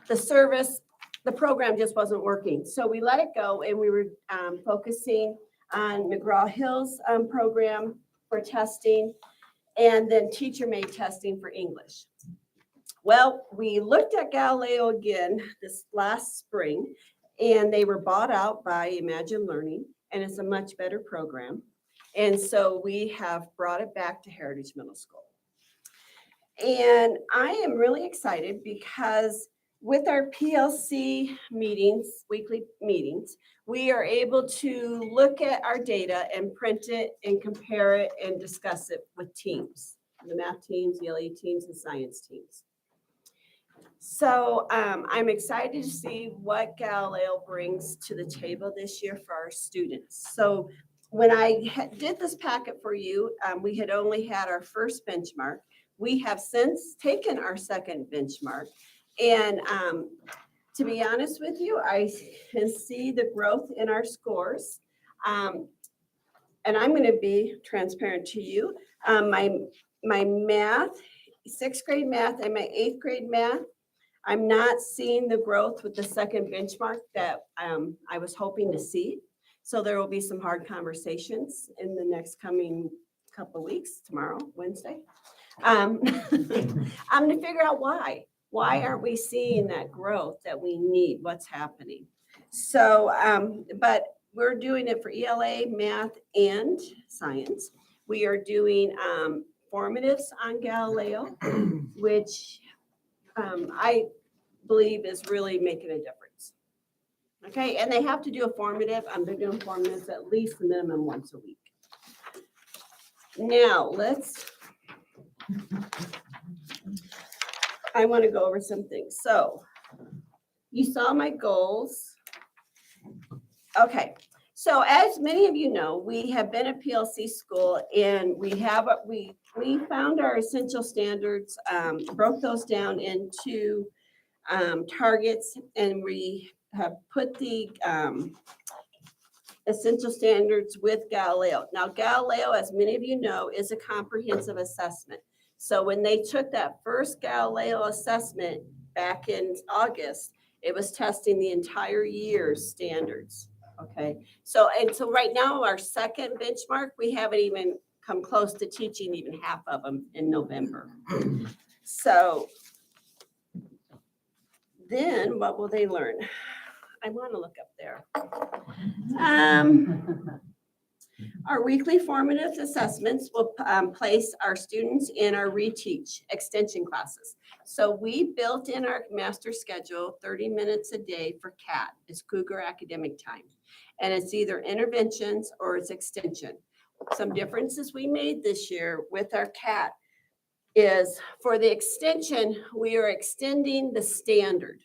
the program just wasn't working. So we let it go, and we were focusing on McGraw-Hill's program for testing, and then teacher-made testing for English. Well, we looked at Galileo again this last spring, and they were bought out by Imagine Learning, and it's a much better program. And so we have brought it back to Heritage Middle School. And I am really excited because with our PLC meetings, weekly meetings, we are able to look at our data and print it and compare it and discuss it with teams, the math teams, the LE teams, and science teams. So I'm excited to see what Galileo brings to the table this year for our students. So when I did this packet for you, we had only had our first benchmark. We have since taken our second benchmark. And to be honest with you, I can see the growth in our scores. And I'm going to be transparent to you. My math, 6th grade math and my 8th grade math, I'm not seeing the growth with the second benchmark that I was hoping to see. So there will be some hard conversations in the next coming couple of weeks, tomorrow, Wednesday. I'm going to figure out why. Why aren't we seeing that growth that we need? What's happening? So, but we're doing it for ELA, math, and science. We are doing formatives on Galileo, which I believe is really making a difference. Okay, and they have to do a formative. They're doing formatives at least a minimum once a week. Now, I want to go over some things. So you saw my goals. Okay, so as many of you know, we have been a PLC school, and we found our essential standards, broke those down into targets, and we have put the essential standards with Galileo. Now Galileo, as many of you know, is a comprehensive assessment. So when they took that first Galileo assessment back in August, it was testing the entire year's standards. Okay, so right now, our second benchmark, we haven't even come close to teaching even half of them in November. So then what will they learn? I want to look up there. Our weekly formative assessments will place our students in our reteach extension classes. So we built in our master schedule 30 minutes a day for CAT, it's Cougar Academic Time. And it's either interventions or it's extension. Some differences we made this year with our CAT is for the extension, we are extending the standard.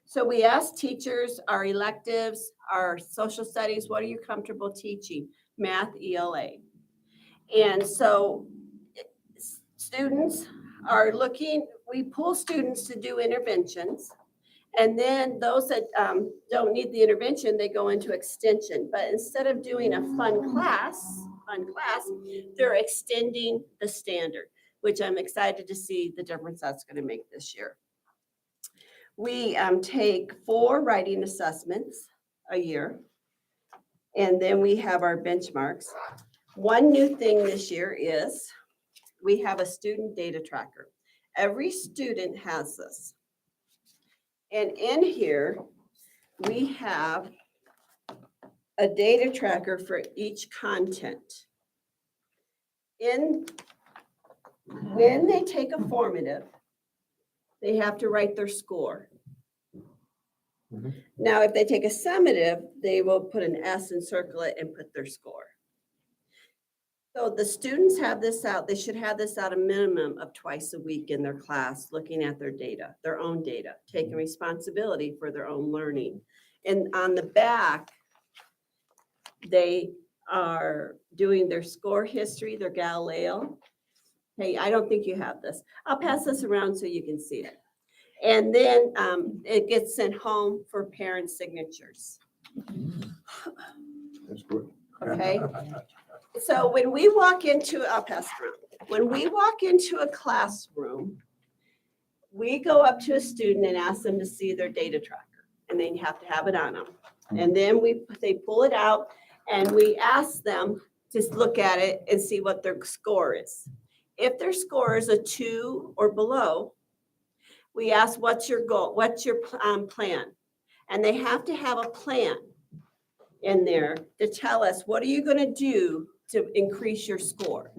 So we asked teachers, our electives, our social studies, what are you comfortable teaching? Math, ELA. And so students are looking, we pull students to do interventions. And then those that don't need the intervention, they go into extension. But instead of doing a fun class, they're extending the standard, which I'm excited to see the difference that's going to make this year. We take 4 writing assessments a year, and then we have our benchmarks. One new thing this year is we have a student data tracker. Every student has this. And in here, we have a data tracker for each content. When they take a formative, they have to write their score. Now, if they take a summative, they will put an S and circle it and put their score. So the students have this out, they should have this out a minimum of twice a week in their class, looking at their data, their own data, taking responsibility for their own learning. And on the back, they are doing their score history, their Galileo. Hey, I don't think you have this. I'll pass this around so you can see it. And then it gets sent home for parent signatures. That's good. Okay. So when we walk into, I'll pass it around. When we walk into a classroom, we go up to a student and ask them to see their data tracker, and they have to have it on them. And then they pull it out, and we ask them to look at it and see what their score is. If their score is a 2 or below, we ask, what's your goal? What's your plan? And they have to have a plan in there to tell us, what are you going to do to increase your score?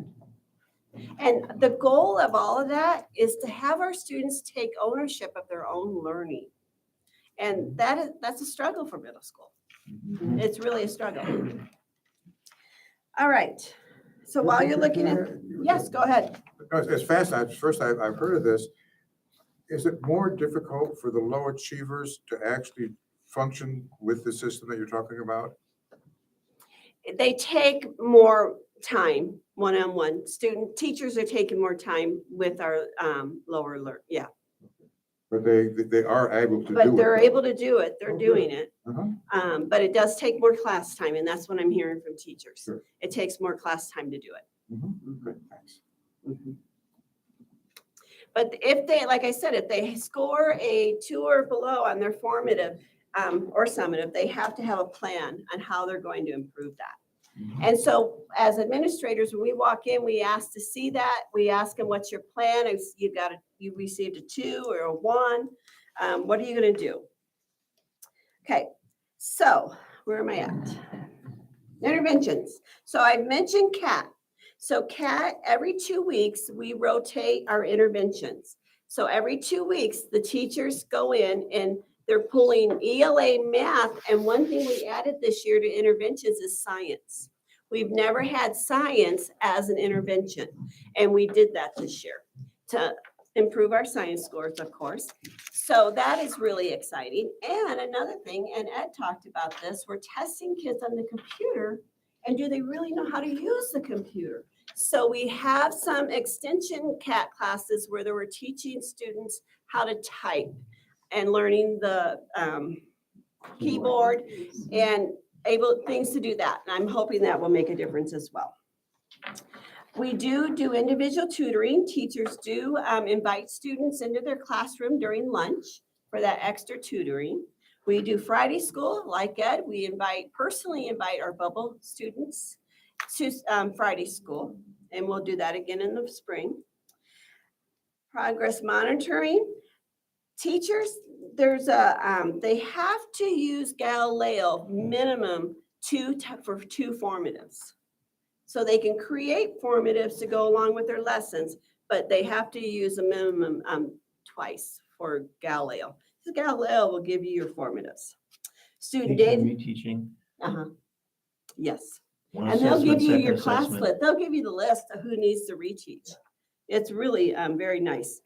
And the goal of all of that is to have our students take ownership of their own learning. And that's a struggle for middle school. It's really a struggle. All right. So while you're looking at, yes, go ahead. As fast as first I've heard of this, is it more difficult for the low achievers to actually function with the system that you're talking about? They take more time one-on-one. Teachers are taking more time with our lower learn. Yeah. But they are able to do it. But they're though. able to do it. They're doing it. Uh-huh. But it does take more class time, and that's what I'm hearing from teachers. Sure. It takes more class time to do it. Great, thanks. But if they, like I said, if they score a 2 or below on their formative or summative, they have to have a plan on how they're going to improve that. And so as administrators, when we walk in, we ask to see that. We ask them, what's your plan? If you received a 2 or a 1. What are you going to do? Okay, so where am I at? Interventions. So I mentioned CAT. So CAT, every 2 weeks, we rotate our interventions. So every 2 weeks, the teachers go in and they're pulling ELA math. And one thing we added this year to interventions is science. We've never had science as an intervention. And we did that this year to improve our science scores, of course. So that is really exciting. And another thing, and Ed talked about this, we're testing kids on the computer. And do they really know how to use the computer? So we have some extension CAT classes where they were teaching students how to type and learning the keyboard and things to do that. And I'm hoping that will make a difference as well. We do individual tutoring. Teachers do invite students into their classroom during lunch for that extra tutoring. We do Friday school, like Ed. We personally invite our bubble students to Friday school, and we'll do that again in the spring. Progress monitoring. Teachers, they have to use Galileo minimum for two formatives. So they can create formatives to go along with their lessons, but they have to use a minimum twice for Galileo. So Galileo will give you your formatives. Student data. Reteaching. Yes. One And they'll give assessment, you second your class assessment. list. They'll give you the list of who needs to reteach. It's really very nice.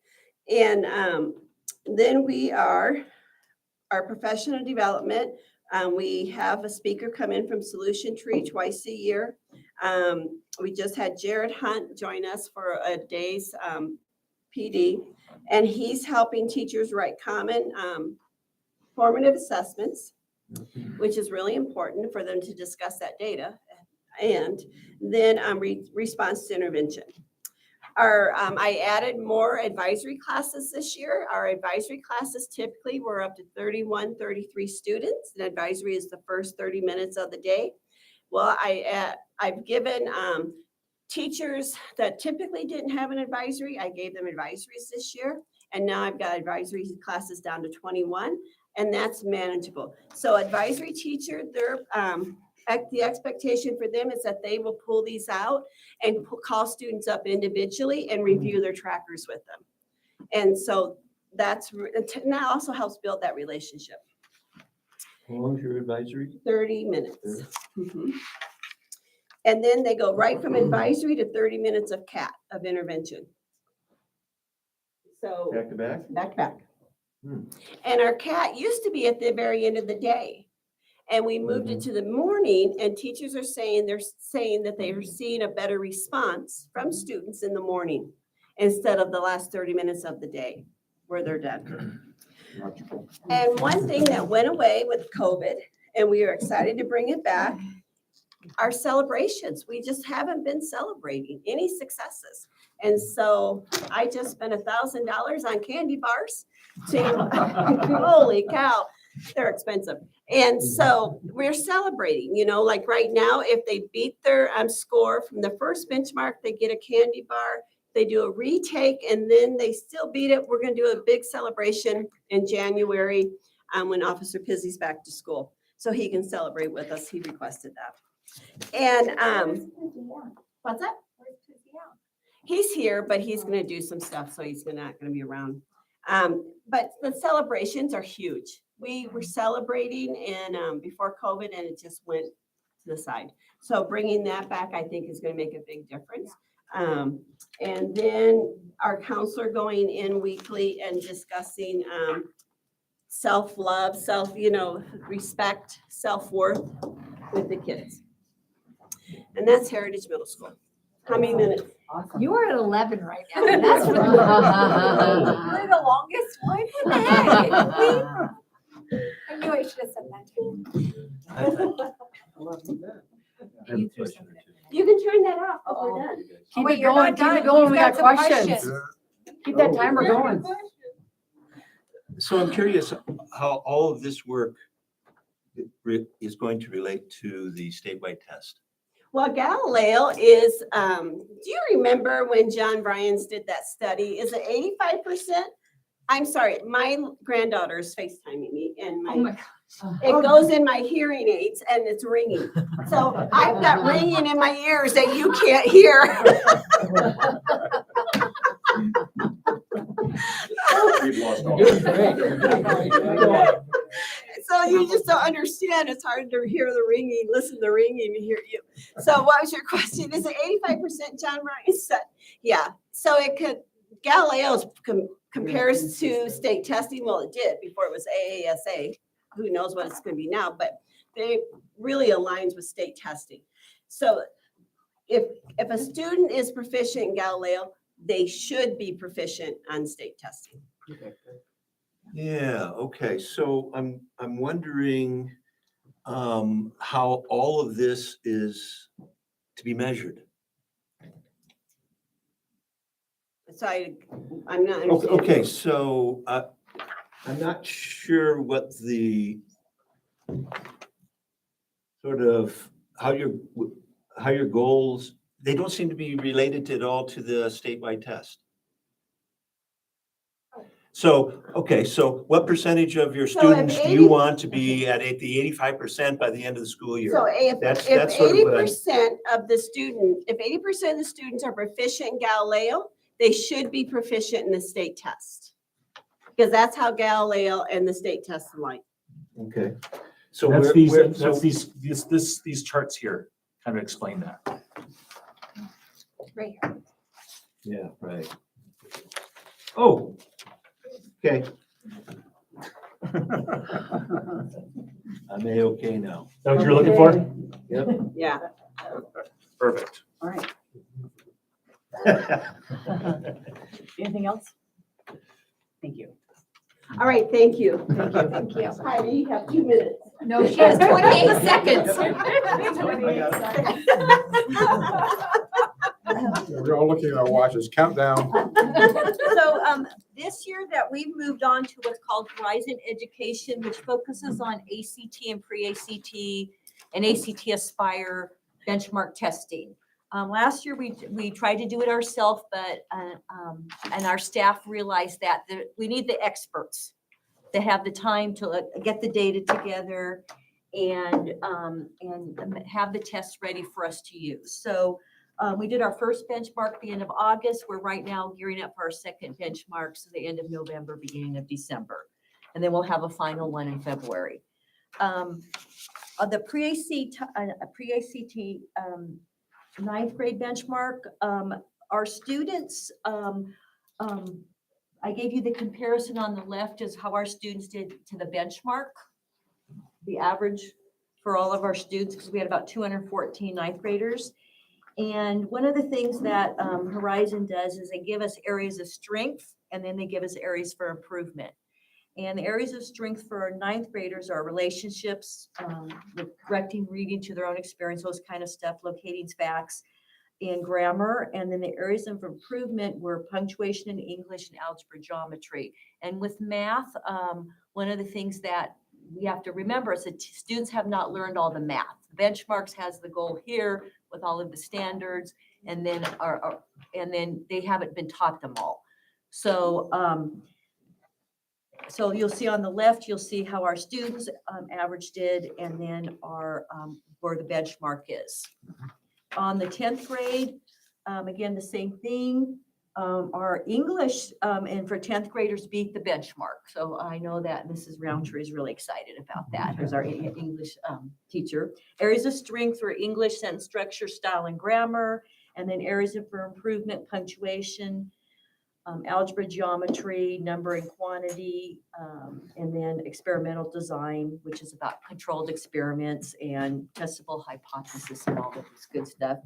And then our professional development. We have a speaker come in from Solution Tree twice a year. We just had Jared Hunt join us for a day's PD, and he's helping teachers write common formative assessments, which is really important for them to discuss that data, and then response to intervention. I added more advisory classes this year. Our advisory classes typically were up to 31, 33 students, and advisory is the first 30 minutes of the day. Well, I've given teachers that typically didn't have an advisory, I gave them advisories this year, and now I've got advisory classes down to 21, and that's manageable. So advisory teacher, the expectation for them is that they will pull these out and call students up individually and review their trackers with them. And so that also helps build that relationship. How long is your advisory? 30 minutes. And then they go right from advisory to 30 minutes of CAT, of intervention. So Back to back? back to back. And our CAT used to be at the very end of the day. And we moved it to the morning, and teachers are saying that they are seeing a better response from students in the morning instead of the last 30 minutes of the day where they're done. And one thing that went away with COVID, and we are excited to bring it back, are celebrations. We just haven't been celebrating any successes. And so I just spent $1,000 on candy bars holy cow, they're expensive. And so we're celebrating, like right now, if they beat their score from the first benchmark, they get a candy bar. They do a retake and then they still beat it. We're going to do a big celebration in January when Officer Pizzy's back to school. So he can celebrate with us. He requested that. And what's that? He's here, but he's going to do some stuff, so he's not going to be around. But the celebrations are huge. We were celebrating before COVID, and it just went to the side. So bringing that back, I think, is going to make a big difference. And then our counselor going in weekly and discussing self-love, respect, self-worth with the kids. And that's Heritage Middle School. How many minutes? You are at 11 right now. That's what we're the longest one. What the heck? I knew I should have said that too. You can turn that off when we're done. Keep it going, keep it going. We got questions. Keep that timer going. So I'm curious how all of this work is going to relate to the statewide test. Well, Galileo is, do you remember when John Bryans did that study? Is it 85%? I'm sorry, my granddaughter is FaceTiming me and Oh my gosh. it goes in my hearing aids and it's ringing. So I've got ringing in my ears that you can't hear. We've lost all. So you just don't understand. It's hard to hear the ringing, listen to the ringing, and hear you. So what was your question? Is it 85% John Ryan said? Yeah. So it could, Galileo's compares to state testing. Well, it did before it was AASA. Who knows what it's going to be now, but they really aligns with state testing. So if a student is proficient in Galileo, they should be proficient on state testing. Yeah, okay, so I'm wondering how all of this is to be measured. So I'm not Okay, understanding. okay, so I'm not sure what the sort of, how your goals, they don't seem to be related at all to the statewide test. So, okay, so what percentage of your So if students do 80 you want to be at the 85% by the end of the school year? So if That's sort of eighty what I'm. percent of the student, if 80% of the students are proficient in Galileo, they should be proficient in the state test. Because that's how Galileo and the state test align. Okay, so That's so these charts here kind of explain that. Right here. yeah, right. Oh, okay. I'm A-okay now. Is that what you're looking for? Yep. Yeah. Perfect. All right. Anything else? Thank you. All right, thank you. Thank you. Thank you. Heidi, you have 2 minutes. No, she has 28 seconds. We're all looking at our watches. Countdown. So this year that we've moved on to what's called Horizon Education, which focuses on ACT and pre-ACT and ACT Aspire benchmark testing. Last year we tried to do it ourselves, but and our staff realized that we need the experts to have the time to get the data together and have the tests ready for us to use. So we did our first benchmark at the end of August. We're right now gearing up for our second benchmark, so the end of November, beginning of December. And then we'll have a final one in February. The pre-ACT ninth grade benchmark, our students, I gave you the comparison on the left is how our students did to the benchmark, the average for all of our students, because we had about 214 ninth graders. And one of the things that Horizon does is they give us areas of strength, and then they give us areas for improvement. And the areas of strength for our ninth graders are relationships, with correcting reading to their own experience, those kind of stuff, locating facts, and grammar. And then the areas of improvement were punctuation in English and algebra geometry. And with math, one of the things that we have to remember is that students have not learned all the math. Benchmarks has the goal here with all of the standards, and then and then they haven't been taught them all. So so you'll see on the left, you'll see how our students average did, and then our where the benchmark is. On the 10th grade, again, the same thing. Our English and for 10th graders beat the benchmark. So I know that Mrs. Roundtree is really excited about that. Who's our English teacher. Areas of strength for English, sentence structure, style, and grammar. And then areas for improvement, punctuation, algebra, geometry, number and quantity, and then experimental design, which is about controlled experiments and testable hypothesis and all of this good stuff.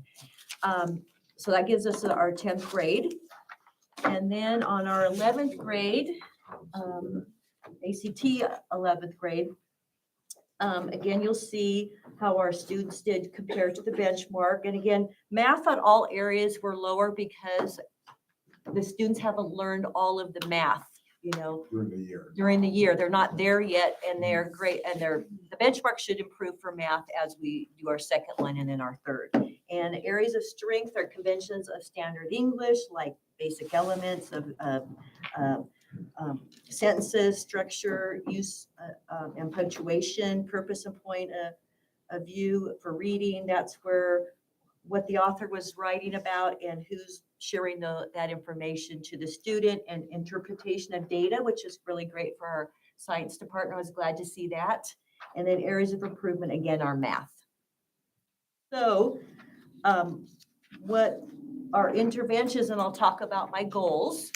So that gives us our 10th grade. And then on our 11th grade, ACT 11th grade, again, you'll see how our students did compared to the benchmark. And again, math on all areas were lower because the students haven't learned all of the math, you know, during the year. They're not there yet, and they're great. And the benchmark should improve for math as we do our second one and then our third. And areas of strength are conventions of standard English, like basic elements of sentences, structure, use, and punctuation, purpose and point of view for reading. That's where what the author was writing about and who's sharing that information to the student, and interpretation of data, which is really great for our science department. I was glad to see that. And then areas of improvement, again, are math. So what our interventions, and I'll talk about my goals.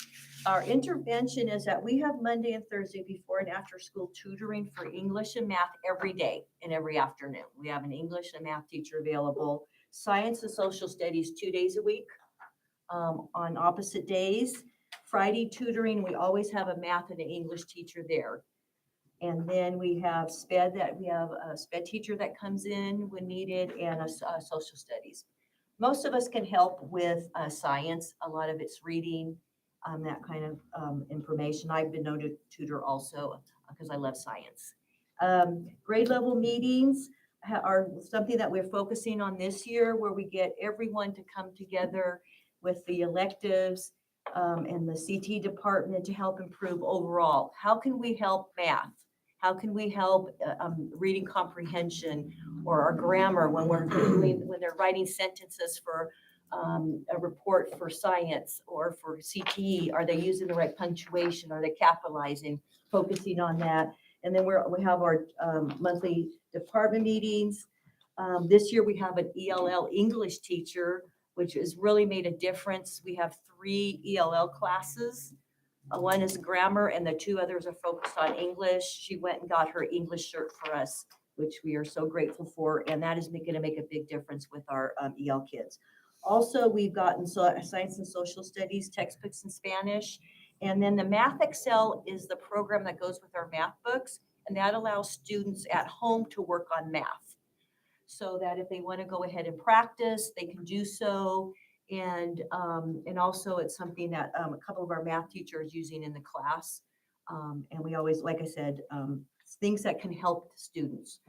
Our intervention is that we have Monday and Thursday before and after school tutoring for English and math every day and every afternoon. We have an English and math teacher available. Science and social studies 2 days a week on opposite days. Friday tutoring, we always have a math and an English teacher there. And then we have we have a sped teacher that comes in when needed and a social studies. Most of us can help with science. A lot of it's reading, that kind of information. I've been known to tutor also because I love science. Grade level meetings are something that we're focusing on this year, where we get everyone to come together with the electives and the CT department to help improve overall. How can we help math? How can we help reading comprehension or our grammar when when they're writing sentences for a report for science or for CTE? Are they using the right punctuation? Are they capitalizing? Focusing on that. And then we have our monthly department meetings. This year we have an ELL English teacher, which has really made a difference. We have 3 ELL classes. One is grammar and the 2 others are focused on English. She went and got her English shirt for us, which we are so grateful for. And that is going to make a big difference with our EL kids. Also, we've gotten science and social studies textbooks in Spanish. And then the Math Excel is the program that goes with our math books. And that allows students at home to work on math, so that if they want to go ahead and practice, they can do so. And also it's something that a couple of our math teachers using in the class. And we always, like I said, things that can help students.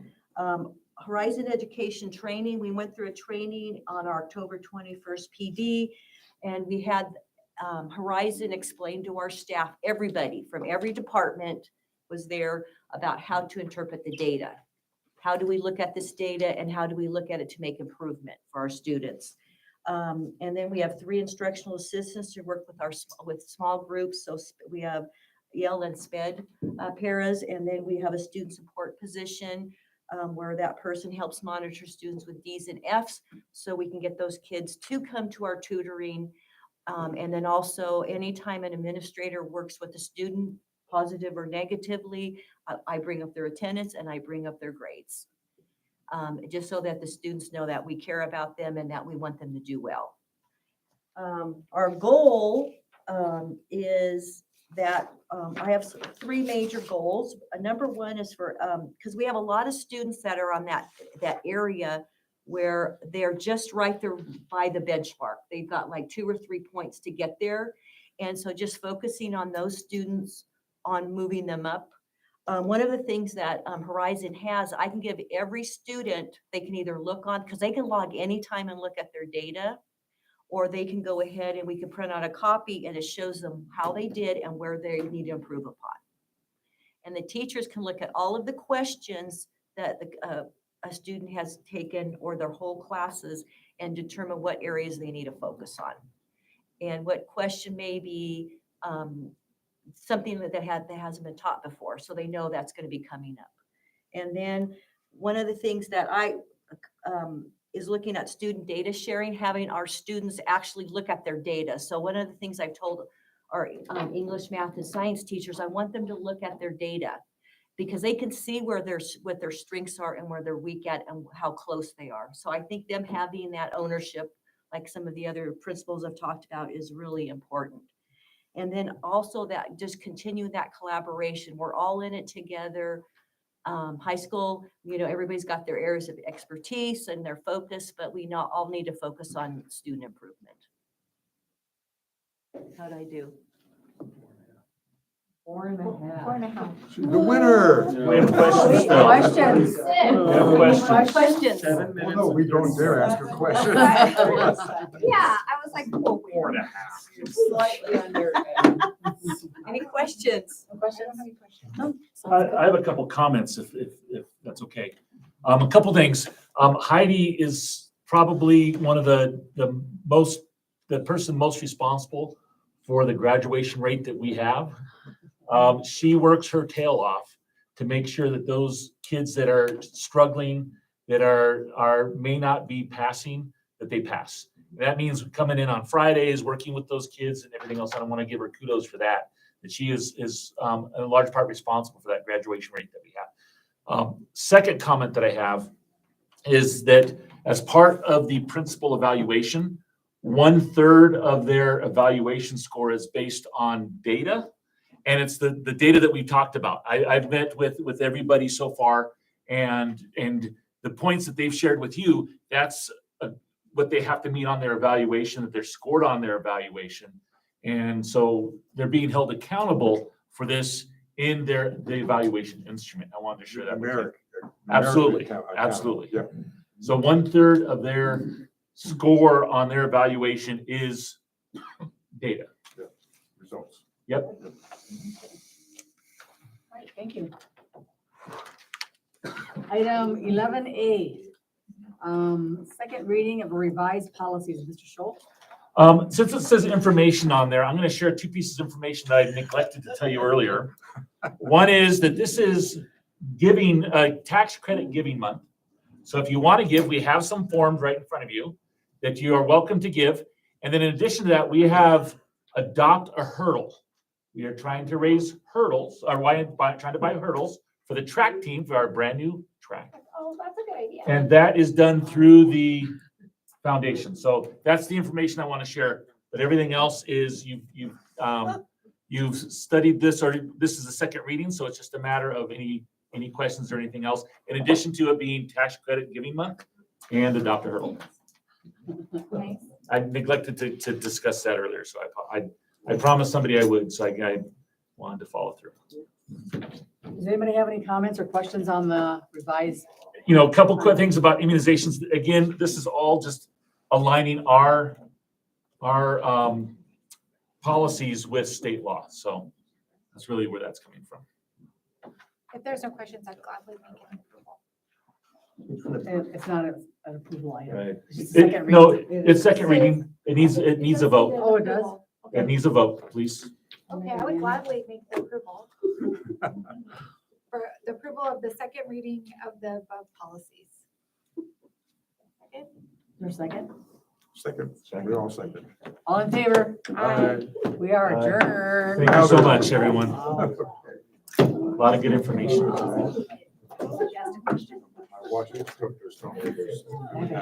Horizon Education Training, we went through a training on our October 21st PD, and we had Horizon explain to our staff, everybody from every department was there, about how to interpret the data. How do we look at this data and how do we look at it to make improvement for our students? And then we have 3 instructional assistants who work with small groups. So we have EL and SPED paras, and then we have a student support position where that person helps monitor students with Ds and Fs, so we can get those kids to come to our tutoring. And then also anytime an administrator works with a student, positive or negatively, I bring up their attendance and I bring up their grades. Just so that the students know that we care about them and that we want them to do well. Our goal is that I have 3 major goals. Number 1 is for, because we have a lot of students that are on that area where they're just right there by the benchmark. They've got like 2 or 3 points to get there. And so just focusing on those students, on moving them up. One of the things that Horizon has, I can give every student, they can either look on, because they can log anytime and look at their data, or they can go ahead and we can print out a copy and it shows them how they did and where they need to improve upon. And the teachers can look at all of the questions that a student has taken or their whole classes and determine what areas they need to focus on. And what question may be something that hasn't been taught before, so they know that's going to be coming up. And then one of the things that I is looking at student data sharing, having our students actually look at their data. So one of the things I've told our English, math, and science teachers, I want them to look at their data because they can see what their strengths are and where they're weak at and how close they are. So I think them having that ownership, like some of the other principals I've talked about, is really important. And then also that just continue that collaboration. We're all in it together. High school, everybody's got their areas of expertise and their focus, but we all need to focus on student improvement. How'd I do? 4.5. 4.5. She's the winner. We have questions still. Questions? We have questions. Questions? 7 Well, minutes. no, we don't dare ask her questions. Yeah, I was like, whoa, 4.5. Slightly under. Any questions? I have a couple comments if that's okay. A couple things. Heidi is probably one of the person most responsible for the graduation rate that we have. She works her tail off to make sure that those kids that are struggling, that may not be passing, that they pass. That means coming in on Fridays, working with those kids and everything else. I don't want to give her kudos for that. That she is in large part responsible for that graduation rate that we have. Second comment that I have is that as part of the principal evaluation, 1/3 of their evaluation score is based on data. And it's the data that we talked about. I've met with everybody so far, and the points that they've shared with you, that's what they have to meet on their evaluation, that they're scored on their evaluation. And so they're being held accountable for this in the evaluation instrument. I wanted to share that with you. Absolutely, absolutely. Yeah. So 1/3 of their score on their evaluation is data. Results. Yep. All right, thank you. Item 11A, second reading of revised policies. Mr. Schultz? Since it says information on there, I'm going to share two pieces of information that I neglected to tell you earlier. One is that this is giving tax credit giving month. So if you want to give, we have some forms right in front of you that you are welcome to give. And then in addition to that, we have adopt a hurdle. We are trying to raise hurdles, or trying to buy hurdles for the track team for our brand new track. Oh, that's a good idea. And that is done through the foundation. So that's the information I want to share. But everything else is you've studied this, or this is the second reading, so it's just a matter of any questions or anything else. In addition to it being tax credit giving month and adopt a hurdle. Nice. I neglected to discuss that earlier, so I promised somebody I would, so I wanted to follow through. Does anybody have any comments or questions on the revised? A couple quick things about immunizations. Again, this is all just aligning our policies with state law. So that's really where that's coming from. If there's no questions, I'd gladly make an approval. It's not an approval item. Right. It's just second reading. No, it's second reading. It needs a vote. Oh, it does? It needs a vote, please. Okay, I would gladly make the approval. For the approval of the second reading of the above policies. Your second? Second, we all second. All in favor? Aye. We are Aye. adjourned. Thank you so much, everyone. A lot of good information. Watch it cook, there's no. Okay.